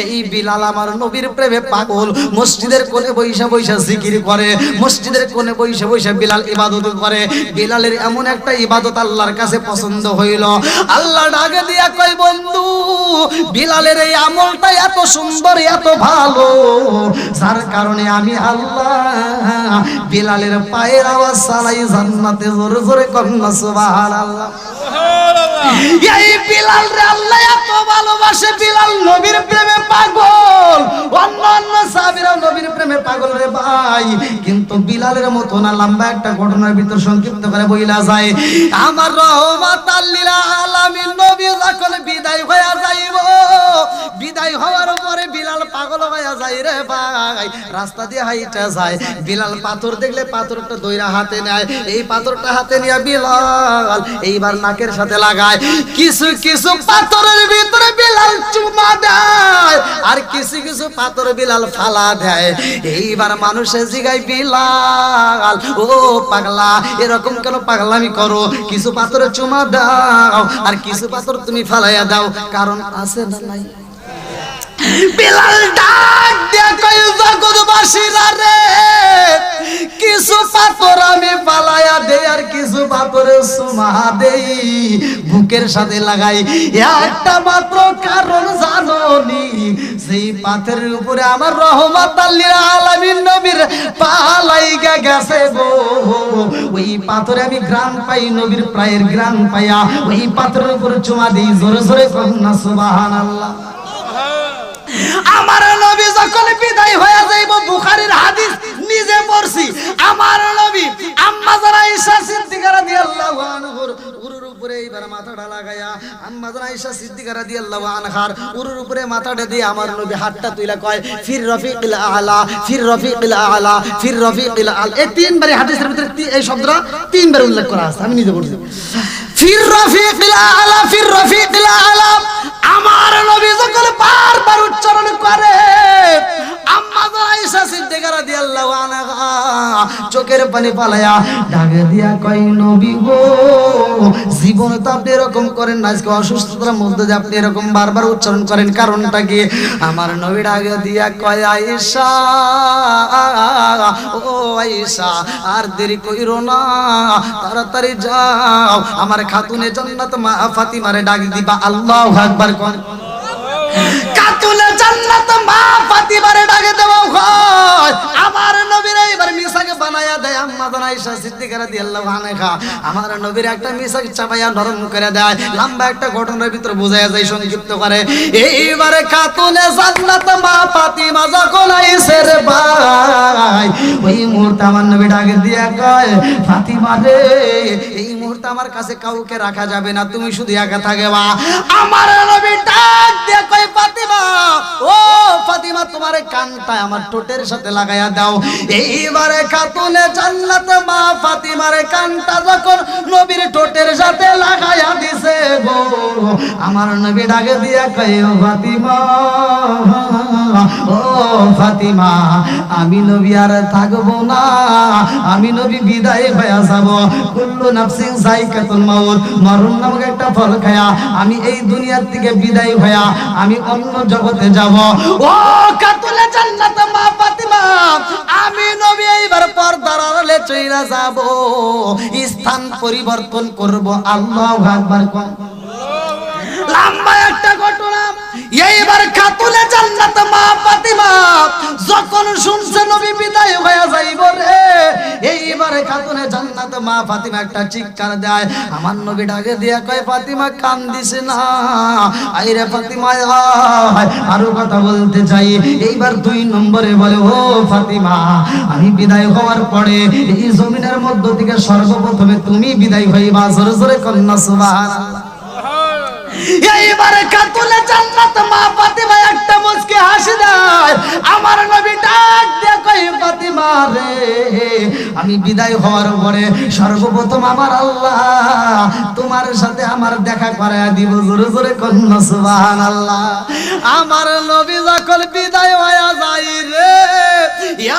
[SPEAKER 1] এই বিলাল আমার নবীর প্রেমে পাগল, মসজিদের কোণে বৈশা বৈশা জিকির করে, মসজিদের কোণে বৈশা বৈশা বিলাল ইবাদত করে। বিলালের এমন একটা ইবাদত আল্লাহর কাছে পছন্দ হইল, আল্লাহ ডাকে দিয়া কয় বন্ধু বিলালের এই আমলটা এত সুন্দর এত ভালো, যার কারণে আমি আল্লাহ বিলালের পায়ের আওয়াজ চালাই জান্নাতে। জোরে জোরে কন্যা সুবহানাল্লাহ। এই বিলাল রে আল্লাহ এত ভালোবাসে, বিলাল নবীর প্রেমে পাগল, অন্যান্য সাহাবীরা নবীর প্রেমে পাগল রে ভাই, কিন্তু বিলালের মতো না। লম্বা একটা ঘটনার ভিতর সংক্ষিপ্ত করে বইলা যায়, আমার রহমাতাল লিল আলামিন নবী যখন বিদায় হইয়া যাইব, বিদায় হওয়ার পরে বিলাল পাগল হইয়া যায় রে ভাই, রাস্তা দিয়ে হাইটা যায়, বিলাল পাথর দেখলে পাথরটা দইরা হাতে নেয়, এই পাথরটা হাতে নিয়ে বিলাল এইবার নাকের সাথে লাগায়, কিছু কিছু পাথরের ভিতরে বিলাল চুমা দেয় আর কিছু কিছু পাথর বিলাল ফালা দেয়। এইবার মানুষে জিগায় বিলাল ও পাগলা এরকম কেন পাগলামি করো, কিছু পাথরে চুমা দাও আর কিছু পাথর তুমি ফালাইয়া দাও, কারণ আছে না নাই? বিলাল ডাক দিয়া কই জগৎবাসীরা রে, কিছু পাথর আমি পালায়া দেই আর কিছু পাথরে সুমা দেই, বুকের সাথে লাগাই, একটা মাত্র কারণ জানোনি, সেই পাথরের উপরে আমার রহমাতাল লিল আলামিন নবীর পা লাইগা গেছে গো। ওই পাথরে আমি গ্রাম পাই, নবীর প্রায়ের গ্রাম পাইয়া ওই পাথরের উপরে চুমা দেই। জোরে জোরে কন্যা সুবহানাল্লাহ। আমার নবী যখন বিদায় হয়ে যাইব, বুখারীর হাদিস নিজে পড়ছি, আমার নবী আম্মা জান আয়েশা সিদ্দিকা রাদিয়াল্লাহু আনহার উরুর উপরে এইবার মাথাটা লাগায়া, আম্মা জান আয়েশা সিদ্দিকা রাদিয়াল্লাহু আনহার উরুর উপরে মাথাটা দিয়ে আমার নবী হাতটা তুইলা কয় ফির রফিকিল আলা, ফির রফিকিল আলা, ফির রফিকিল আলা। এই তিনবারই হাদিসের ভিতরে এই শব্দটা তিনবার উল্লেখ করা আছে, আমি নিজে পড়ছি, ফির রফিকিল আলা, ফির রফিকিল আলা। আমার নবী যখন বারবার উচ্চারণ করে, আম্মা আয়েশা সিদ্দিকা রাদিয়াল্লাহু আনহা চোখের
[SPEAKER 2] চোখের পানি পালায়া ডাকে দিয়া কয় নবী গো জীবনে তো আপনি এরকম করেন না, আজকে অসুস্থতার মধ্যে যে আপনি এরকম বারবার উচ্চারণ করেন, কারণটা কি? আমার নবী ডাকে দিয়া কয় আয়েশা, ও আয়েশা আর দেরি কইরো না, তাড়াতাড়ি যাও আমার খাতুনে জান্নাত মা ফাতিমারে ডাক দিবা। আল্লাহু আকবার। কোন খাতুনে জান্নাত মা ফাতিমারে ডাকে দেওয়া হয়। আমার নবীর এইবার মিসাকে বানায়া দেয় আম্মা জান আয়েশা সিদ্দিকা রাদিয়াল্লাহু আনহা। আমার নবীর একটা মিসাক চাপায়া নরম করে দেয়। লম্বা একটা ঘটনার ভিতর বোঝায়া যায়, সংক্ষিপ্ত করে। এইবারে খাতুনে জান্নাত মা ফাতিমা যখন আইছে রে ভাই, ওই মুহূর্তে আমার নবী ডাকে দিয়া কয় ফাতিমা রে, এই মুহূর্তে আমার কাছে কাউকে রাখা যাবে না, তুমি শুধু একা থাকবা। আমার নবী ডাক দিয়া কয় ফাতিমা, ও ফাতিমা তোমার কানটা আমার ঠোঁটের সাথে লাগায়া দাও। এইবারে খাতুনে জান্নাত মা ফাতিমার কানটা যখন নবীর ঠোঁটের সাথে লাগায়া দিছে গো, আমার নবী ডাকে দিয়া কয় ও ফাতিমা, ও ফাতিমা আমি নবী আর থাকবো না, আমি নবী বিদায় হয়ে যাব। কুল্লু নাফসিন যায়কাতুল মাউত, মরণ নামক একটা ফল খায়া আমি এই দুনিয়ার থেকে বিদায় হইয়া আমি অন্য জগতে যাব। ও খাতুনে জান্নাত মা ফাতিমা, আমি নবী এইবার পর্দার আড়ালে চইলা যাব, স্থান পরিবর্তন করব। আল্লাহু আকবার। লম্বা একটা ঘটনা। এইবার খাতুনে জান্নাত মা ফাতিমা যখন শুনছে নবী বিদায় হয়ে যাইব রে, এইবারে খাতুনে জান্নাত মা ফাতিমা একটা চিৎকার দেয়। আমার নবী ডাকে দিয়া কয় ফাতিমা কান্দিস না, আইরে ফাতিমা আয়, আরো কথা বলতে চাই। এইবার 2 নম্বরে বলে ও ফাতিমা, আমি বিদায় হওয়ার পরে এই জমিনের মধ্য থেকে সর্বপ্রথমে তুমি বিদায় হইবা। জোরে জোরে কন্যা সুবহানাল্লাহ। এইবারে খাতুনে জান্নাত মা ফাতিমা একটা মুচকি হাসি দেয়। আমার নবী ডাক দিয়ে কয় ফাতিমা রে, আমি বিদায় হওয়ার পরে সর্বপ্রথম আমার আল্লাহ তোমার সাথে আমার দেখা করায়া দিব। জোরে জোরে কন্যা সুবহানাল্লাহ। আমার নবী যখন বিদায় হয়ে যায় রে,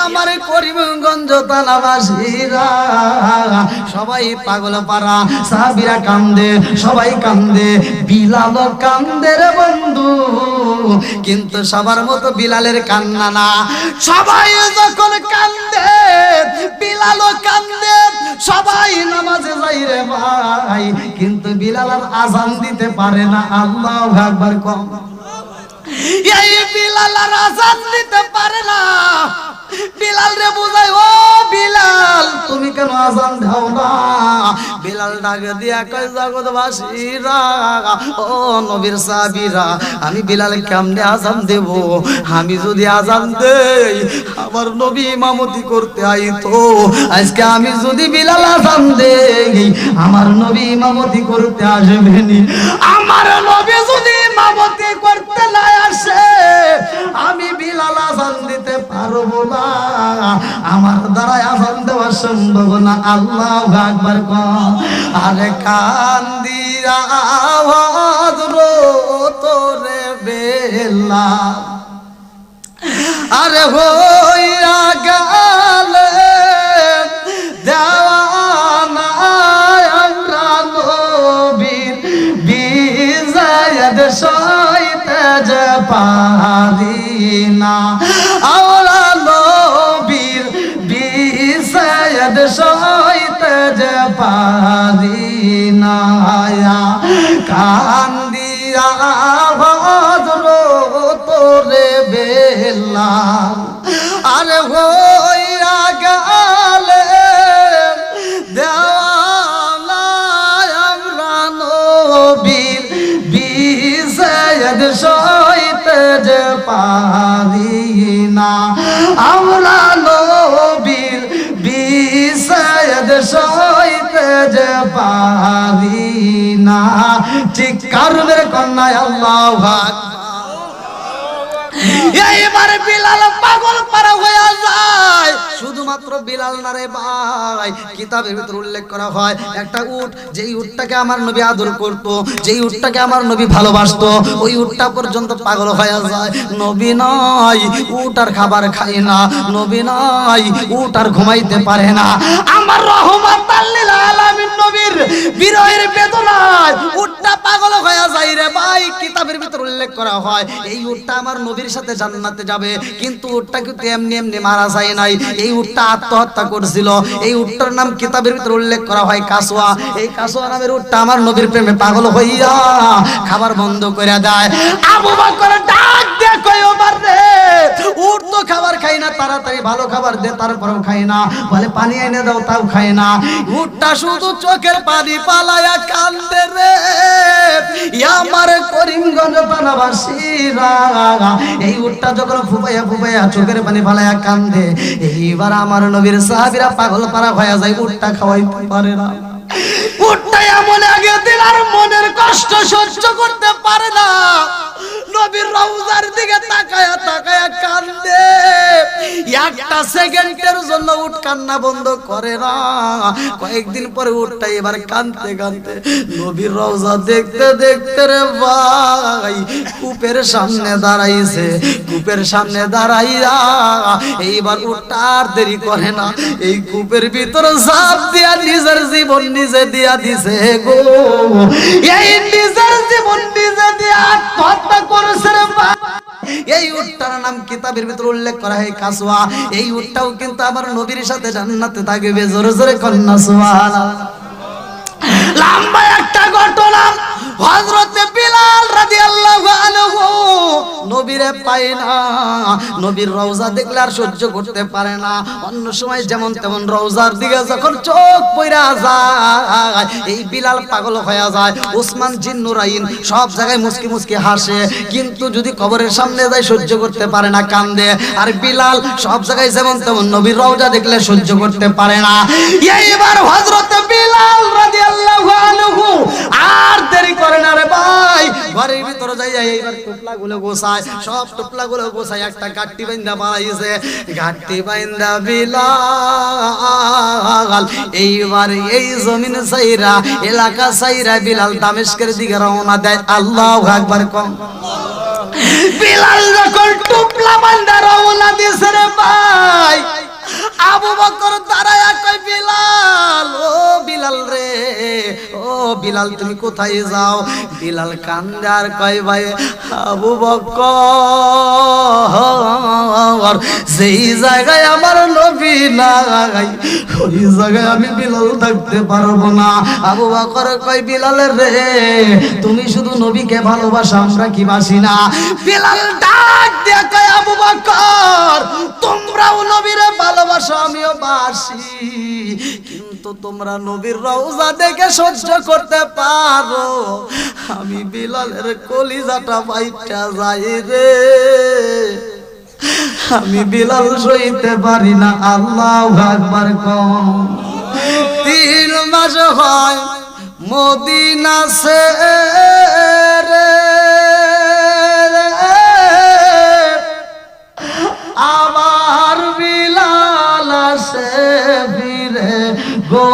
[SPEAKER 2] আমার করিমগঞ্জ থানাবাসীরা সবাই পাগল পারা, সাহাবীরা কান্দে, সবাই কান্দে, বিলাল কান্দে রে বন্ধু, কিন্তু সবার মতো বিলালের কান্না না। সবাই যখন কান্দে বিলাল কান্দে, সবাই নামাজে যাই রে ভাই, কিন্তু বিলাল আর আযান দিতে পারে না। আল্লাহু আকবার। কম এই বিলাল আর আযান দিতে পারে না। বিলাল রে বুঝাই, ও বিলাল তুমি কেন আযান দাও না? বিলাল ডাকে দিয়া কয় জগৎবাসীরা, ও নবীর সাহাবীরা, আমি বিলাল কেমনে আযান দেব? আমি যদি আযান দেই আমার নবী ইমামতি করতে আইতো, আজকে আমি যদি বিলাল আযান দেই আমার নবী ইমামতি করতে আসবেনি। আমার নবী যদি ইমামতি করতে না আসে আমি বিলাল আযান দিতে পারবো না, আমার দ্বারা আযান দেওয়া সম্ভব না। আল্লাহু আকবার। আরে কান্দিয়া আওয়াজ রো তোরে বেলা, আরে হইয়া গেলে দেওয়ানা আমরা নবীর বিজয়ের সইতে যে পারি না, আমরা নবীর বিজয়ের সইতে যে পারি না। কান্দিয়া আওয়াজ রো তোরে বেলা, আরে হইয়া গেলে দেওয়ানা আমরা নবীর বিজয়ের সইতে যে পারি না, আমরা নবীর বিজয়ের সইতে যে পারি না। চিৎকার মেরে কন্যা আল্লাহু আকবার। এইবারে বিলাল পাগল পারা হয়ে যায়। শুধুমাত্র বিলাল না রে ভাই, কিতাবের ভিতর উল্লেখ করা হয় একটা উট, যেই উটটাকে আমার নবী আদর করত, যেই উটটাকে আমার নবী ভালোবাসতো, ওই উটটা পর্যন্ত পাগল হয়ে যায়। নবী নাই, উট আর খাবার খায় না, নবী নাই, উট আর ঘুমাইতে পারে না। আমার রহমাতাল লিল আলামিন নবীর বিরহের বেদনায় উটটা পাগল হয়ে যায় রে ভাই। কিতাবের ভিতর উল্লেখ করা হয় এই উটটা আমার নবীর সাথে জান্নাতে যাবে, কিন্তু উটটা কিন্তু এমনি এমনি মারা যায় নাই, এই উটটা আত্মহত্যা করেছিল। এই উটটার নাম কিতাবের ভিতর উল্লেখ করা হয় কাসওয়া। এই কাসওয়া নামের উটটা আমার নবীর প্রেমে পাগল হইয়া খাবার বন্ধ করে দেয়। আবু বকর ডাক দিয়ে কই ওমর রে, উট তো খাবার খায় না, তাড়াতাড়ি ভালো খাবার দে, তারপরেও খায় না, বলে পানি এনে দাও, তাও খায় না। উটটা শুধু চোখের পানি পালায়া কান্দে রে। আমার করিমগঞ্জ পানাবাসীরা, এই উটটা যখন ফুপাইয়া ফুপাইয়া চোখের পানি ফালাইয়া কান্দে, এইবার আমার নবীর সাহাবীরা পাগল পারা হয়ে যায়, উটটা খাওয়াইতে পারে না। উটটা এমন আগে দিলার মনের কষ্ট সহ্য করতে পারে না, নবীর রওজার দিকে তাকায়া তাকায়া কান্দে। একটা সেকেন্ডের জন্য উট কান্না বন্ধ করে না। কয়েকদিন পরে উটটা এবার কাঁদতে কাঁদতে নবীর রওজা দেখতে দেখতে রে ভাই কূপের সামনে দাঁড়াইছে। কূপের সামনে দাঁড়াইয়া এইবার উটটা আর দেরি করে না, এই কূপের ভিতর ঝাঁপ দিয়া নিজের জীবন নিজে দিয়া দিছে গো। এই নিজের জীবন নিজে দিয়া আত্মহত্যা করেছে রে ভাই। এই উটটার নাম কিতাবের ভিতর উল্লেখ করা হয় কাসওয়া। এই উটটাও কিন্তু আমার নবীর সাথে জান্নাতে থাকবে। জোরে জোরে কন্যা সুবহানাল্লাহ। লম্বা একটা ঘটনা, হযরতে বিলাল রাদিয়াল্লাহু আনহু নবীরে পায় না, নবীর রওজা দেখলে আর সহ্য করতে পারে না। অন্য সময় যেমন তেমন রওজার দিকে যখন চোখ পইরা যায়, এই বিলাল পাগল হয়ে যায়। উসমান জিন্নুরাইন সব জায়গায় মুস্কি মুস্কি হাসে, কিন্তু যদি কবরের সামনে যায় সহ্য করতে পারে না, কান্দে। আর বিলাল সব জায়গায় যেমন তেমন নবীর রওজা দেখলে সহ্য করতে পারে না। এইবার হযরতে বিলাল রাদিয়াল্লাহু আনহু আর দেরি করে না রে ভাই, ঘরের ভিতরে যাইয়া এইবার টুপলাগুলো গোছায়, সব টুপলাগুলো গোছায় একটা গাট্টি বাইন্দা বানাইছে। গাট্টি বাইন্দা বিলাল এইবার এই জমিন সাইরা এলাকা সাইরা বিলাল দামেস্কের দিকে রওনা দেয়। আল্লাহু আকবার কম। বিলাল যখন টুপলা বান্দা রওনা দিছে রে ভাই, আবু বকর দাঁড়ায়া কই বিলাল, ও বিলাল রে, ও বিলাল তুমি কোথায় যাও? বিলাল কান্দে আর কই ভাই আবু বকর, যেই জায়গায় আমার নবী নাই ওই জায়গায় আমি বিলাল থাকতে পারবো না। আবু বকর কই বিলাল রে, তুমি শুধু নবীকে ভালোবাসো, আমরা কি বাসি না? বিলাল ডাক দিয়ে কই আবু বকর, তোমরাও নবীরে ভালোবাসো, আমিও বাসি, কিন্তু তোমরা নবীর রওজা দেখে সহ্য করতে পারো, আমি বিলালের কলিজাটা বাইটা যাই রে, আমি বিলাল সইতে পারি না। আল্লাহু আকবার কম। 3 মাস হয় মদিনা ছেড়ে, আমার বিলাল আসে ফিরে গো,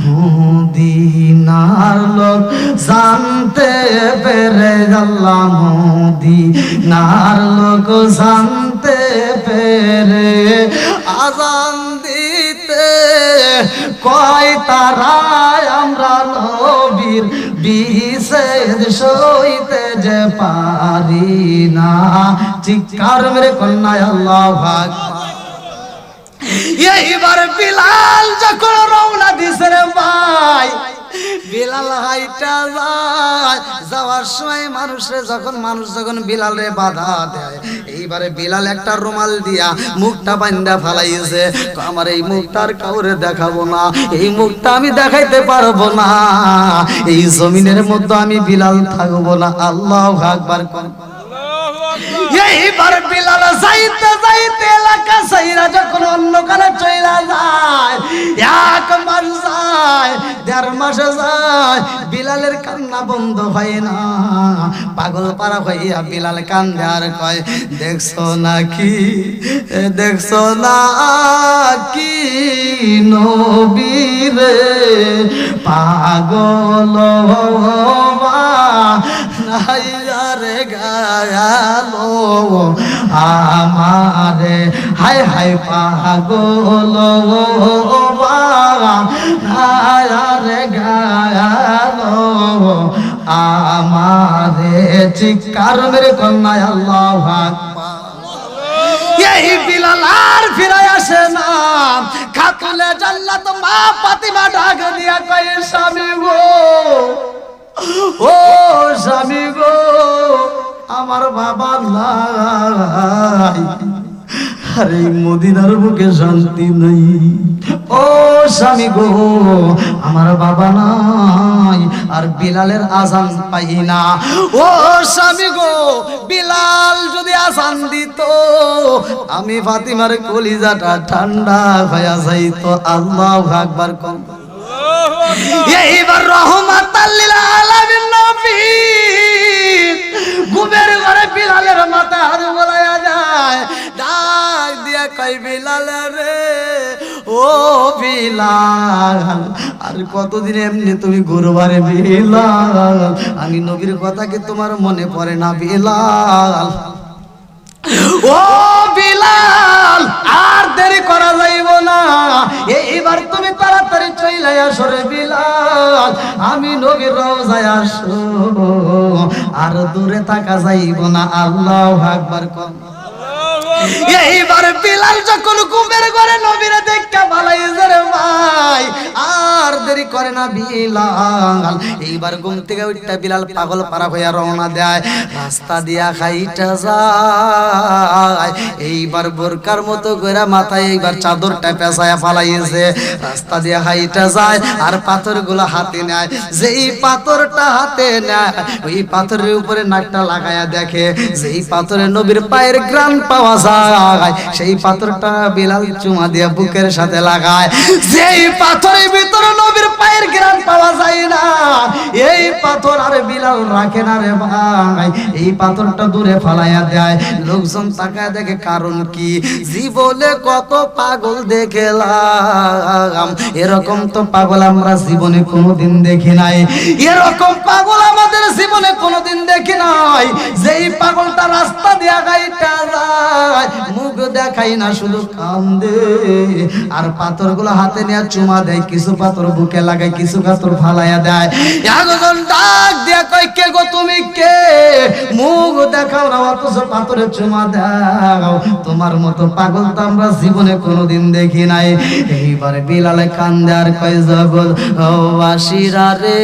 [SPEAKER 2] মদিনার লোক জানতে পেরে, আল্লাহ মদিনার লোক জানতে পেরে আজান দিতে কয় তারায় আমরা নবীর বিশেষ সইতে যে পারি না। চিৎকার মেরে কন্যায় আল্লাহু আকবার। এইবার বিলাল যখন রওনা দিছে রে ভাই, বিলাল হাইটা যায়, যাওয়ার সময় মানুষ যখন বিলালে বাধা দেয়, এইবারে বিলাল একটা রুমাল দিয়া মুখটা বান্ধা ফালাইছে। আমার এই মুখটার কাউরে দেখাবো না, এই মুখটা আমি দেখাইতে পারবো না, এই জমিনের মধ্যে আমি বিলাল থাকবো না। আল্লাহু আকবার। এইবার বিলাল যাইতে যাইতে এলাকা সাইরা যখন অন্যখানে চইলা যায়, 1 মাস যায়, 1.5 মাস যায়, বিলালের কান্না বন্ধ হয় না। পাগল পারা হইয়া বিলাল কান্দে আর কয়, দেখছো নাকি, দেখছো না কি নবীরে পাগল নাইয়ারে গায়ালো আমারে, হায় হায় পাগল নাইয়ারে গায়ালো আমারে। চিৎকার মেরে কন্যায় আল্লাহু আকবার। এই বিলাল আর ফিরে আসে না। খাতুনে জান্নাত মা ফাতিমা ডাক দিয়া কয়, স্বামী গো, ও স্বামী গো, আমার বাবা নাই, আরে মদিনার বুকে শান্তি নাই। ও স্বামী গো, আমার বাবা নাই, আর বিলালের আজান পাই না। ও স্বামী গো, বিলাল যদি আজান দিত, আমি ফাতিমার কলিজাটা ঠান্ডা হয়ে যাইতো। আল্লাহু আকবার। এইবার রহমাতাল লিল আলামিন নবী ঘুমের ঘরে বিলালের মাথায় হাত বোলায়া যায়, ডাক দিয়া কয়, বিলাল রে, ও বিলাল, আর কতদিন এমনি তুমি ঘুরবারে বিলাল? আমি নবীর কথা কি তোমার মনে পড়ে না বিলাল? ও বিলাল, আর দেরি করা যাইব না, এইবার তুমি তাড়াতাড়ি চলে আসো রে বিলাল, আমি নবীর রওজায় আসো, আর দূরে থাকা যাইব না। আল্লাহু আকবার। এইবার বিলাল যখন ঘুমের ঘরে নবীরে দেখা পালাইছে রে ভাই, আর দেরি করে না বিলাল। এইবার ঘুম থেকে উঠটা বিলাল পাগল পারা হইয়া রওনা দেয়, রাস্তা দিয়া খাইটা যায়। এইবার বোরকার মতো করে মাথায় এইবার চাদরটা পেঁচায়া ফালাইছে, রাস্তা দিয়া খাইটা যায়, আর পাথরগুলো হাতে নেয়। যেই পাথরটা হাতে নেয়, ওই পাথরের উপরে নাকটা লাগায়া দেখে, যেই পাথরে নবীর পায়ের গ্রাম পাওয়া যায়, সেই পাথরটা বিলাল চুমা দিয়ে বুকের সাথে লাগায়। যেই পাথরের ভিতরে নবীর পায়ের গ্রাম পাওয়া যায় না, এই পাথর আর বিলাল রাখে না রে ভাই, এই পাথরটা দূরে ফালাইয়া দেয়। লোকজন তাকায় দেখে, কারণ কি? জীবনে কত পাগল দেখলাম, এরকম তো পাগল আমরা জীবনে কোনোদিন দেখি নাই, এরকম পাগল আমাদের জীবনে কোনোদিন দেখি নাই। যেই পাগলটা রাস্তা দিয়া গাইটা যায়, মুখ দেখাই না, শুধু কান্দে, আর পাথরগুলো হাতে নিয়ে চুমা দেয়, কিছু পাথর বুকে লাগায়, কিছু পাথর ফালাইয়া দেয়। একজন ডাক দিয়া কয়, কে গো তুমি কে? মুখ দেখাও না, অথচ পাথরে চুমা দাও। তোমার মতো পাগল তো আমরা জীবনে কোনোদিন দেখি নাই। এইবার বিলালে কান্দে আর কয়, জগৎ বাসীরা রে,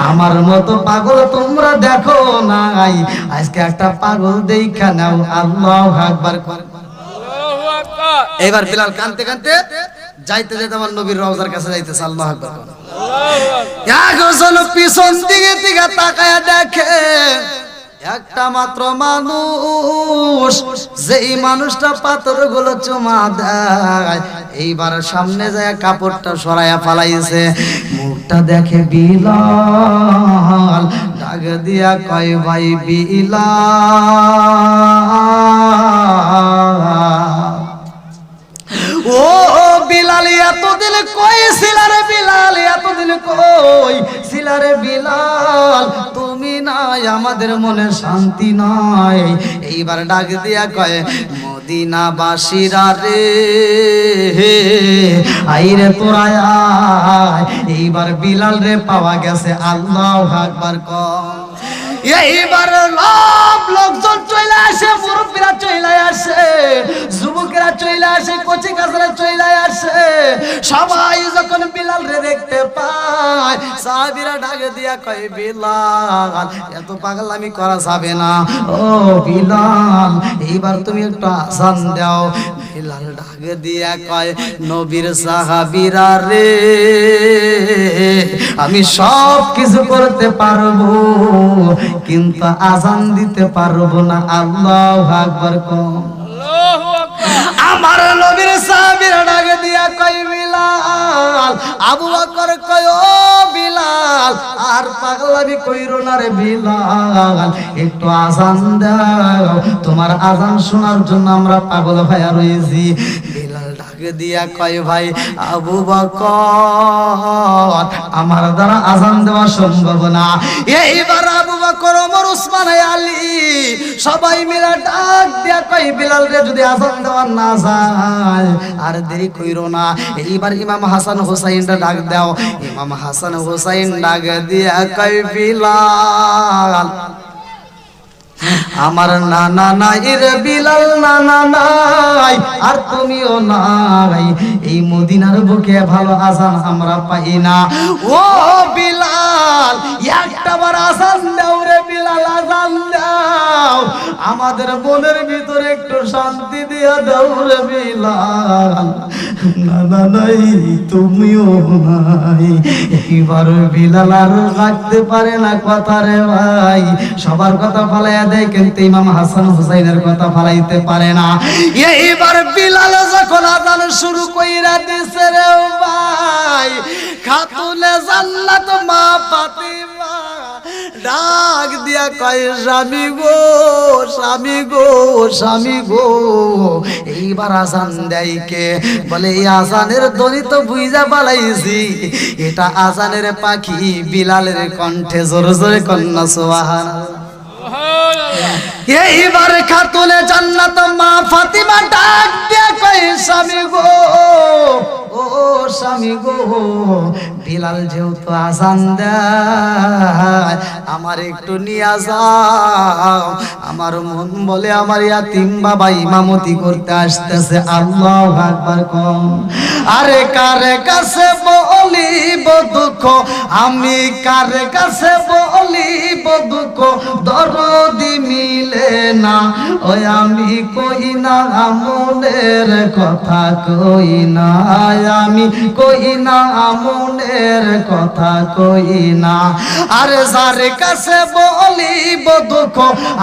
[SPEAKER 2] আমার মতো পাগল তোমরা দেখো নাই, আজকে একটা পাগল দেখা নাও। আল্লাহু আকবার। এবার বিলাল কানতে কানতে যাইতে যাইতে আমার নবীর রওজার কাছে যাইতেছে। আল্লাহু আকবার। একজন পিছন দিকে দিকে তাকায়া দেখে, একটা মাত্র মানুষ, যেই মানুষটা পাথরগুলো চুমা দেয়, এইবার সামনে যায় কাপড়টা সরাইয়া ফালাইছে, মুখটা দেখে বিলাল, ডাক দিয়া কয়, ভাই বিলাল, ও বিলাল, এতদিন কই ছিলা রে বিলাল, এতদিন কই ছিলা রে বিলাল, তুমি নাই, আমাদের মনে শান্তি নাই। এইবার ডাক দিয়া কয়, মদিনা বাসীরা রে, আইরে তোরা আয়। এইবার বিলাল রে পাওয়া গেছে। আল্লাহু আকবার। এইবার লোকজন চলে আসে, মুরব্বীরা চলে আসে, যুবকেরা চলে আসে, কচি কাজরা চলে আসে। সবাই যখন বিলাল রে দেখতে পায়, সাহাবীরা ডাক দিয়া কয়, বিলাল, এত পাগলামি করা যাবে না। ও বিলাল, এইবার তুমি একটু আজান দাও। বিলাল ডাক দিয়া কয় নবীর সাহাবীরা রে আমি সব কিছু করতে পারবো কিন্তু আজান দিতে পারবো না আল্লাহু আকবার কম আমার নবীর সাহাবীরা ডাক দিয়া কয় বিলাল আবু বকর কয় ও বিলাল আর পাগলামি কইরো না রে বিলাল একটু আজান দাও তোমার আজান শোনার জন্য আমরা পাগল হয়ে রয়েছি বিলাল ডাক দিয়া কয় ভাই আবু বকর আমার দ্বারা আজান দেওয়া সম্ভব না এইবার আবু বকর ওমর উসমান আলী সবাই মিলে ডাক দিয়া কয় বিলাল রে যদি আজান দেওয়া না যায় আর দেরি কইরো না এইবার ইমাম হাসান হুসাইনরা ডাক দাও ইমাম হাসান হুসাইন ডাক দিয়া কয় বিলাল আমার নানা নাই রে বিলাল নানা নাই আর তুমিও নাই এই মদিনার বুকে ভালো আজান আমরা পাই না ও বিলাল একটাবার আজান দাও রে বিলাল আজান দাও আমাদের মনের ভিতরে একটু শান্তি দিয়া দাও রে বিলাল নানা নাই তুমিও নাই এবার বিলাল আর রাখতে পারে না কথা রে ভাই সবার কথা ফালাইয়া দেয় কিন্তু ইমাম হাসান হুসাইনের কথা ফালাইতে পারে না এইবার বিলাল যখন আজান শুরু কইরা দিছে রে ভাই খাতুনে জান্নাত মা ফাতিমা ডাক দিয়া কয় স্বামী গো স্বামী গো স্বামী গো এইবার আজান দেয় কে বলে এই আজানের ধ্বনি তো বুঝা পালাইছি এটা আজানের পাখি বিলালের কণ্ঠে জোরে জোরে কন্যা সুবহানাল্লাহ এইবার খাতুনে জান্নাত মা ফাতিমা ডাক দিয়া কয় স্বামী গো ও স্বামী গো বিলাল যেহেতু আজান দেয় আমার একটু নিয়ে যাও আমার মন বলে আমার ইয়াতিম বাবা ইমামতি করতে আসতেছে আল্লাহু আকবার কম আরে কার কাছে বলিব দুঃখ আমি কার কাছে বলিব দুঃখ দরদি মিলে না ওই আমি কই না মনের কথা কই না আমি কই না মনের কথা কই না আরে যার কাছে বলিব দুঃখ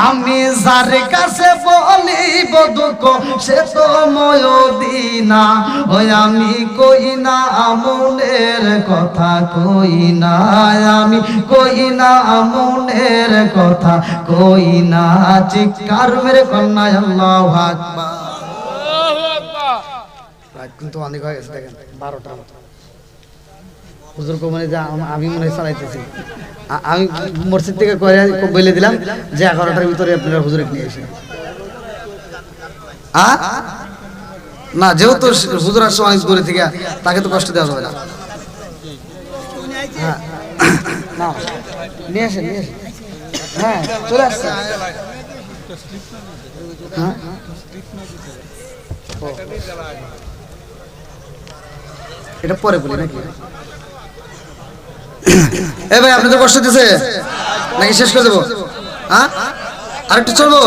[SPEAKER 2] আমি যার কাছে বলিব দুঃখ সে তো ময়দিনা ওই আমি কই না মনের কথা কই না আমি কই না মনের কথা কই না চিৎকার মেরে কন্যা আল্লাহু আকবার রাত কিন্তু অনেক হয়ে গেছে দেখেন 12টার মতো হুজুর কো মানে আমি মনে চালাইতেছি আমি মসজিদ থেকে বলে দিলাম যে 11টার ভিতরে আপনারা হুজুরে নিয়ে এসে না যেহেতু হুজুর আসছে অনেক দূরে থেকে তাকে তো কষ্ট দেওয়া যাবে না হ্যাঁ না নিয়ে আসেন নিয়ে আসেন হ্যাঁ চলে আসছে হ্যাঁ এটা পরে বলি নাকি এ ভাই আপনি তো কষ্ট দিছে নাকি শেষ করে দেবো হ্যাঁ আরেকটু চলবো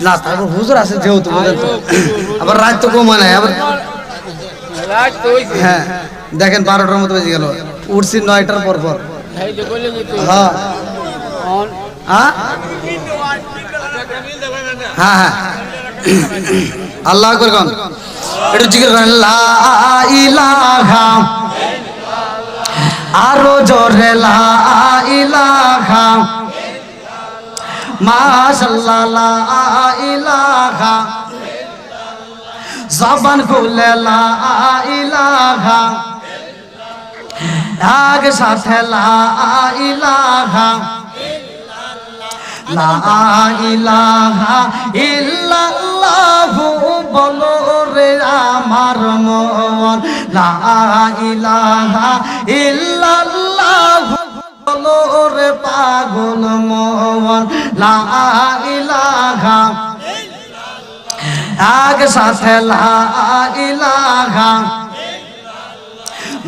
[SPEAKER 2] না তারপর হুজুর আছে যেহেতু আবার রাত তো কম হয় নাই আবার হ্যাঁ দেখেন 12টার মতো বেজে গেল উঠছি 9টার পর পর হ্যাঁ হ্যাঁ হ্যাঁ আল্লাহ আকবার কোন একটু জিকির করেন লা ইলাহা আরো জোরে লা ইলাহা মাশাআল্লাহ লা ইলাহা জবান খুলে লা ইলাহা আগে সাথে লা ইলাহা লা ইলাহা ইল্লাল্লাহু বলো রে আমার মন লা ইলাহা ইল্লাল্লাহু বলো রে পাগল মন লা ইলাহা আগে সাথে লা ইলাহা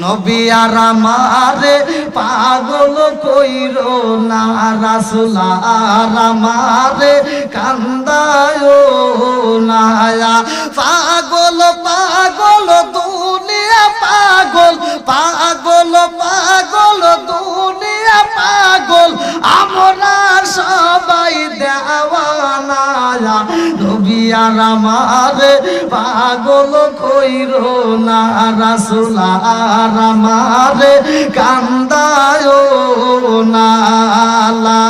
[SPEAKER 2] নবী আর আমারে পাগল কইরো না, রাসূল আর আমারে কান্দায়ো না। পাগল পাগল দুনিয়া পাগল, পাগল পাগল দুনিয়া পাগল, আমরা সবাই দেওয়ানা। নবী আর আমারে পাগল কইরো না, রাসূল আর আমারে কান্দায়ো না। লা